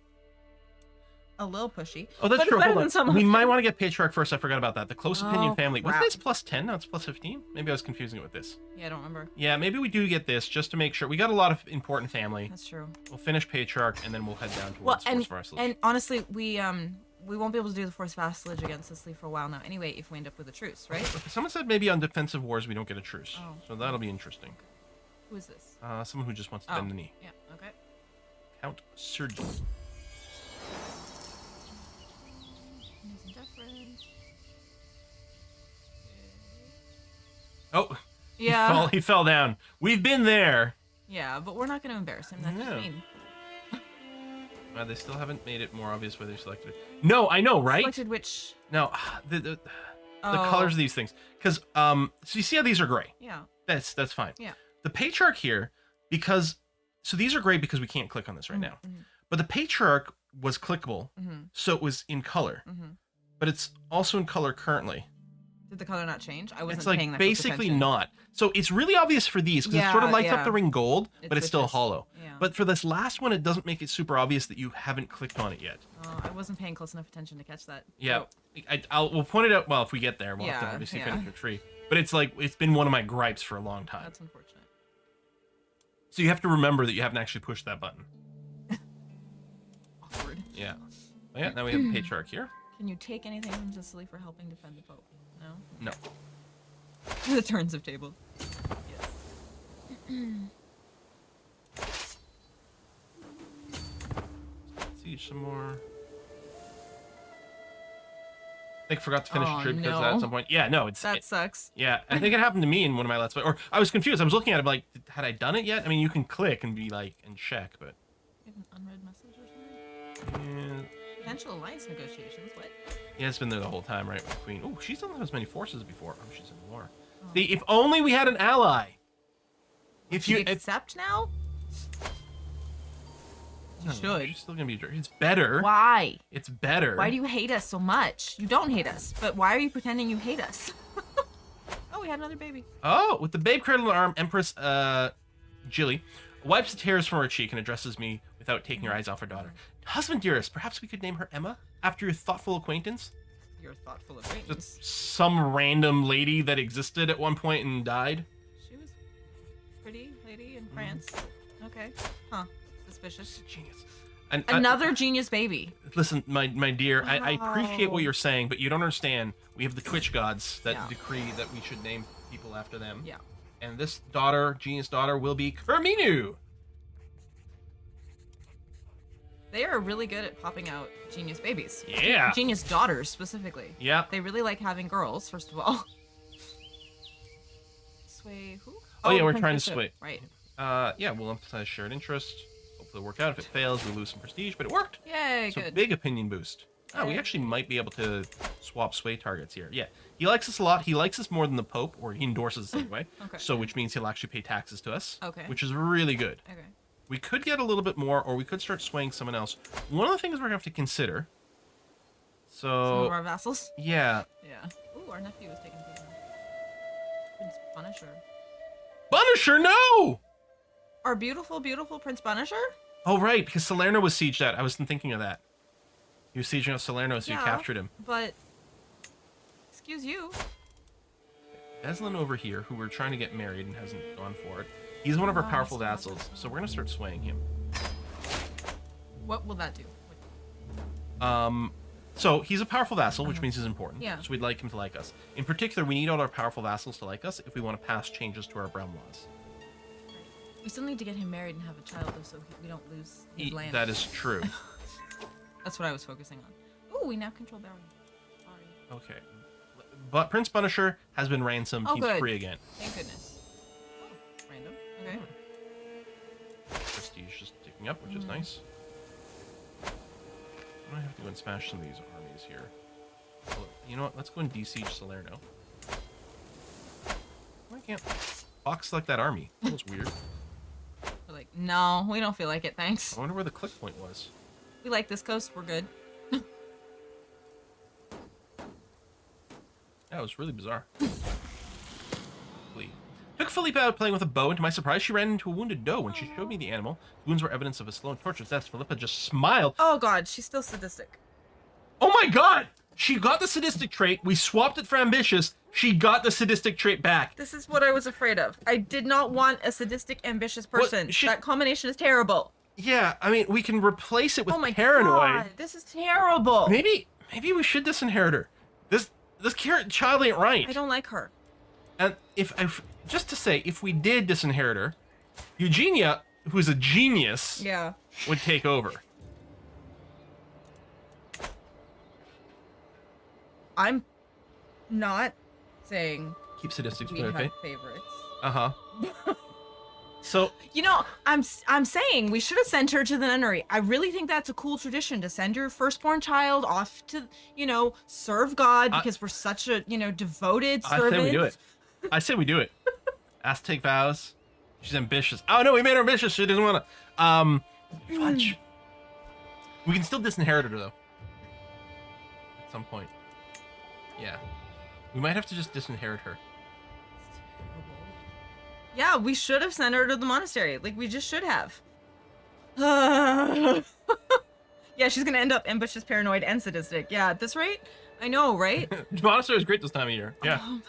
a little pushy. Oh, that's but true. It's better Hold than on. some We options. might want to get patriarch first. I forgot about that. The close opinion Oh, family. crap. Wasn't this plus 10? Now it's plus 15? Maybe I was confusing it with this. Yeah, I don't remember. Yeah, maybe we do get this just to make sure. We got a lot of important family. That's true. We'll finish patriarch, and then we'll head down Well, towards and force vassalage. and honestly, we won't be able to do the force vassalage against Sicily for a while now. Anyway, if we end up with a truce, right? Someone said maybe on defensive wars we don't get a truce. Oh. So that'll be interesting. Who is this? Someone who just wants to Oh, bend the knee. yeah. Okay. Count Sergi. Oh, Yeah. he fell down. We've been there. Yeah, but we're not going to embarrass him. That's No. just mean. They still haven't made it more obvious whether they selected. No, I know, right? Selected which? No, the Oh. colors of these things, because so you see how these are gray. Yeah. That's fine. Yeah. The patriarch here, because so these are gray because we can't click on this right now. Mhm. But the patriarch was clickable, Mhm. so it was in color. Mhm. But it's also in color currently. Did the color not change? I wasn't It's paying like that close basically attention. not. So it's really obvious for these because it sort of Yeah, lights yeah. up the ring gold, but It it's still switches. hollow. Yeah. But for this last one, it doesn't make it super obvious that you haven't clicked on it yet. Oh, I wasn't paying close enough attention to catch that. Yeah, Oh, we'll point it out. Well, if we get there, we'll have to Yeah, obviously yeah. finish the tree. But it's like it's been one of my gripes for a long time. that's unfortunate. So you have to remember that you haven't actually pushed that button. Awkward. Yeah. Oh, yeah. Now we have the patriarch here. Can you take anything from Sicily for helping defend the Pope? No? No. The turns of tables. Yes. Let's see some more. I think I forgot to finish Oh, the tree because no. at some point. Yeah, no, it's That sucks. yeah. I think it happened to me in one of my let's play. Or I was confused. I was looking at it like, had I done it yet? I mean, you can click and be like and check, but You have an unread message or something? yeah, Potential alliance negotiations. What? yeah, it's been there the whole time, right? With Queen. Oh, she's done as many forces before. Oh, she's in war. Oh. See, if only we had an ally. If Do you you, if, accept now? You should. She's still gonna be a jerk. It's better. Why? It's better. Why do you hate us so much? You don't hate us, but why are you pretending you hate us? Oh, we had another baby. Oh, with the babe cradle in her arm, Empress Jilly wipes the tears from her cheek and addresses me without taking her eyes off her daughter. Husband dearest, perhaps we could name her Emma after your thoughtful acquaintance? Your thoughtful acquaintance. Just some random lady that existed at one point and died? She was a pretty lady in France. Okay. Huh. Suspicious. Genius. And, Another genius baby. Listen, my dear, Wow. I appreciate what you're saying, but you don't understand. We have the Twitch gods that Yeah. decree that we should name people after them. Yeah. And this daughter, genius daughter, will be Kerminu. They are really good at popping out genius babies. Yeah. Genius daughters, specifically. Yeah. They really like having girls, first of all. Sway who? Oh, yeah, we're Prince trying to Bishop. sway. Right. Yeah, we'll emphasize shared interest. Hopefully it'll work out. If it fails, we lose some prestige, but it worked. Yay, So good. big opinion boost. Oh, we Yay. actually might be able to swap sway targets here. Yeah, he likes us a lot. He likes us more than the Pope, or he endorses us anyway. Okay. So which means he'll actually pay taxes to us. Okay. Which is really good. Okay. We could get a little bit more, or we could start swaying someone else. One of the things we're going to have to consider. Some of So, our vassals? yeah. Yeah. Ooh, our nephew was taken prisoner. Prince Punisher. Punisher, no! Our beautiful, beautiful Prince Punisher? Oh, right, because Salerno was sieged out. I wasn't thinking of that. He was sieging out Salerno, so you Yeah. captured him. But, excuse you. Eslin over here, who we're trying to get married and hasn't gone for it. He's one of our powerful vassals, so we're going to start swaying him. What will that do? So he's a powerful vassal, which means he's important. Yeah. So we'd like him to like us. In particular, we need all our powerful vassals to like us if we want to pass changes to our realm laws. We still need to get him married and have a child, though, so we don't lose his land. That is true. That's what I was focusing on. Ooh, we now control Barry. Sorry. Okay. But Prince Punisher has been ransomed. Oh, He's good. free again. Thank goodness. Oh, random. Okay. Prestige just ticking up, which is nice. I might have to go and smash some of these armies here. Well, you know what? Let's go and besiege Salerno. Why can't Fox select that army? That was weird. We're like, no, we don't feel like it, thanks. I wonder where the click point was. We like this coast, we're good. That was really bizarre. Took Philippe out playing with a bow, and to my surprise, she ran into a wounded doe. When she showed me the animal, the wounds were evidence of a slow and torturous death. Philippa just smiled. Oh god, she's still sadistic. Oh my god! She got the sadistic trait. We swapped it for ambitious. She got the sadistic trait back. This is what I was afraid of. I did not want a sadistic, ambitious person. That combination is terrible. Yeah, I mean, we can replace it with Oh my paranoid. god, this is terrible. Maybe we should disinherit her. This child ain't right. I don't like her. And if just to say, if we did disinherit her, Eugenia, who's a genius, Yeah. would take over. I'm not saying Keep sadistics, we okay? have favorites. Uh-huh. So, You know, I'm saying we should have sent her to the nunnery. I really think that's a cool tradition to send your firstborn child off to, serve God because we're such a, devoted servant. I say we do it. I say we do it. Asked to take vows. She's ambitious. Oh no, we made her ambitious. She doesn't want to. Fudge. We can still disinherit her though. At some point. Yeah. We might have to just disinherit her. Yeah, we should have sent her to the monastery. Like, we just should have. Yeah, she's gonna end up ambitious, paranoid, and sadistic. Yeah, at this rate, I know, right? Monastery is great this time of year. Yeah. Oh my god.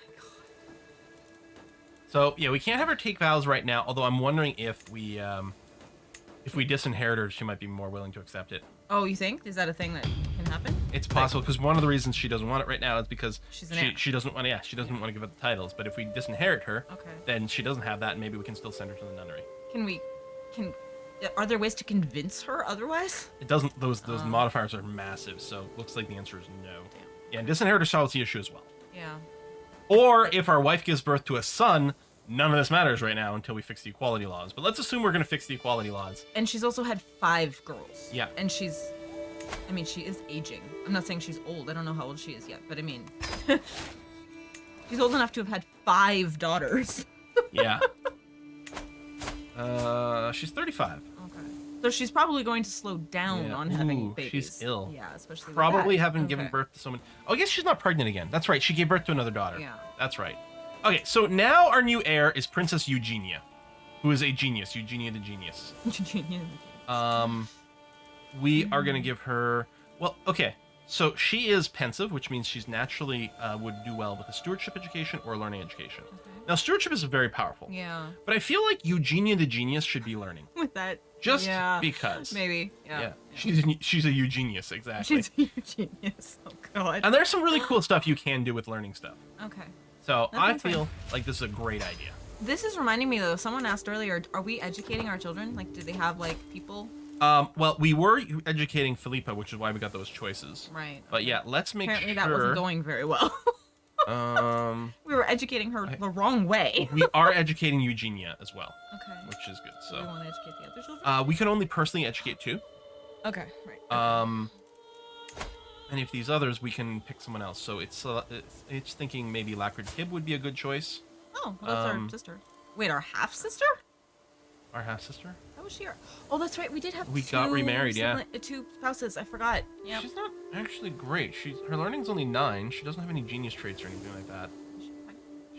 So yeah, we can't have her take vows right now. Although I'm wondering if we disinherit her, she might be more willing to accept it. Oh, you think? Is that a thing that can happen? It's possible because one of the reasons she doesn't want it right now is because She's an heir. she doesn't want to. Yeah, she doesn't want to give up the titles. But if we disinherit her, Okay. then she doesn't have that, and maybe we can still send her to the nunnery. Are there ways to convince her otherwise? It doesn't. Those modifiers are massive. So looks like the answer is no. Damn. Yeah, and disinherit her solves the issue as well. Yeah. Or if our wife gives birth to a son, none of this matters right now until we fix the equality laws. But let's assume we're going to fix the equality laws. And she's also had 5 girls. Yeah. And she is aging. I'm not saying she's old. I don't know how old she is yet, but I mean, she's old enough to have had 5 daughters. Yeah. She's 35. Okay. So she's probably going to slow down Yeah. on having Ooh, babies. she's ill. Yeah, especially Probably with that. haven't given birth to someone. Oh, I guess she's not pregnant again. That's right. She gave birth to another daughter. Yeah. That's right. Okay, so now our new heir is Princess Eugenia, who is a genius. Eugenia the genius. We are going to give her... Well, okay. So she is pensive, which means she's naturally would do well with a stewardship education or a learning education. Okay. Now, stewardship is very powerful. Yeah. But I feel like Eugenia the genius should be learning. With that. Just yeah, because. Maybe. Yeah. She's a Eugenius, exactly. She's a genius. Oh, God. And there's some really cool stuff you can do with learning stuff. Okay. So That I sounds feel like this is a great idea. This is reminding me, though, someone asked earlier, are we educating our children? Like, do they have, like, people? Well, we were educating Philippa, which is why we got those choices. Right. But yeah, let's make Apparently sure... that wasn't going very well. We were educating her the wrong way. We are educating Eugenia as well. Okay. Which is good. Do we So want to educate the other children? we can only personally educate 2. Okay, right. And if these others, we can pick someone else. So it's thinking maybe Lacrid Kib would be a good choice. Oh, well, that's our sister. Wait, our half-sister? Our half sister. How was she? Oh, that's right. We did have We got remarried, yeah. 2 spouses. I forgot. Yeah. She's not actually great. Her learning's only 9. She doesn't have any genius traits or anything like that.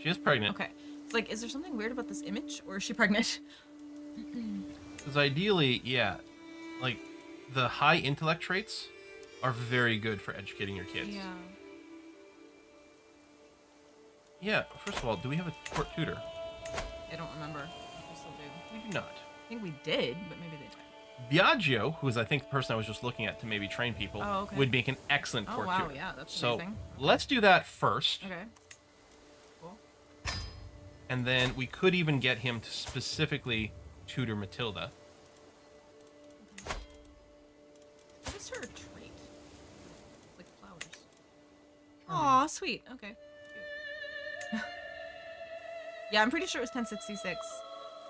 She is pregnant. Okay. It's like, is there something weird about this image, or is she pregnant? Because ideally, yeah, like the high intellect traits are very good for educating your kids. Yeah. Yeah. First of all, do we have a court tutor? I don't remember. If we still do. We do not. I think we did, but maybe they did. Biagio, who is I think the person I was just looking at to maybe train people, okay. would make an excellent Oh court wow, tutor. yeah, that's So amazing. let's do that first, Okay. Cool. and then we could even get him to specifically tutor Matilda. What is her trait? It's like flowers. Aw, sweet. Okay. Cute. Yeah, I'm pretty sure it was 1066.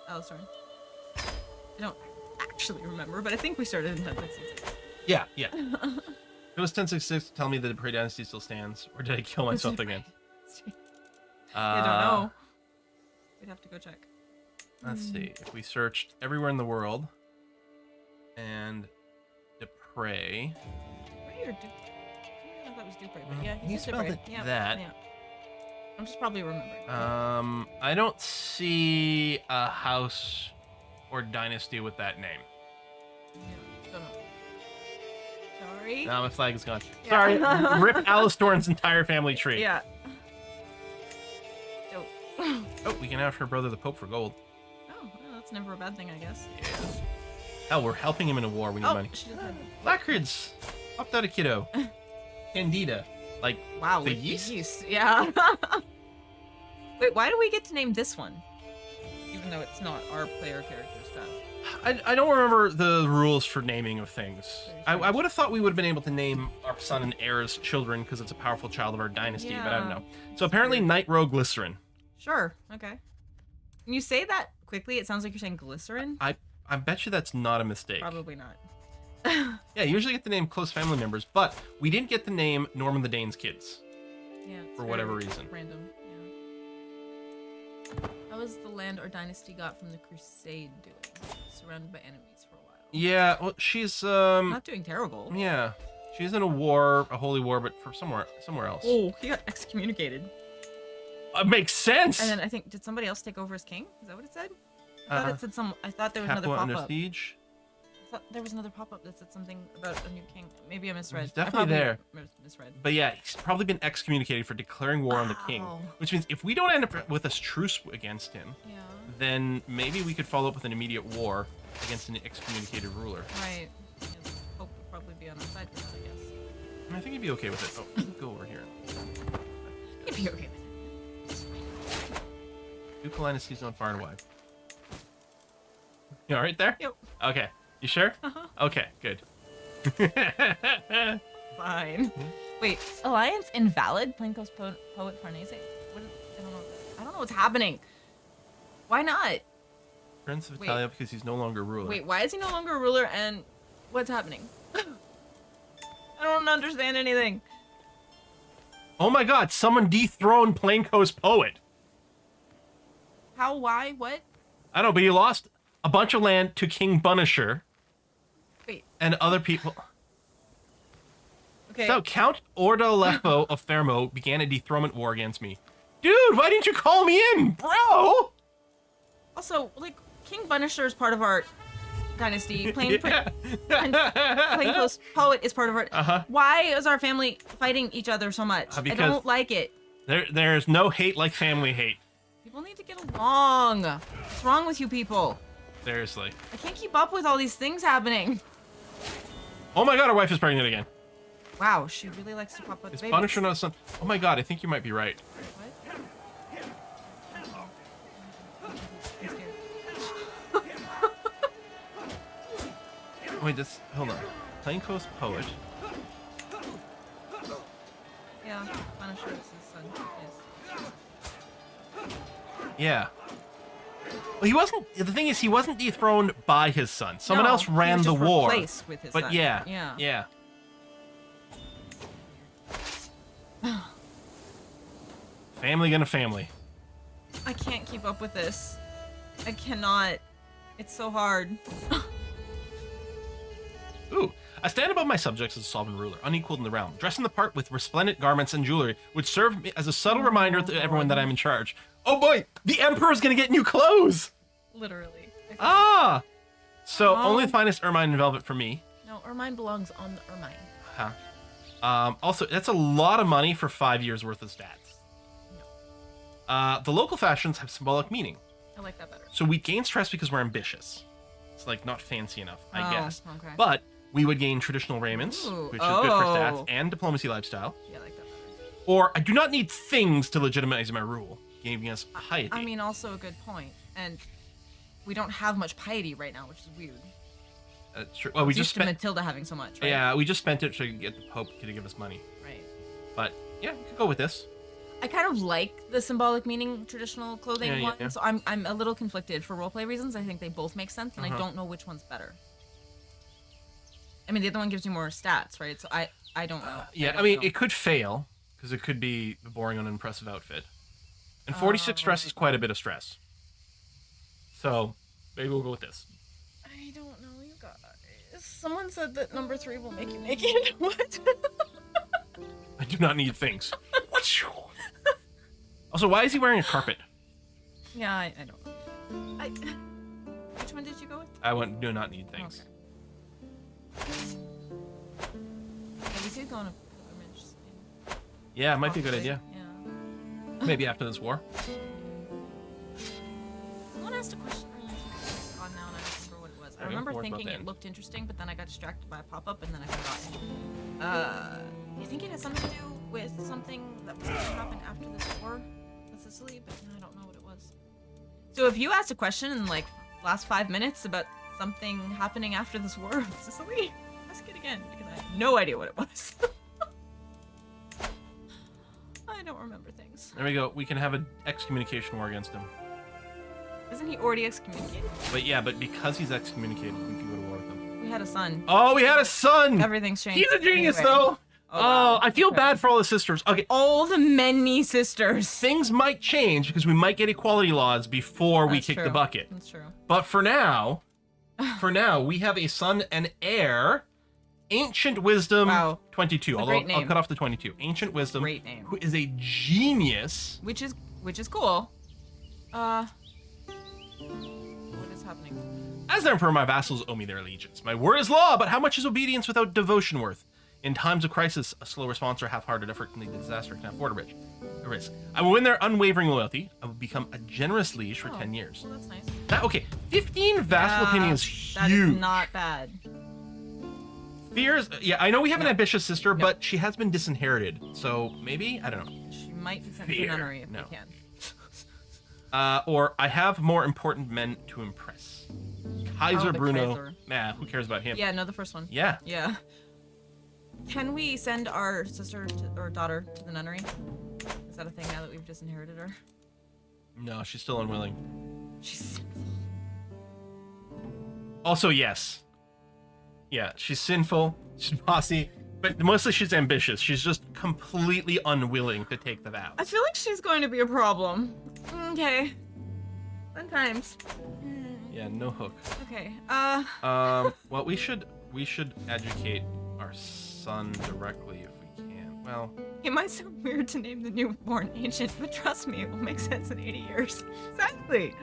Alistair. I don't actually remember, but I think we started in 1066. Yeah, yeah. If it was 1066, tell me that the Prey Dynasty still stands, or did I kill myself again? I don't know. We'd have to go check. Let's see. If we searched everywhere in the world, and Dupre. Right or Dupe? I thought it was Dupe, but yeah, He he's spelled Dupe. it Yeah, that. Yeah. I'm just probably remembering. I don't see a house or dynasty with that name. Yeah, don't know. Sorry. Now my flag is gone. Yeah. Sorry, rip Alistorn's entire family tree. Yeah. Dope. Oh, we can have her brother the Pope for gold. Oh, well, that's never a bad thing, I guess. Yeah. Hell, we're helping him in a war. We need money. She just had... Lacrid's popped out a kiddo. Candida. Like, Wow, the with yeast? Yeah. Wait, why do we get to name this one? Even though it's not our player character stuff. I don't remember the rules for naming of things. I Very would have thought we would have been able to name our son and heir's children because it's a powerful child of our dynasty, but I don't Yeah. know. So apparently Night Row Glycerin. Sure, okay. When you say that quickly, it sounds like you're saying glycerin. I bet you that's not a mistake. Probably not. Yeah, you usually get to name close family members, but we didn't get to name Norman the Dane's kids. Yeah. it's For very whatever reason. Random. Yeah. How was the land our dynasty got from the Crusade doing? Surrounded by enemies for a while. Yeah, well, she's Not doing terrible. yeah, she's in a war, a holy war, but for somewhere else. Oh, he got excommunicated. Makes sense. And then I think, did somebody else take over as king? Is that what it said? I thought it said some. I thought there was another Capua under pop-up. siege. I thought there was another pop-up that said something about a new king. Maybe I misread. He's definitely I probably there. Misread. But yeah, he's probably been excommunicated for declaring war on the king. Wow. Which means if we don't end up with a truce against him, Yeah. then maybe we could follow up with an immediate war against an excommunicated ruler. Right. Yeah, the Pope would probably be on our side for that, I guess. And I think he'd be okay with it. Oh, go over here. He'd be okay with it. Ducal Dynasty's on far and wide. You alright there? Yep. Okay. You sure? Uh-huh. Okay, good. Fine. Wait, alliance invalid? Plainclothes poet Farnese? What? I don't know what's happening. Why not? Prince of Wait. Italia because he's no longer ruler. Wait, why is he no longer a ruler and what's happening? I don't understand anything. Oh my god, someone dethroned Plainclothes poet. How? Why? What? I don't know, but he lost a bunch of land to King Bunisher. Wait. And other people. Okay. So Count Ordolefo of Fermo began a dethronement war against me. Dude, why didn't you call me in, bro? Also, like, King Bunisher is part of our dynasty. Plainclothes Poet is part of our... Why is our family fighting each other so much? I don't like it. There's no hate like family hate. People need to get along. What's wrong with you people? Seriously. I can't keep up with all these things happening. Oh my god, our wife is pregnant again. Wow, she really likes to pop up Is babies. Punisher not a son? Oh my god, I think you might be right. What? Wait, this... Hold on. Plainclothes Poet. Yeah, Punisher is his son. Yes. Yeah. Well, he wasn't... The thing is, he wasn't dethroned by his son. Someone else ran the war. Replaced with his son. But yeah. Yeah. Family gonna family. I can't keep up with this. I cannot. It's so hard. Ooh. I stand above my subjects as a sovereign ruler, unequaled in the realm, dressed in the part with resplendent garments and jewelry, which serve me as a subtle reminder to everyone that I'm in charge. Oh boy, the emperor's gonna get new clothes! Literally. Ah! So, only the finest ermine and velvet for me. No, ermine belongs on the ermine. Huh. Also, that's a lot of money for 5 years worth of stats. The local fashions have symbolic meaning. I like that better. So we gain stress because we're ambitious. It's like not fancy enough, I guess. Okay. But we would gain traditional raiments, which is good for stats, and diplomacy lifestyle. Yeah, I like that better. Or I do not need things to legitimize my rule, giving us piety. I mean, also a good point. And we don't have much piety right now, which is weird. True. Well, we just spent Matilda having so much, right? Yeah, we just spent it to get the Pope to give us money. Right. But yeah, we could go with this. I kind of like the symbolic meaning traditional clothing one, yeah. so I'm a little conflicted for roleplay reasons. I think they both make sense, and I don't know which one's better. I mean, the other one gives you more stats, right? So I don't know. Yeah, I mean, it could fail because it could be the boring, unimpressive outfit. And 46 stress is quite a bit of stress. So maybe we'll go with this. I don't know, you guys. Someone said that number 3 will make you naked. What? I do not need things. Also, why is he wearing a carpet? Yeah, I don't know. Which one did you go with? I do not need things. Okay. Yeah, we could go on a pilgrimage. Yeah, it might be a good idea. Yeah. Maybe after this war. Someone asked a question earlier. It's gone now, and I don't remember what it was. I Okay, remember worry about thinking that. it looked interesting, but then I got distracted by a pop-up, and then I forgot. I think it has something to do with something that was going to happen after this war with Sicily, but I don't know what it was. So if you asked a question in like last 5 minutes about something happening after this war with Sicily, ask it again because I have no idea what it was. I don't remember things. There we go. We can have an excommunication war against him. Isn't he already excommunicated? But yeah, but because he's excommunicated, we can go to war with him. We had a son. Oh, we had a son! Everything's changed. He's a genius, anyway. though! wow. I feel Okay. bad for all the sisters. Okay, All the many sisters. things might change because we might get equality laws before we That's kick true. the bucket. That's true. But for now, we have a son and heir. Ancient Wisdom Wow. 22. It's a Although great I'll name. cut off the 22. Ancient Wisdom, Great name. who is a genius. Which is cool. What is happening? As the Emperor, my vassals owe me their allegiance. My word is law, but how much is obedience without devotion worth? In times of crisis, a slow response or half-hearted effort can lead to disaster. Can afford a risk. I will win their unwavering loyalty. I will become a generous liege for 10 years. Well, that's nice. Okay, 15 vassal opinion is huge. That is not bad. Fears, yeah, I know we have an ambitious sister, but she has been disinherited. So maybe, I don't know. She might be sent to the Fear. nunnery if No. we can. Or I have more important men to impress. Kaiser the Bruno. Kaiser. Nah, who cares about him? Yeah, no, the first one. Yeah. Yeah. Can we send our sister or daughter to the nunnery? Is that a thing now that we've disinherited her? No, she's still unwilling. She's Also, yes. Yeah, she's sinful, she's bossy, but mostly she's ambitious. She's just completely unwilling to take the vows. I feel like she's going to be a problem. Okay. Sometimes. Yeah. Yeah, no hook. Okay. Well, we should educate our son directly if we can. Well, It might sound weird to name the newborn ancient, but trust me, it will make sense in 80 years. Exactly.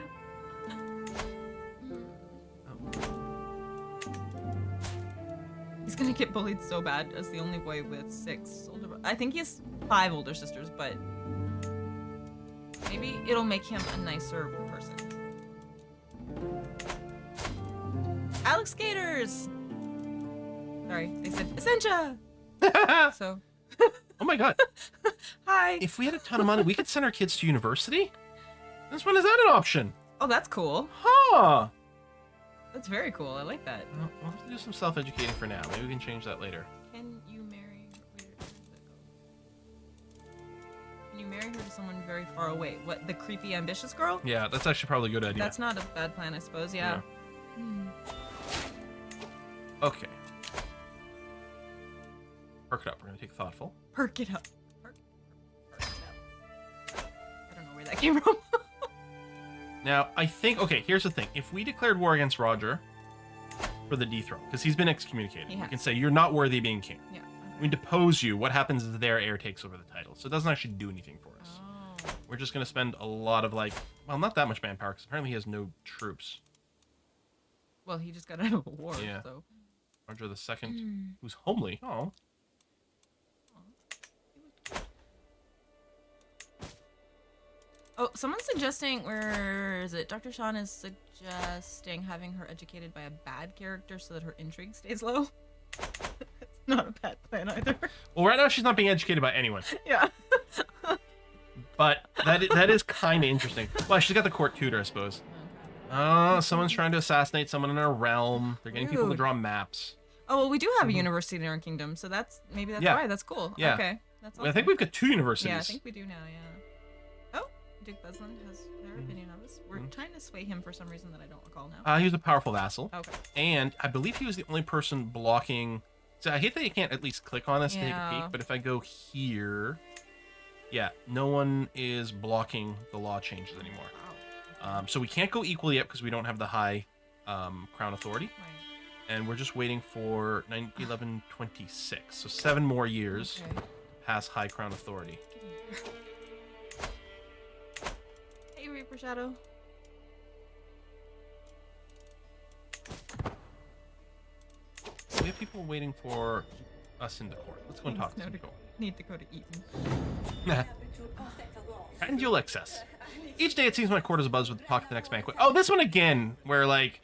He's gonna get bullied so bad as the only boy with 6 older. I think he has 5 older sisters, but maybe it'll make him a nicer person. Alex Skaters. Sorry, they said Essentia. So. oh my god. Hi. If we had a ton of money, we could send our kids to university? This one is that an option? Oh, that's cool. Huh. That's very cool. I like that. We'll have to do some self-educating for now. Maybe we can change that later. Can you marry? Wait, where does that go? Can you marry her to someone very far away? What, the creepy, ambitious girl? Yeah, that's actually probably a good idea. That's not a bad plan, I suppose. Yeah. Okay. Perk it up. We're gonna take thoughtful. Perk it up. Perk it up. I don't know where that came from. Now, I think, okay, here's the thing. If we declared war against Roger for the dethrone, because he's been excommunicated, we can say, you're not worthy of being king. Yeah. We depose you. What happens is their heir takes over the title. So it doesn't actually do anything for us. Oh. We're just going to spend a lot of, like, well, not that much manpower, because apparently he has no troops. Well, he just got out of a war, Yeah. so. Roger the Second, who's homely. Oh. Oh, someone's suggesting, where is it? Dr. Sean is suggesting having her educated by a bad character so that her intrigue stays low. It's not a bad plan either. Well, right now she's not being educated by anyone. Yeah. But that is kind of interesting. Well, she's got the court tutor, I suppose. Oh, someone's trying to assassinate someone in our realm. They're getting people to Rude. draw maps. Oh, well, we do have a university in our kingdom, so maybe that's Yeah. why. That's cool. Yeah. Okay. That's I think awesome. we've got 2 universities. Yeah, I think we do now, yeah. Oh, Duke Beslin has their opinion of us. We're trying to sway him for some reason that I don't recall now. He was a powerful vassal. Okay. And I believe he was the only person blocking. So I hate that you can't at least click on this to take a Yeah. peek, but if I go here, yeah, no one is blocking the law changes anymore. So we can't go equally yet because we don't have the high crown authority. Right. And we're just waiting for 1126. So 7 more years Okay. past high crown authority. Hey, Reaper Shadow. We have people waiting for us in the court. Let's go and talk to some people. Need to go to Eton. And you'll excess. Each day it seems my court is abuzz with the pocket the next banquet. Oh, this one again, where like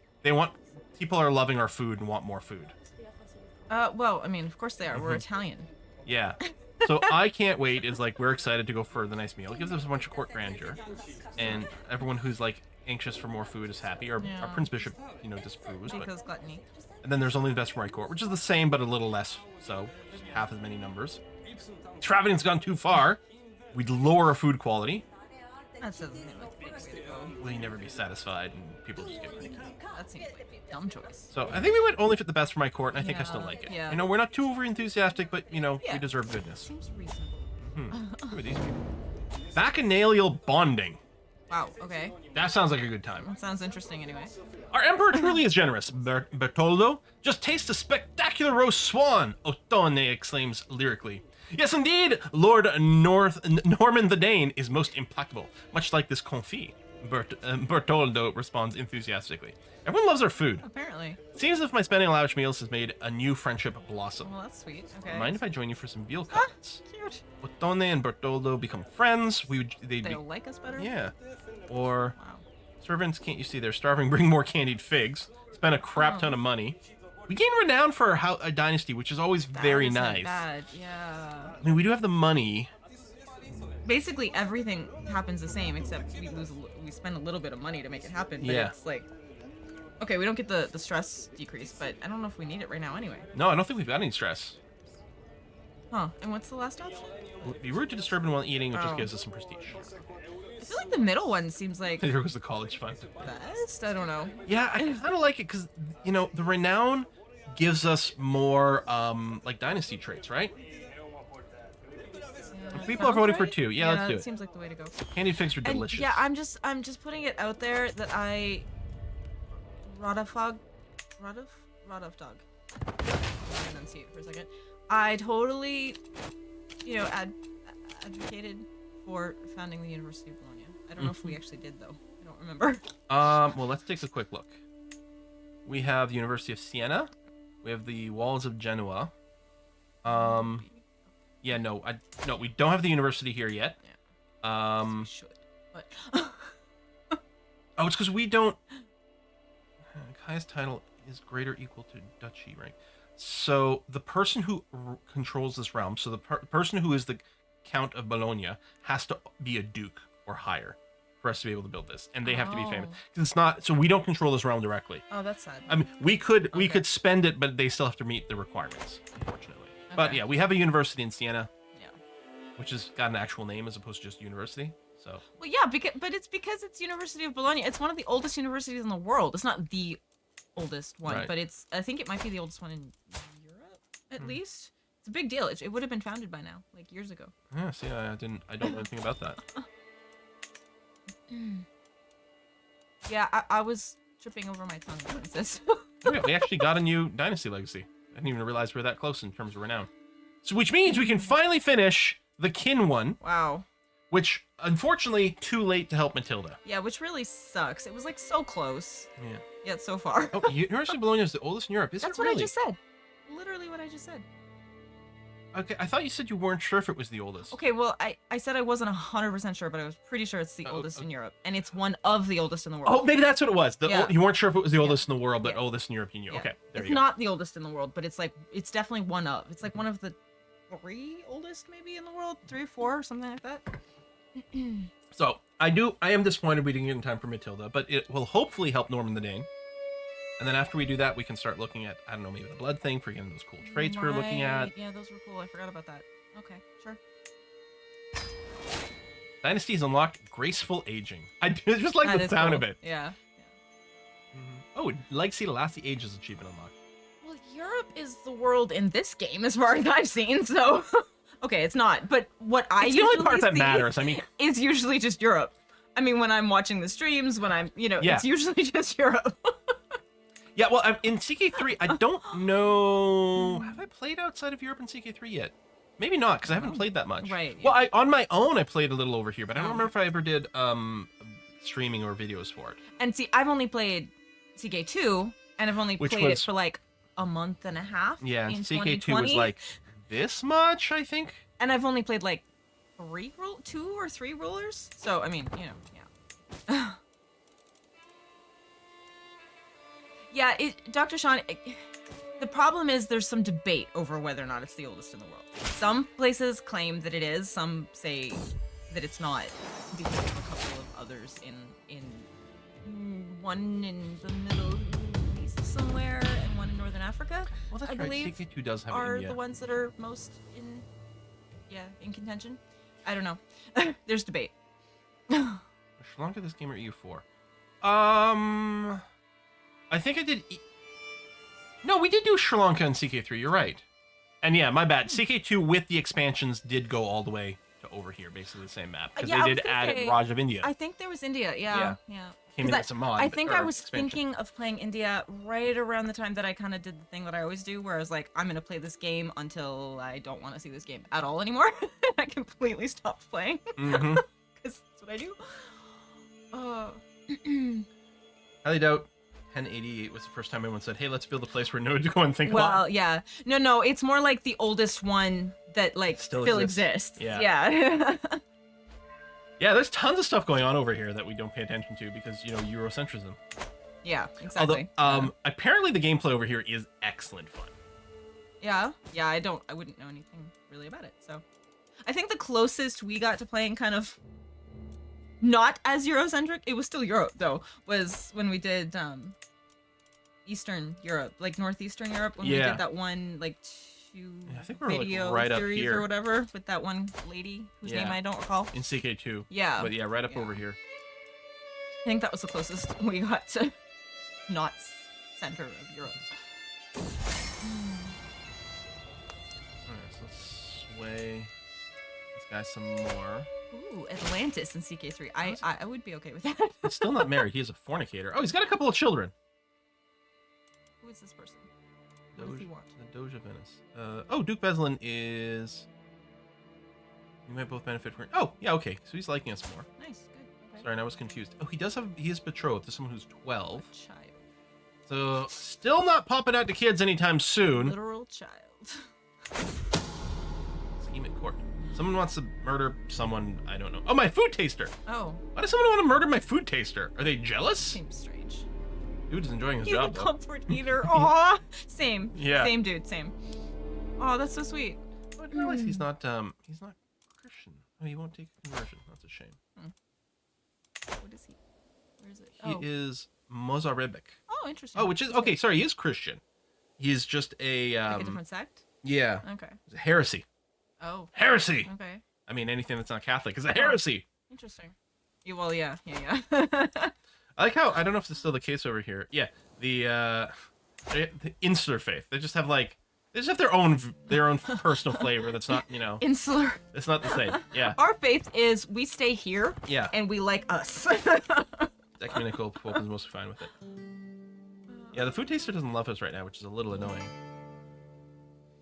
people are loving our food and want more food. Well, I mean, of course they are. We're Italian. Yeah. So I can't wait is like we're excited to go for the nice meal. It gives us a bunch of court grandeur. And everyone who's like anxious for more food is happy. Our Prince Bishop, disapproves. Because gluttony. And then there's only the best for my court, which is the same but a little less, so just half as many numbers. Extravagance gone too far. We'd lower our food quality. That doesn't seem like the big way to go. We'll never be satisfied, and people just get cranky. That seems like a dumb choice. So I think we went only for the best for my court, and I think I still Yeah, like it. yeah. We're not too over enthusiastic, but we Yeah. deserve goodness. Seems reasonable. Who are these people? Bacchanalial bonding. Wow, okay. That sounds like a good time. That sounds interesting anyway. Our emperor truly is generous. Bertoldo, just taste a spectacular roast swan, Ottone exclaims lyrically. Yes, indeed, Lord Norman the Dane is most implacable, much like this confit. Bertoldo responds enthusiastically. Everyone loves our food. Apparently. Seems as if my spending on lavish meals has made a new friendship blossom. Well, that's sweet. Okay. Mind if I join you for some veal cutlets? Cute. Ottone and Bertoldo become friends. They'd be, They'll like us better? yeah. Or Wow. servants, can't you see they're starving? Bring more candied figs. Spend a crap ton of money. We gain renown for a dynasty, which is always very That isn't nice. bad, yeah. I mean, we do have the money. Basically, everything happens the same, except we spend a little bit of money to make it happen. But Yeah. it's like, okay, we don't get the stress decrease, but I don't know if we need it right now anyway. No, I don't think we've got any stress. Huh? And what's the last option? It would be rude to disturb him while eating, which just Oh. gives us some prestige. I feel like the middle one seems like There goes the college fund. best. I don't know. Yeah, I kind of like it because, the renown gives us more, like, dynasty traits, right? People are Sounds voting for right? 2. Yeah, let's do it it. seems like the way to go. Candied figs are And delicious. yeah, I'm just putting it out there that I Rodafog, Rodafdog. And then see it for a second. I totally, advocated for founding the University of Bologna. I don't know if we actually did though. I don't remember. Well, let's take a quick look. We have the University of Siena. We have the Walls of Genoa. Yeah, no, we don't have the university here yet. Yeah. We should, but. Oh, it's because we don't. Highest title is greater or equal to duchy rank. So the person who controls this realm, so the person who is the Count of Bologna, has to be a duke or higher for us to be able to build this, and they have to be famous. Because it's not. So we don't control this realm directly. Oh, that's sad. I mean, we could spend it, but they still have to meet the requirements, unfortunately. Okay. But yeah, we have a university in Siena. Yeah. Which has got an actual name as opposed to just university. So. Well, yeah, but it's because it's University of Bologna. It's one of the oldest universities in the world. It's not the oldest one, right. But I think it might be the oldest one in Europe, at least. It's a big deal. It would have been founded by now, like years ago. Yeah, see, I don't know anything about that. Yeah, I was tripping over my tongue, princess. Yeah, we actually got a new dynasty legacy. I didn't even realize we were that close in terms of renown. So, which means we can finally finish the kin one. Wow. Which, unfortunately, too late to help Matilda. Yeah, which really sucks. It was like so close. Yeah. Yet so far. Oh, University of Bologna is the oldest in Europe. That's what I just said. Literally what I just said. Okay, I thought you said you weren't sure if it was the oldest. Okay, well, I said I wasn't 100% sure, but I was pretty sure it's the oldest in Europe. And it's one of the oldest in the world. Oh, maybe that's what it was. You weren't sure if it was the oldest in the world, but Yeah. oldest in European Union. Yeah. Okay, there it's you go. It's not the oldest in the world, but it's definitely one of. It's like one of the 3 oldest maybe in the world, 3 or 4, something like that. So, I am disappointed we didn't get in time for Matilda, but it will hopefully help Norman the Dane. And then after we do that, we can start looking at, I don't know, maybe the blood thing for getting those cool traits we're looking at. Yeah, those were cool. I forgot about that. Okay, sure. Dynasties unlock graceful aging. I just like the sound of it. Yeah. Oh, Legacy to Last the Ages achievement unlocked. Well, Europe is the world in this game as far as I've seen, so... Okay, it's not, but what I it's usually the only part that matters. I mean, it's usually just Europe. I mean, when I'm watching the streams, when I'm, it's usually just Europe. Yeah, well, in CK3, I don't know. Have I played outside of Europe in CK3 yet? Maybe not, because I haven't played that much. Right. Yeah. Well, on my own, I played a little over here, but I don't remember if I ever did streaming or videos for it. And see, I've only played CK2, and I've only played it for like a month and a half. Yeah, in CK2 was like this much, I think. And I've only played like 2 or 3 rulers. So, I mean, yeah. Yeah, Dr. Sean, the problem is there's some debate over whether or not it's the oldest in the world. Some places claim that it is, some say that it's not, because of a couple of others in one in the Middle East somewhere and one in Northern Africa. Well, that's I believe right. CK2 does have are India. The ones that are most in contention. I don't know. There's debate. Sri Lanka, this game, or EU4? I think I did. No, we did do Sri Lanka and CK3. You're right. And yeah, my bad. CK2 with the expansions did go all the way to over here, basically the same map, because they did add Raj of India. I think there was India. Yeah. Came in as a mod. I think I was thinking of playing India right around the time that I kind of did the thing that I always do, where I was like, I'm gonna play this game until I don't want to see this game at all anymore. I completely stopped playing because that's what I do. Highly doubt 1088 was the first time anyone said, "Hey, let's build a place where no to go and think about." Well, yeah, no, it's more like the oldest one that like still exists. Yeah. Yeah, there's tons of stuff going on over here that we don't pay attention to because, Eurocentrism. Yeah, exactly. Although, apparently the gameplay over here is excellent fun. Yeah, I wouldn't know anything really about it, so. I think the closest we got to playing kind of not as Eurocentric, it was still Europe though, was when we did Eastern Europe, like Northeastern Europe, when we did that one, like, I think we're video right up series here or whatever with that one lady whose name I don't recall. In CK2. Yeah. But right up over here. I think that was the closest we got to not center of Europe. Alright, so let's sway this guy some more. Ooh, Atlantis in CK3. I would be okay with that. He's still not married. He is a fornicator. Oh, he's got a couple of children. Who is this person? What does he want? The Doge of Venice. Oh, Duke Beslin is... We might both benefit from... Oh, yeah, okay. So he's liking us more. Nice, good. Okay. Sorry, and I was confused. Oh, he is betrothed to someone who's 12. A child. So, still not popping out to kids anytime soon. Literal child. Scheme at court. Someone wants to murder someone, I don't know. Oh, my food taster! Oh. Why does someone want to murder my food taster? Are they jealous? Seems strange. Dude is enjoying his He's job, a though. comfort eater. Aw. Same. Yeah. Same dude, same. Oh, that's so sweet. Oh, I didn't realize he's not Christian. Oh, he won't take conversion. That's a shame. What is he? Where is it? He is Mozarebic. Oh, interesting. Oh, which is, okay, sorry, he is Christian. He's just a, like a different sect? Yeah. Okay. It's a heresy. Oh. Heresy! Okay. I mean, anything that's not Catholic is a heresy. Interesting. Yeah, well, yeah. I like how, I don't know if this is still the case over here. Yeah, the insular faith. They just have their own personal flavor that's not, Insular. it's not the same. Yeah. Our faith is we stay here. Yeah. And we like us. Ecumenical Pope is mostly fine with it. Yeah, the food taster doesn't love us right now, which is a little annoying.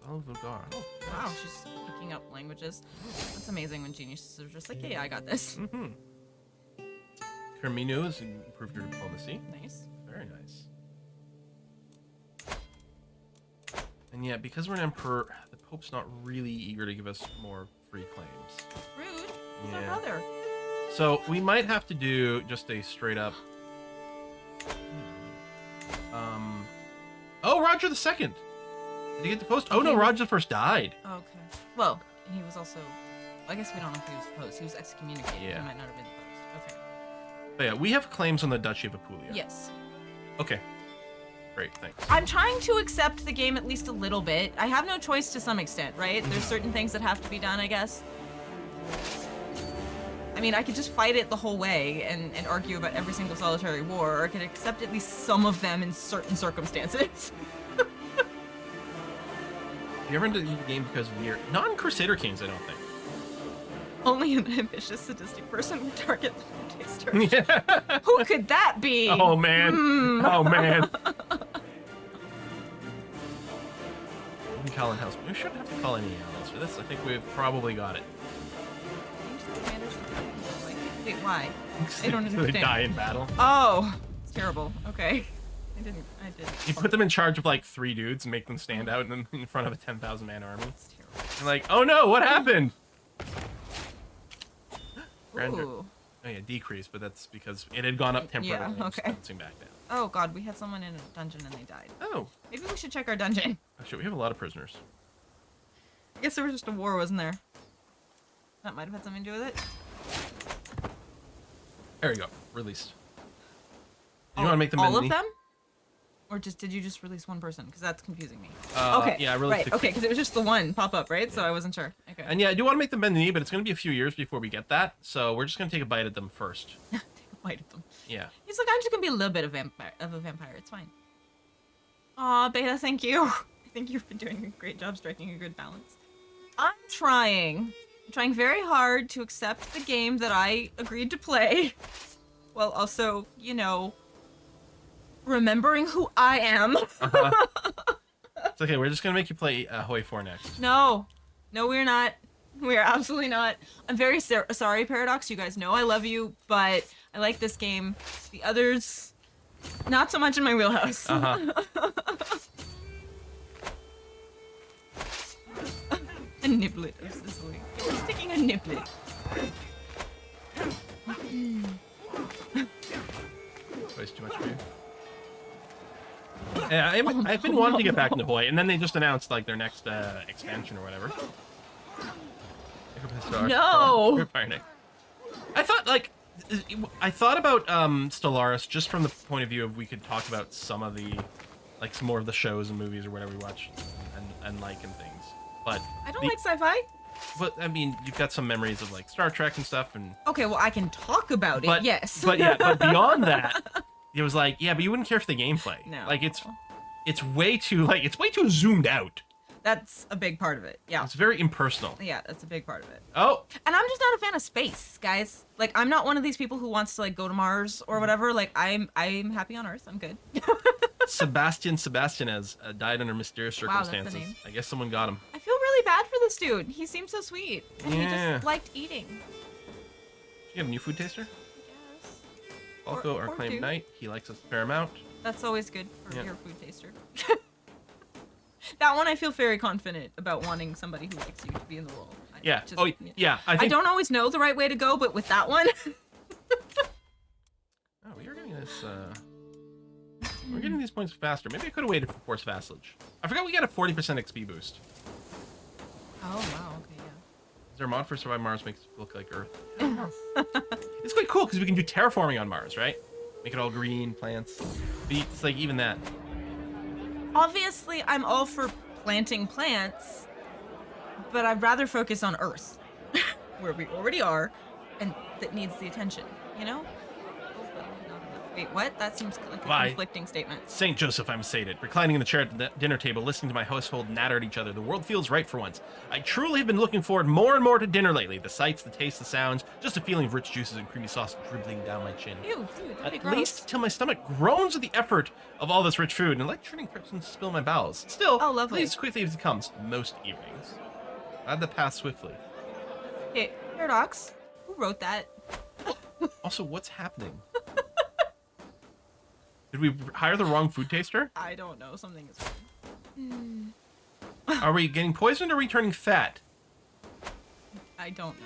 Oh, Vulgar. Oh, wow, she's picking up languages. That's amazing when geniuses are just like, yeah, I got this. Mm-hmm. Carmino has improved her diplomacy. Nice. Very nice. And yeah, because we're an emperor, the Pope's not really eager to give us more free claims. Rude. He's Yeah. our brother. So we might have to do just a straight up... Oh, Roger the Second. Did he get the post? Oh no, Roger the First died. Okay. Well, he was also... I guess we don't know if he was the post. He was excommunicated. Yeah. He might not have been the post. Okay. But yeah, we have claims on the Duchy of Apulia. Yes. Okay. Great, thanks. I'm trying to accept the game at least a little bit. I have no choice to some extent, right? There's certain things that have to be done, I guess. I mean, I could just fight it the whole way and argue about every single solitary war, or I could accept at least some of them in certain circumstances. Have you ever entered the game because of your non-Crusader kings, I don't think. Only an ambitious, sadistic person would target the food taster. Yeah. Who could that be? Oh man. Oh man. Colin House. We shouldn't have to call any else for this. I think we've probably got it. Wait, why? I don't They understand. die in battle. Oh, it's terrible. Okay. I didn't. You put them in charge of like 3 dudes and make them stand out in front of a 10,000 man army. It's terrible. And like, oh no, what happened? Ooh. Oh yeah, decrease, but that's because it had gone up temporarily. Yeah, okay. And bouncing back down. Oh god, we had someone in a dungeon and they died. Oh. Maybe we should check our dungeon. Actually, we have a lot of prisoners. I guess there was just a war, wasn't there? That might have had something to do with it. There you go. Released. Do you want to make them all many? of them? Or did you just release one person? Because that's confusing me. Okay. Yeah, I released right. Okay, because it was just the one pop-up, right? Yeah. So I wasn't sure. Okay. And yeah, I do want to make them bend the knee, but it's going to be a few years before we get that. So we're just going to take a bite at them first. Take a bite at them. Yeah. He's like, I'm just going to be a little bit of a vampire. It's fine. Aw, Beta, thank you. I think you've been doing a great job striking a good balance. I'm trying very hard to accept the game that I agreed to play, while also, remembering who I am. It's okay, we're just gonna make you play Hoi 4 next. No, we're not. We're absolutely not. I'm very sorry, Paradox. You guys know I love you, but I like this game. The others, not so much in my wheelhouse. A niblet of Sicily. You're sticking a niblet. Twice too much for you. Yeah, I've been wanting to get back into Hoi, and then they just announced like their next expansion or whatever. No. I thought about Stellaris just from the point of view of we could talk about some of the, like some more of the shows and movies or whatever we watch and like and things. But I don't like sci-fi. But I mean, you've got some memories of like Star Trek and stuff, and okay, well I can talk about it. Yes. But beyond that, it was like, yeah, but you wouldn't care for the gameplay. No. Like it's way too zoomed out. That's a big part of it. Yeah. It's very impersonal. Yeah, that's a big part of it. Oh. And I'm just not a fan of space, guys. Like I'm not one of these people who wants to like go to Mars or whatever. Like I'm happy on Earth. I'm good. Sebastian Sebastianez died under mysterious Wow, that's the circumstances. name. I guess someone got him. I feel really bad for this dude. He seems so sweet. And he Yeah. just liked eating. You have a new food taster? Yes. Falco, our or claimed two. knight. He likes us a fair amount. That's always good for Yeah. your food taster. That one I feel very confident about wanting somebody who likes you to be in the role. Yeah. Yeah. I I think. don't always know the right way to go, but with that one, Oh, we are getting this. We're getting these points faster. Maybe I could have waited for Force Vassalage. I forgot we got a 40% XP boost. oh wow, okay, Is there a mod for Survive Mars makes it look like Earth? yeah. It's quite cool because we can do terraforming on Mars, right? Make it all green, plants. But it's like even that. Obviously, I'm all for planting plants, but I'd rather focus on Earth, where we already are, and that needs the attention, you know? Wait, what? That seems like a Why? conflicting statement. Saint Joseph, I'm sated. Reclining in the chair at the dinner table, listening to my household natter at each other. The world feels right for once. I truly have been looking forward more and more to dinner lately. The sights, the tastes, the sounds, just a feeling of rich juices and creamy sauce dribbling down my chin. Ew, dude, that'd be At gross. least till my stomach groans with the effort of all this rich food and like turning frictions to spill my bowels. Still, Oh, lovely. at least as quickly as it comes, most evenings. Glad that passed swiftly. Okay, Paradox, who wrote that? Also, what's happening? Did we hire the wrong food taster? I don't know. Something is wrong. Are we getting poisoned or are we turning fat? I don't know.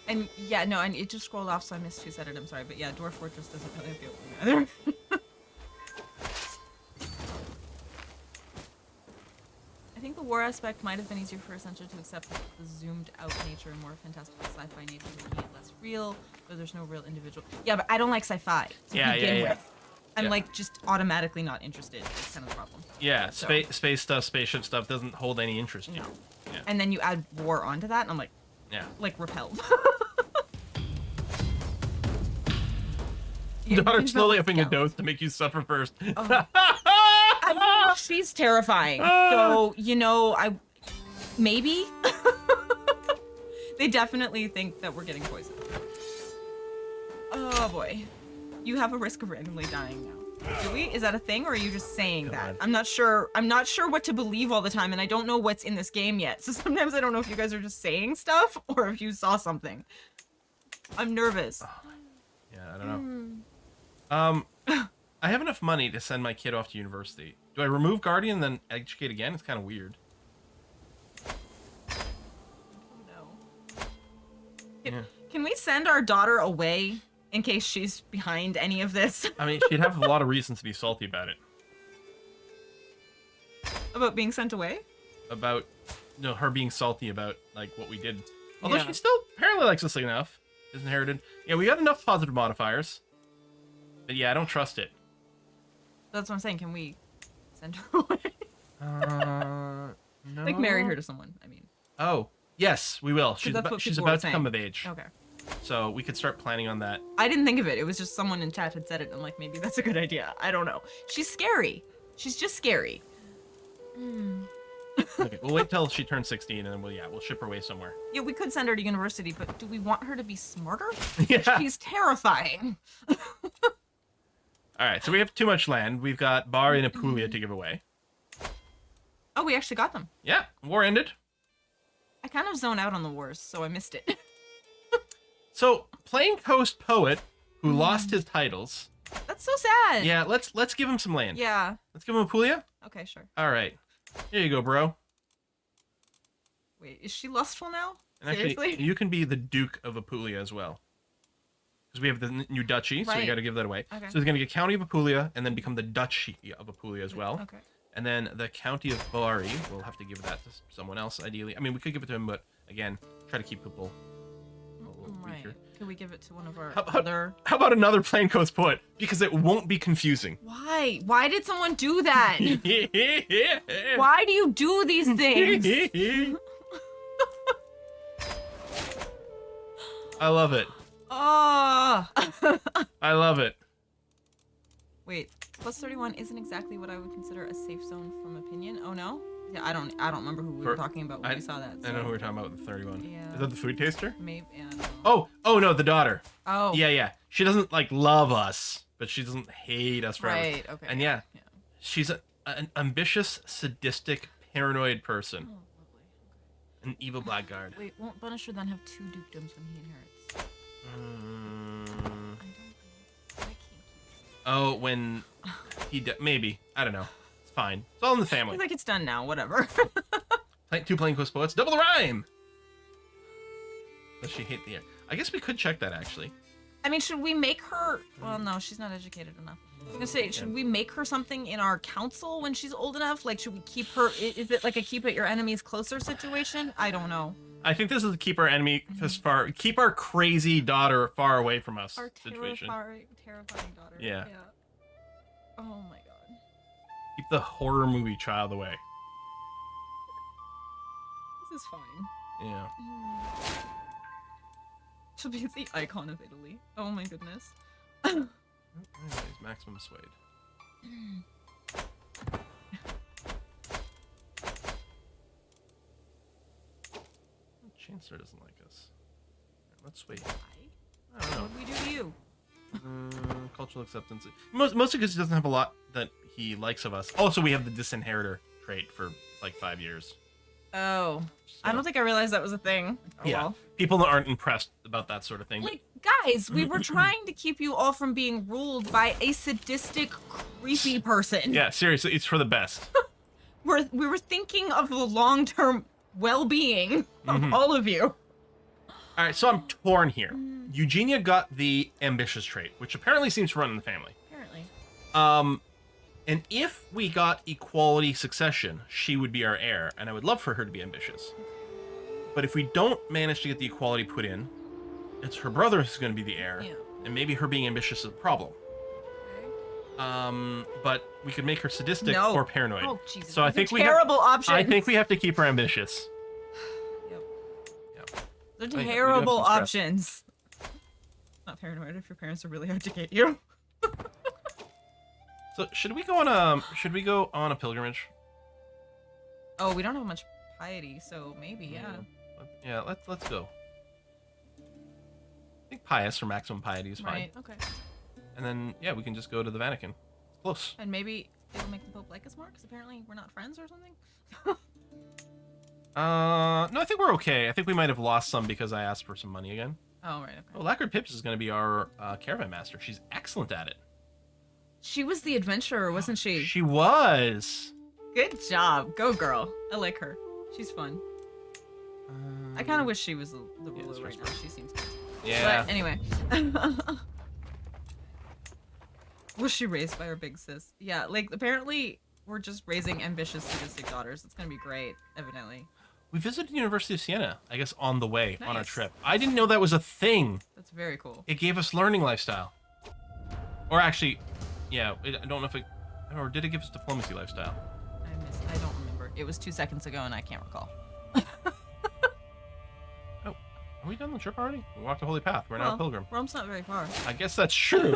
And yeah, no, and it just scrolled off, so I missed who said it. I'm sorry, but yeah, Dwarf Fortress doesn't really appeal to me either. I think the war aspect might have been easier for Essentia to accept with the zoomed out nature and more fantastical sci-fi nature making it less real, but there's no real individual. Yeah, but I don't like sci-fi to begin with. I'm Yeah. like just automatically not interested. That's kind of the problem. Yeah, So- space stuff, spaceship stuff doesn't hold any interest in you. No. Yeah. And then you add war onto that, and I'm Yeah. like repelled. Daughter slowly upping a Yeah. dose to make you suffer first. Oh. I mean, she's terrifying. So, you know, maybe they definitely think that we're getting poisoned. Oh boy. You have a risk of randomly dying now. Do we? Is that a thing, or are you just saying that? God. I'm not sure what to believe all the time, and I don't know what's in this game yet. So sometimes I don't know if you guys are just saying stuff or if you saw something. I'm nervous. Yeah, I don't know. I have enough money to send my kid off to university. Do I remove Guardian and then educate again? It's kind of weird. No. Yeah. Can we send our daughter away in case she's behind any of this? I mean, she'd have a lot of reasons to be salty about it. About being sent away? About, her being salty about, like, what we did. Although Yeah. she still apparently likes us enough. Is inherited. Yeah, we got enough positive modifiers. But yeah, I don't trust it. That's what I'm saying. Can we send her away? No. Like marry her to someone, I mean. Oh, yes, we will. She's that's about, what she's people were about to come saying. of age. Okay. So we could start planning on that. I didn't think of it. It was just someone in chat had said it. I'm like, maybe that's a good idea. I don't know. She's scary. She's just scary. Okay, we'll wait till she turns 16 and then we'll ship her away somewhere. Yeah, we could send her to university, but do we want her to be smarter? Yeah. She's terrifying. All right, so we have too much land. We've got Bari and Apulia to give away. Oh, we actually got them. Yeah, war ended. I kind of zone out on the wars, so I missed it. So, Plain Coast Poet, who lost his titles. That's so sad. Yeah, let's give him some land. Yeah. Let's give him Apulia. Okay, sure. All right. Here you go, bro. Wait, is she lustful now? And actually, Seriously? you can be the Duke of Apulia as well. Because we have the new duchy, so we Right. got to give that away. Okay. So he's going to get County of Apulia and then become the Duchy of Apulia as well. Okay. And then the County of Bari, we'll have to give that to someone else, ideally. I mean, we could give it to him, but again, try to keep people a little Right. weaker. Could we give it to one of our How about- other... How about another Plain Coast Poet? Because it won't be confusing. Why? Why did someone do that? I Why do you do these things? love it. Oh. I love it. Wait, plus 31 isn't exactly what I would consider a safe zone from opinion. Oh no? Yeah, I don't remember who we were talking about when we saw that. I know who we're talking about with the 31. Yeah. Is that the food taster? Maybe. Yeah, I don't know. Oh no, the daughter. Oh. Yeah. She doesn't like love us. but she doesn't hate us forever. Right. Okay. And yeah. She's an ambitious, sadistic, paranoid person. Oh, lovely. An evil blackguard. Wait, won't Punisher then have 2 dukedoms when he inherits? I don't think. I can't keep. Oh, when maybe. I don't know. It's fine. It's all in the family. Like it's done now. Whatever. 2 plain quest poets. Double the rhyme! Does she hate the air? I guess we could check that, actually. I mean, should we make her... Well, no, she's not educated enough. I was gonna say, should we make her something in our council when she's old enough? Like, should we keep her... Is it like a keep at your enemies closer situation? I don't know. I think this is to keep our enemy as far... Keep our crazy daughter far away from us Our situation. terrifying daughter. Yeah. Oh my god. Keep the horror movie child away. This is fine. Yeah. She'll be the icon of Italy. Oh my goodness. Anyways, maximum suede. Chancellor doesn't like us. Right, let's wait. I don't know. What did we do to you? Cultural acceptance. Mostly because he doesn't have a lot that he likes of us. Also, we have the disinheritor trait for like 5 years. Oh. So, I don't think I realized that was a thing. Oh, yeah. well. People aren't impressed about that sort of thing. Like, guys, we were trying to keep you all from being ruled by a sadistic, creepy person. Yeah, seriously, it's for the best. We were thinking of the long-term well-being of all of you. All right, so I'm torn here. Eugenia got the ambitious trait, which apparently seems to run in the family. Apparently. And if we got equality succession, she would be our heir, and I would love for her to be ambitious. But if we don't manage to get the equality put in, it's her brother who's going to be the heir, Yeah. and maybe her being ambitious is a problem. But we could make her sadistic or paranoid. Oh, Jesus. So I think terrible options. I think we have to keep her ambitious. Yep. Yep. They're we do have terrible some stress. options. Not paranoid if your parents are really out to get you. So should we go on a pilgrimage? Oh, we don't have much piety, so maybe, yeah. Yeah, let's go. I think pious or maximum piety is fine. Right, okay. And then yeah, we can just go to the Vatican. It's close. And maybe it'll make the Pope like us more, because apparently we're not friends or something? No, I think we're okay. I think we might have lost some because I asked for some money again. Oh, right, okay. Oh, Lacquered Pips is going to be our caravan master. She's excellent at it. She was the adventurer, wasn't she? She was. Good job. Go, girl. I like her. She's fun. I kind of wish she was the ruler right now. She seems good. Yeah. But anyway. Was she raised by her big sis? Yeah, like, apparently we're just raising ambitious, sadistic daughters. It's gonna be great, evidently. We visited the University of Siena, I guess, on the way, on our Nice. trip. I didn't know that was a thing. That's very cool. It gave us learning lifestyle. Or actually, yeah, I don't know if it... Or did it give us diplomacy lifestyle? I don't remember. It was 2 seconds ago and I can't recall. Oh, are we done the trip already? We walked the Holy Path. We're now a pilgrim. Rome's not very far. I guess that's true.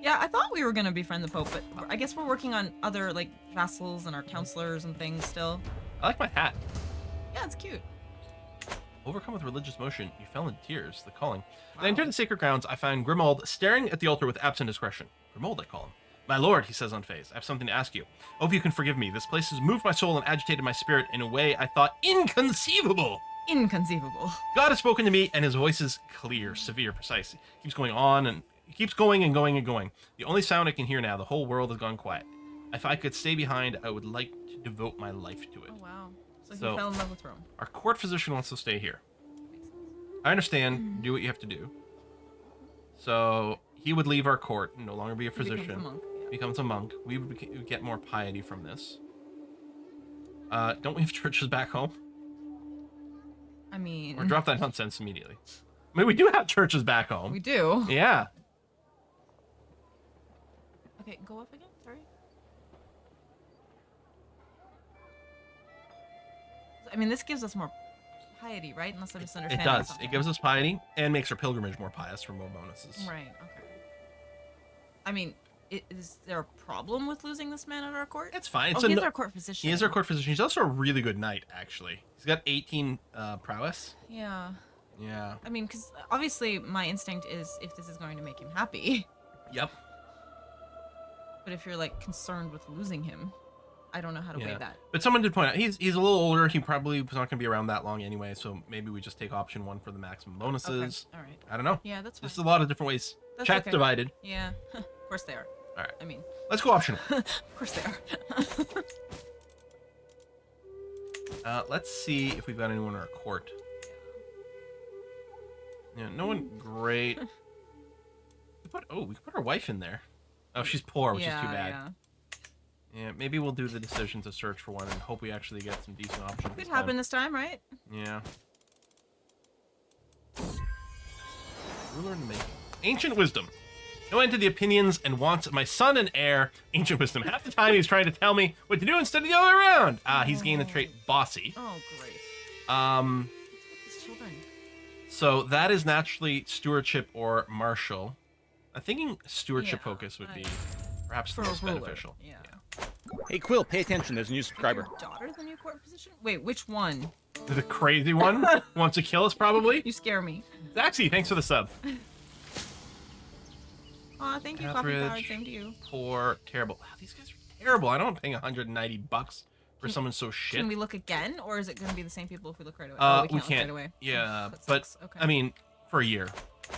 Yeah, I thought we were gonna befriend the Pope, but I guess we're working on other, like, vassals and our counselors and things still. I like my hat. Yeah, it's cute. Overcome with religious motion, you fell into tears, the calling. When I entered the sacred grounds, I found Grimald staring at the altar with absent discretion. Grimald, I call him. My lord, he says unfazed, I have something to ask you. Hope you can forgive me. This place has moved my soul and agitated my spirit in a way I thought inconceivable. Inconceivable. God has spoken to me, and his voice is clear, severe, precise. He keeps going on, and he keeps going and going and going. The only sound I can hear now, the whole world has gone quiet. If I could stay behind, I would like to devote my life to it. Oh, wow. So So- he fell in love with Rome. Our court physician wants to stay here. I understand. Do what you have to do. So he would leave our court and no longer be a He becomes physician. a monk, yeah. Becomes a monk. We would get more piety from this. Don't we have churches back home? I mean, Or drop that nonsense immediately. I mean, we do have churches back home. we do. Yeah. Okay, go up again. Sorry. I mean, this gives us more piety, right? Unless I'm It misunderstanding. does. something. It gives us piety and makes our pilgrimage more pious for more bonuses. Right. Okay. I mean, is there a problem with losing this man at our court? It's fine. It's Oh, he's no- our court physician. He is our court physician. He's also a really good knight, actually. He's got 18 prowess. Yeah. Yeah. I mean, because obviously my instinct is if this is going to make him happy. Yep. But if you're like concerned with losing him, I don't know how to weigh that. But someone did point out he's a little older. He probably was not going to be around that long anyway. So maybe we just take option 1 for the maximum bonuses. Okay. All right. I don't know. Yeah, that's fine. There's a lot of different ways. That's Chat's okay. divided. Yeah, of course they are. All right. I mean, Let's go option 1. of course they are. Let's see if we've got anyone in our court. Yeah, no one great. We could put our wife in there. Oh, she's poor, which is too bad. Yeah, maybe we'll do the decision to search for one and hope we actually get some decent options. Could happen this time, right? Yeah. Ruler in the making. Ancient wisdom. No end to the opinions and wants of my son and heir. Ancient wisdom. Half the time he's trying to tell me what to do instead of the other way around. He's gained the trait bossy. Oh, great. His children. So that is naturally stewardship or martial. I'm thinking stewardship focus would be perhaps the most beneficial. Yeah. Hey, Quill, pay attention. There's a new subscriber. Your daughter, the new court position? Wait, which one? The crazy one wants to kill us, probably. You scare me. Zaxi, thanks for the sub. Aw, thank you, Coffee Cloud. Same to you. Poor, terrible. Wow, these guys are terrible. I don't want to pay $190 for someone so shit. Can we look again, or is it going to be the same people if we look right away? We can't. Look right away. Yeah, That but sucks. Okay. I mean, for a year,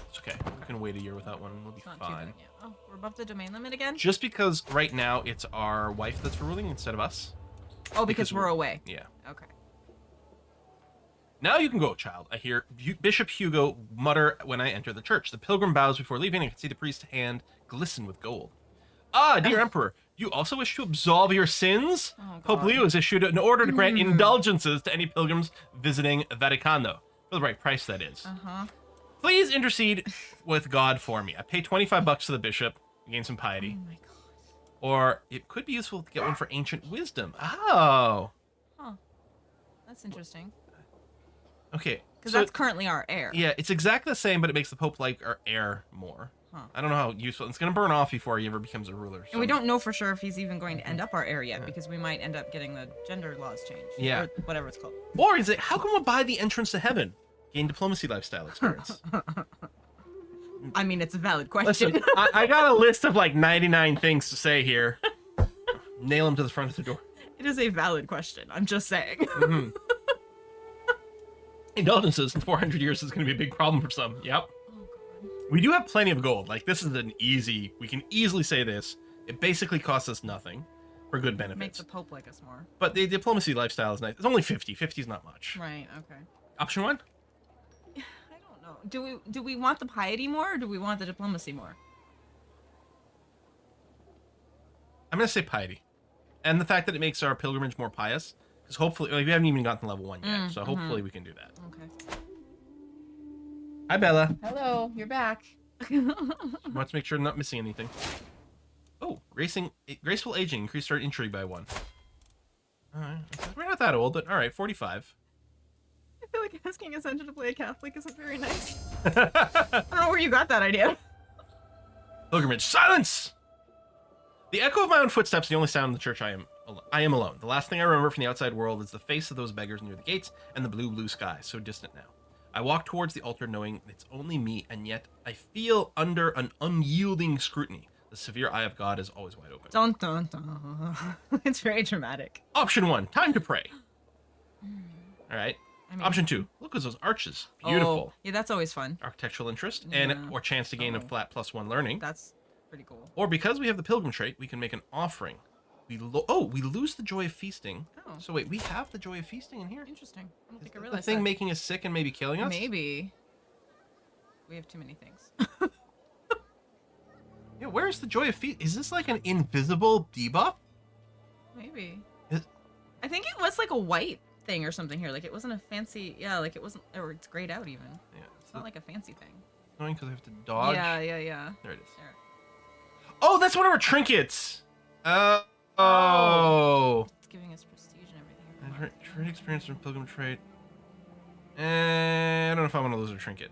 it's okay. We can wait a year without one. We'll be It's not too fine. bad. Yeah. Oh, we're above the domain limit again? Just because right now it's our wife that's ruling instead of us. Oh, because we're away. Yeah. Okay. Now you can go, child. I hear Bishop Hugo mutter when I enter the church. The pilgrim bows before leaving. I can see the priest's hand glisten with gold. Ah, dear Emperor, you also wish to absolve your sins? Oh, Pope God. Leo has issued an order to grant indulgences to any pilgrims visiting Vaticano. For the right price, that is. Uh-huh. Please intercede with God for me. I pay $25 to the bishop to gain some piety. Oh, my God. Or it could be useful to get one for ancient wisdom. Oh. Huh. That's interesting. Okay. Because so that's currently our heir. yeah, it's exactly the same, but it makes the Pope like our heir more. Huh. I don't know how useful. It's going to burn off before he ever becomes a ruler. And we don't know for sure if he's even going to end up our heir yet, because we might end up getting the gender laws changed. Yeah. Or whatever it's called. Or is it, how can one buy the entrance to heaven? Gain diplomacy lifestyle experience. I mean, it's a valid question. Listen, I got a list of like 99 things to say here. Nail him to the front of the door. It is a valid question. I'm just saying. Indulgences in 400 years is going to be a big problem for some. Yep. Oh, God. We do have plenty of gold. Like, this is we can easily say this. It basically costs us nothing for good Make benefits. the Pope like us more. But the diplomacy lifestyle is nice. It's only 50. 50 is not much. Right, okay. Option 1? I don't know. Do we want the piety more, or do we want the diplomacy more? I'm going to say piety. And the fact that it makes our pilgrimage more pious. Because hopefully, we haven't even gotten to level 1 yet. So hopefully we can do that. Okay. Hi, Bella. Hello, you're back. Want to make sure I'm not missing anything. Oh, graceful aging increased our intrigue by 1. Alright. We're not that old, but alright, 45. I feel like asking Essentia to play a Catholic isn't very nice. I don't know where you got that idea. Pilgrimage. Silence! The echo of my own footsteps is the only sound in the church I am alone. The last thing I remember from the outside world is the face of those beggars near the gates and the blue sky, so distant now. I walk towards the altar knowing it's only me, and yet I feel under an unyielding scrutiny. The severe eye of God is always wide open. Dun dun dun. It's very dramatic. Option 1, time to pray. Alright. I mean, Option 2, look at those arches. Beautiful. Oh, yeah, that's always fun. Architectural interest, Yeah. or chance to gain a flat +1 learning. That's pretty cool. Or because we have the pilgrim trait, we can make an offering. We lose the joy of feasting. Oh. So wait, we have the joy of feasting in here? Interesting. I don't Is think I that the realized thing that. making us sick and maybe killing us? Maybe. We have too many things. Yeah, where's the joy of feast? Is this like an invisible debuff? Maybe. Is- I think it was like a white thing or something here. Like it wasn't a fancy, yeah, like it wasn't, or it's grayed out even. Yeah, It's not like a fancy thing. annoying because I have to dodge. Yeah. There it is. There. Oh, that's one of our trinkets. Oh. It's giving us prestige and everything. Trait experience from pilgrim trait. I don't know if I want to lose a trinket.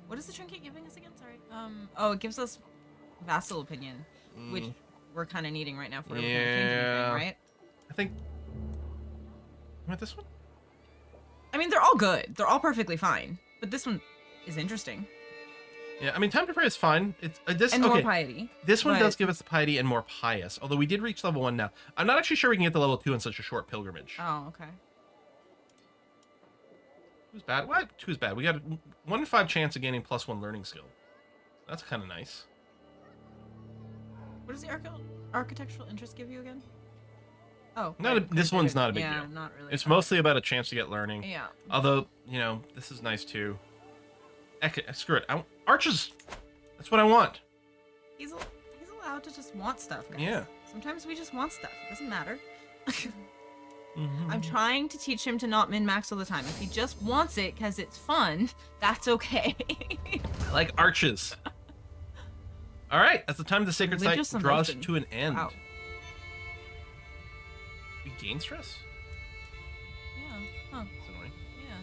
What is the trinket giving us again? Sorry. Oh, it gives us vassal opinion, which we're kind of needing right now for everything to change anything, right? I think. You want this one? I mean, they're all good. They're all perfectly fine. But this one is interesting. Yeah, I mean, time to pray is fine. It's this And more okay. piety. This one but- does give us the piety and more pious. Although we did reach level 1 now. I'm not actually sure we can get to level 2 in such a short pilgrimage. Oh, okay. Who's bad? What? 2's bad. We got a 1 in 5 chance of gaining +1 learning skill. That's kind of nice. What does the architectural interest give you again? Oh, This one's not a big yeah, deal. not really. It's mostly about a chance to get learning. Yeah. Although, this is nice too. Screw it. Arches. That's what I want. He's allowed to just want stuff, guys. Yeah. Sometimes we just want stuff. It doesn't matter. Mm-hmm. I'm trying to teach him to not min-max all the time. If he just wants it because it's fun, that's okay. I like arches. All right, that's the time the sacred site Religious draws emotion. to an end. Wow. We gain stress? Yeah. Huh. That's annoying. Yeah.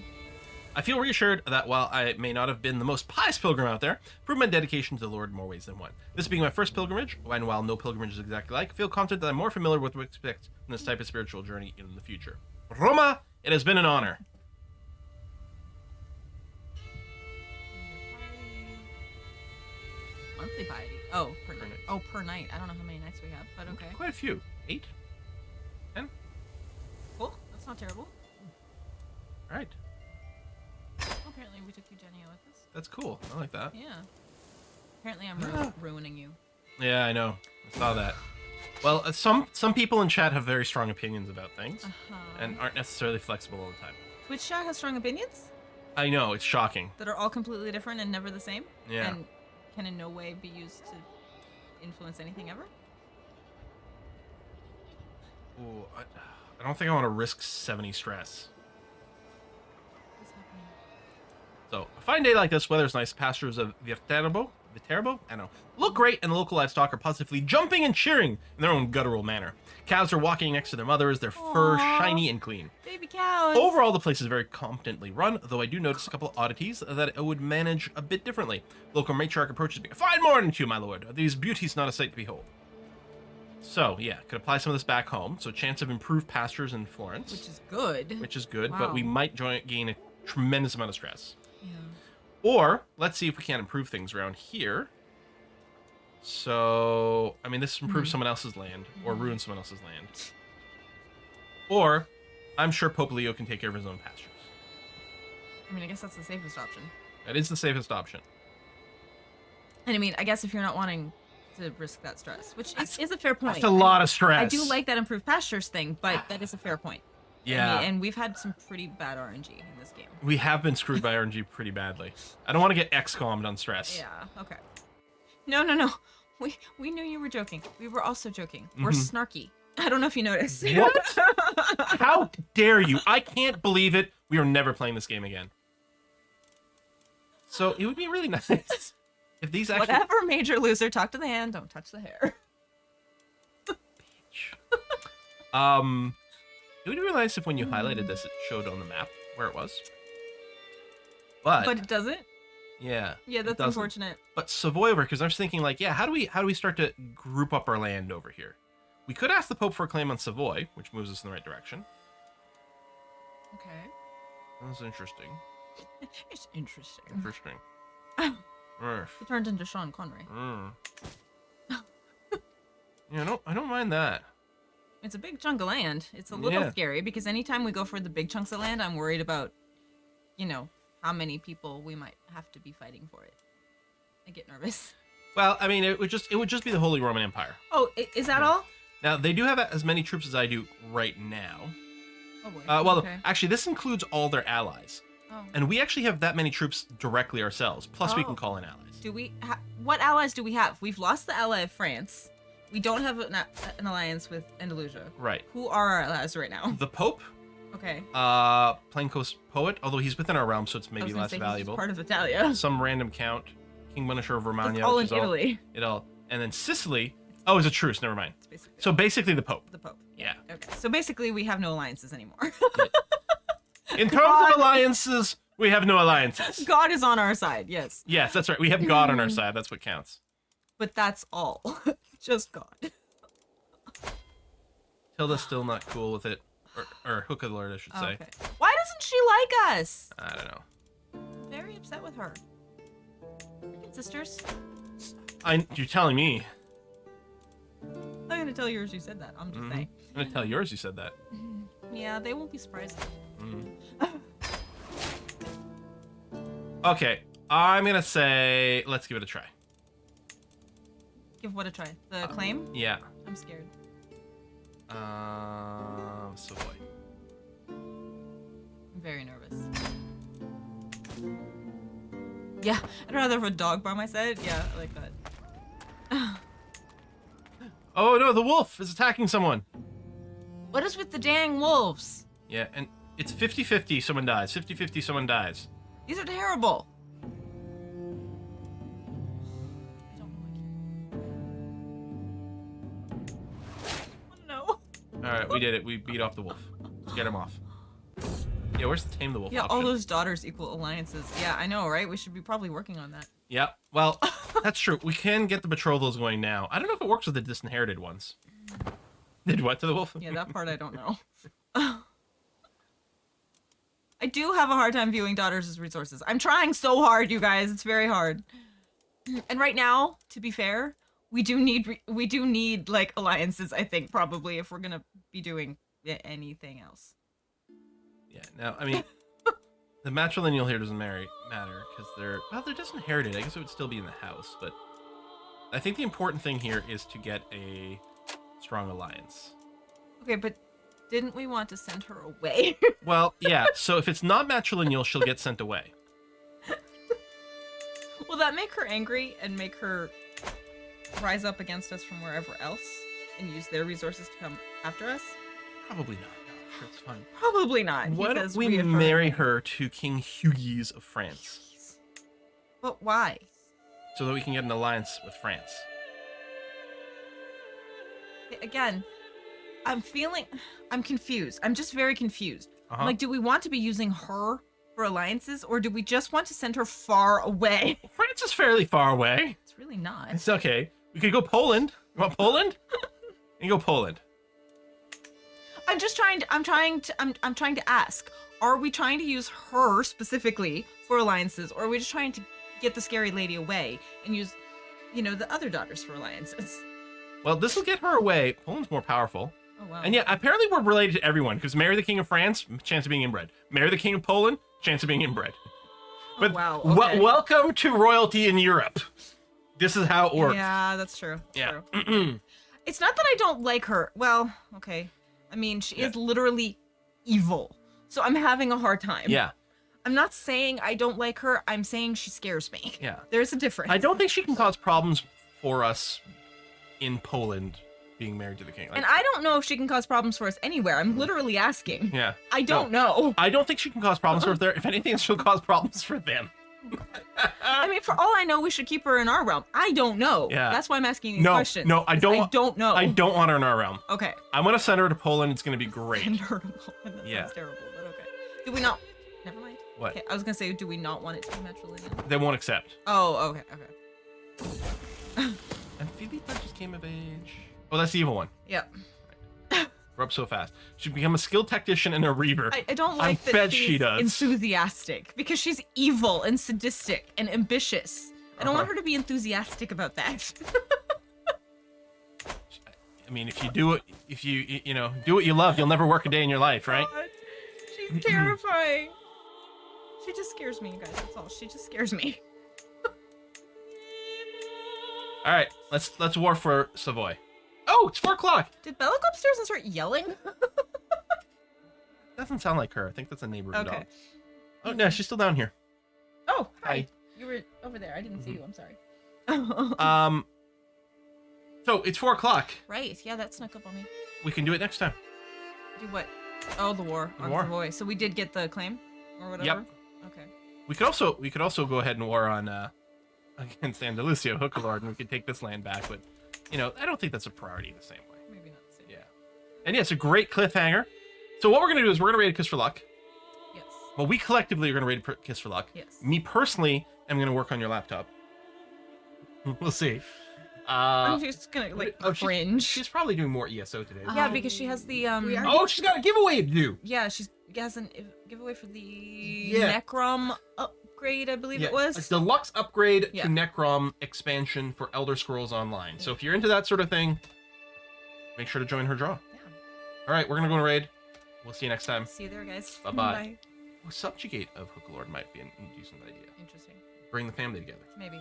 I feel reassured that while I may not have been the most pious pilgrim out there, proved my dedication to the Lord in more ways than one. This being my first pilgrimage, and while no pilgrimage is exactly like, I feel confident that I'm more familiar with what to expect in this type of spiritual journey in the future. Roma, it has been an honor. Monthly piety. Oh, per night. night. Oh, per night. I don't know how many nights we have, but okay. Quite a few. 8? 10? Cool. That's not terrible. All right. Well, apparently we took Eugenia with us. That's cool. I like that. Yeah. Apparently I'm ruining you. Yeah, I know. I saw that. Well, some people in chat have very strong opinions about things and aren't necessarily flexible all the time. Twitch chat has strong opinions I know, it's shocking. that are all completely different and never the same. Yeah. And can in no way be used to influence anything ever. Ooh, I don't think I want to risk 70 stress. What's happening? So, a fine day like this, weather's nice, pastures of Viterbo, I don't know, look great, and the local livestock are positively jumping and cheering in their own guttural manner. Cows are walking next to their mothers, their fur Aww. shiny and clean. Baby cows. Overall, the place is very competently run, though I do notice a couple of oddities that I would manage a bit differently. Local matriarch approaches me. Fine morning to you, my lord. Are these beauties not a sight to behold? So, yeah, could apply some of this back home. So, chance of improved pastures in Florence. Which is good. But we Wow. might gain a tremendous amount of stress. Yeah. Or, let's see if we can't improve things around here. So, I mean, this improves someone else's land, or ruins someone else's land. Or, I'm sure Pope Leo can take care of his own pastures. I mean, I guess that's the safest option. That is the safest option. And I mean, I guess if you're not wanting to risk that stress, which is a fair point. That's a lot of stress. I do like that improved pastures thing, but that is a fair point. Yeah. I mean, and we've had some pretty bad RNG in this game. We have been screwed by RNG pretty badly. I don't want to get XCOM'd on stress. Yeah, okay. No. We knew you were joking. We were also joking. We're Mm-hmm. snarky. I don't know if you noticed. What? How dare you? I can't believe it. We are never playing this game again. So it would be really nice if these actually... Whatever, major loser. Talk to the hand. Don't touch the hair. It would be really nice if when you highlighted this, it showed on the map where it was. But it doesn't. yeah. Yeah, it that's doesn't. unfortunate. But Savoy over, because I was thinking like, yeah, how do we start to group up our land over here? We could ask the Pope for a claim on Savoy, which moves us in the right direction. Okay. That's interesting. It's interesting. Interesting. He turned into Sean Connery. Yeah, I don't mind that. It's a big chunk of land. It's a little Yeah. scary because anytime we go for the big chunks of land, I'm worried about, how many people we might have to be fighting for it. I get nervous. Well, I mean, it would just be the Holy Roman Empire. Oh, is that all? Now they do have as many troops as I do right now. Oh boy. Well, okay. actually, this includes all their allies, Oh. and we actually have that many troops directly ourselves. Plus, we can Oh. call in allies. Do we? What allies do we have? We've lost the ally of France. We don't have an alliance with Andalusia. Right. Who are our allies right now? The Pope, Okay. Plaincoast Poet, although he's within our realm, so it's I maybe was gonna less say he's valuable. part of Italia. Some random count, King Bunisher of Romagna, It's all which in is Italy. and then Sicily. Oh, it's a truce. Never mind. It's basically So basically, the Pope. the Pope. Yeah. Okay. So basically, we have no alliances anymore. In terms of alliances, we have no alliances. God is on our side. Yes. Yes, that's right. We have God on our side. That's what counts. But that's all. Just God. Tilda's still not cool with it, or Hook of the Lord, I should say. Okay. Why doesn't she like us? I don't know. very upset with her. Freaking sisters. You're telling me. I'm gonna tell yours you said that. I'm just saying. I'm gonna tell yours you said that. Yeah, they won't be surprised. Okay, I'm gonna say let's give it a try. Give what a try? The claim? Yeah. I'm scared. Savoy. I'm very nervous. Yeah, I'd rather have a dog by my side. Yeah, I like that. Oh no, the wolf is attacking someone. What is with the dang wolves? Yeah, and it's 50-50 someone dies. 50-50 someone dies. These are terrible. I don't like you. Oh no. Alright, we did it. We beat off the wolf. Let's get him off. Yeah, where's the tame the wolf Yeah, option? all those daughters equal alliances. Yeah, I know, right? We should be probably working on that. Yeah, well, that's true. We can get the betrothals going now. I don't know if it works with the disinherited ones. Did what to the wolf? Yeah, that part I don't know. I do have a hard time viewing daughters as resources. I'm trying so hard, you guys. It's very hard. And right now, to be fair, we do need like alliances, I think, probably, if we're gonna be doing anything else. Yeah, no, I mean, the matrilineal here doesn't matter because they're disinherited. I guess it would still be in the house, but I think the important thing here is to get a strong alliance. Okay, but didn't we want to send her away? Well, yeah, so if it's not matrilineal, she'll get sent away. Will that make her angry and make her rise up against us from wherever else and use their resources to come after us? Probably not. No, sure, it's fine. Probably not. Why don't we marry her to King Hugues of France? But why? So that we can get an alliance with France. Again, I'm confused. I'm just very confused. Uh-huh. Like, do we want to be using her for alliances, or do we just want to send her far away? France is fairly far away. It's really not. It's okay. We could go Poland. You want Poland? You go Poland. I'm trying to ask, are we trying to use her specifically for alliances, or are we just trying to get the scary lady away and use, the other daughters for alliances? Well, this will get her away. Poland's more powerful. Oh, wow. And yeah, apparently we're related to everyone, because marry the King of France, chance of being inbred. Marry the King of Poland, chance of being inbred. But wow. Okay. welcome to royalty in Europe. This is how it works. Yeah, that's true. Yeah. True. It's not that I don't like her. Well, okay. I mean, she is literally evil. So I'm having a hard time. Yeah. I'm not saying I don't like her. I'm saying she scares me. Yeah. There's a difference. I don't think she can cause problems for us in Poland being married to the king. Like, and I don't know if she can cause problems for us anywhere. I'm literally asking. Yeah. I don't know. I don't think she can cause problems for us there. If anything, she'll cause problems for them. I mean, for all I know, we should keep her in our realm. I don't know. Yeah. That's why I'm asking these questions. No, I don't know. I don't want her in our realm. Okay. I'm going to send her to Poland. It's going to be great. Send her to Poland. That sounds terrible, but okay. Do we not... Never mind. What? Okay, I was going to say, do we not want it to be matrilineal? They won't accept. Oh, okay. And Philippa just came of age. Oh, that's the evil one. Yep. We're up so fast. She'd become a skilled technician and a reaver. I don't like I that bet she's she does. enthusiastic, because she's evil and sadistic and ambitious. I don't want her to be enthusiastic about that. I mean, if you do it, do what you love, you'll never work a day in your life, right? God, she's terrifying. She just scares me, you guys. That's all. She just scares me. All right, let's war for Savoy. Oh, it's 4 o'clock. Did Bella go upstairs and start yelling? Doesn't sound like her. I think that's a neighboring Okay. dog. Oh no, she's still down here. Oh, hi. Hi. You were over there. I didn't see you. I'm sorry. So it's 4 o'clock. Right. Yeah, that snuck up on me. We can do it next time. Do what? Oh, the war on war. Savoy. So we did get the claim, or whatever. Yep. Okay. We could also go ahead and war on against Andalusia, Hookalord, and we could take this land back. But I don't think that's a priority in the same way. Maybe not the same. Yeah. And yeah, it's a great cliffhanger. So what we're gonna do is we're gonna raid Kiss for Luck. Yes. Well, we collectively are gonna raid Kiss for Luck. Yes. Me personally, am gonna work on your laptop. We'll see. I'm just gonna cringe. She's probably doing more ESO today. Yeah, because she has the Oh, she's got a giveaway to do. Yeah, she has a giveaway for the Yeah. Necrom upgrade. upgrade, I believe Yeah, it was. a deluxe upgrade Yeah. to Necrom expansion for Elder Scrolls Online. So if you're into that sort of thing, make sure to join her draw. Yeah. All right, we're gonna go on a raid. We'll see you next time. See you there, guys. Bye-bye. Bye. Well, Subjugate of Hookalord might be a decent idea. Interesting. Bring the family together. Maybe.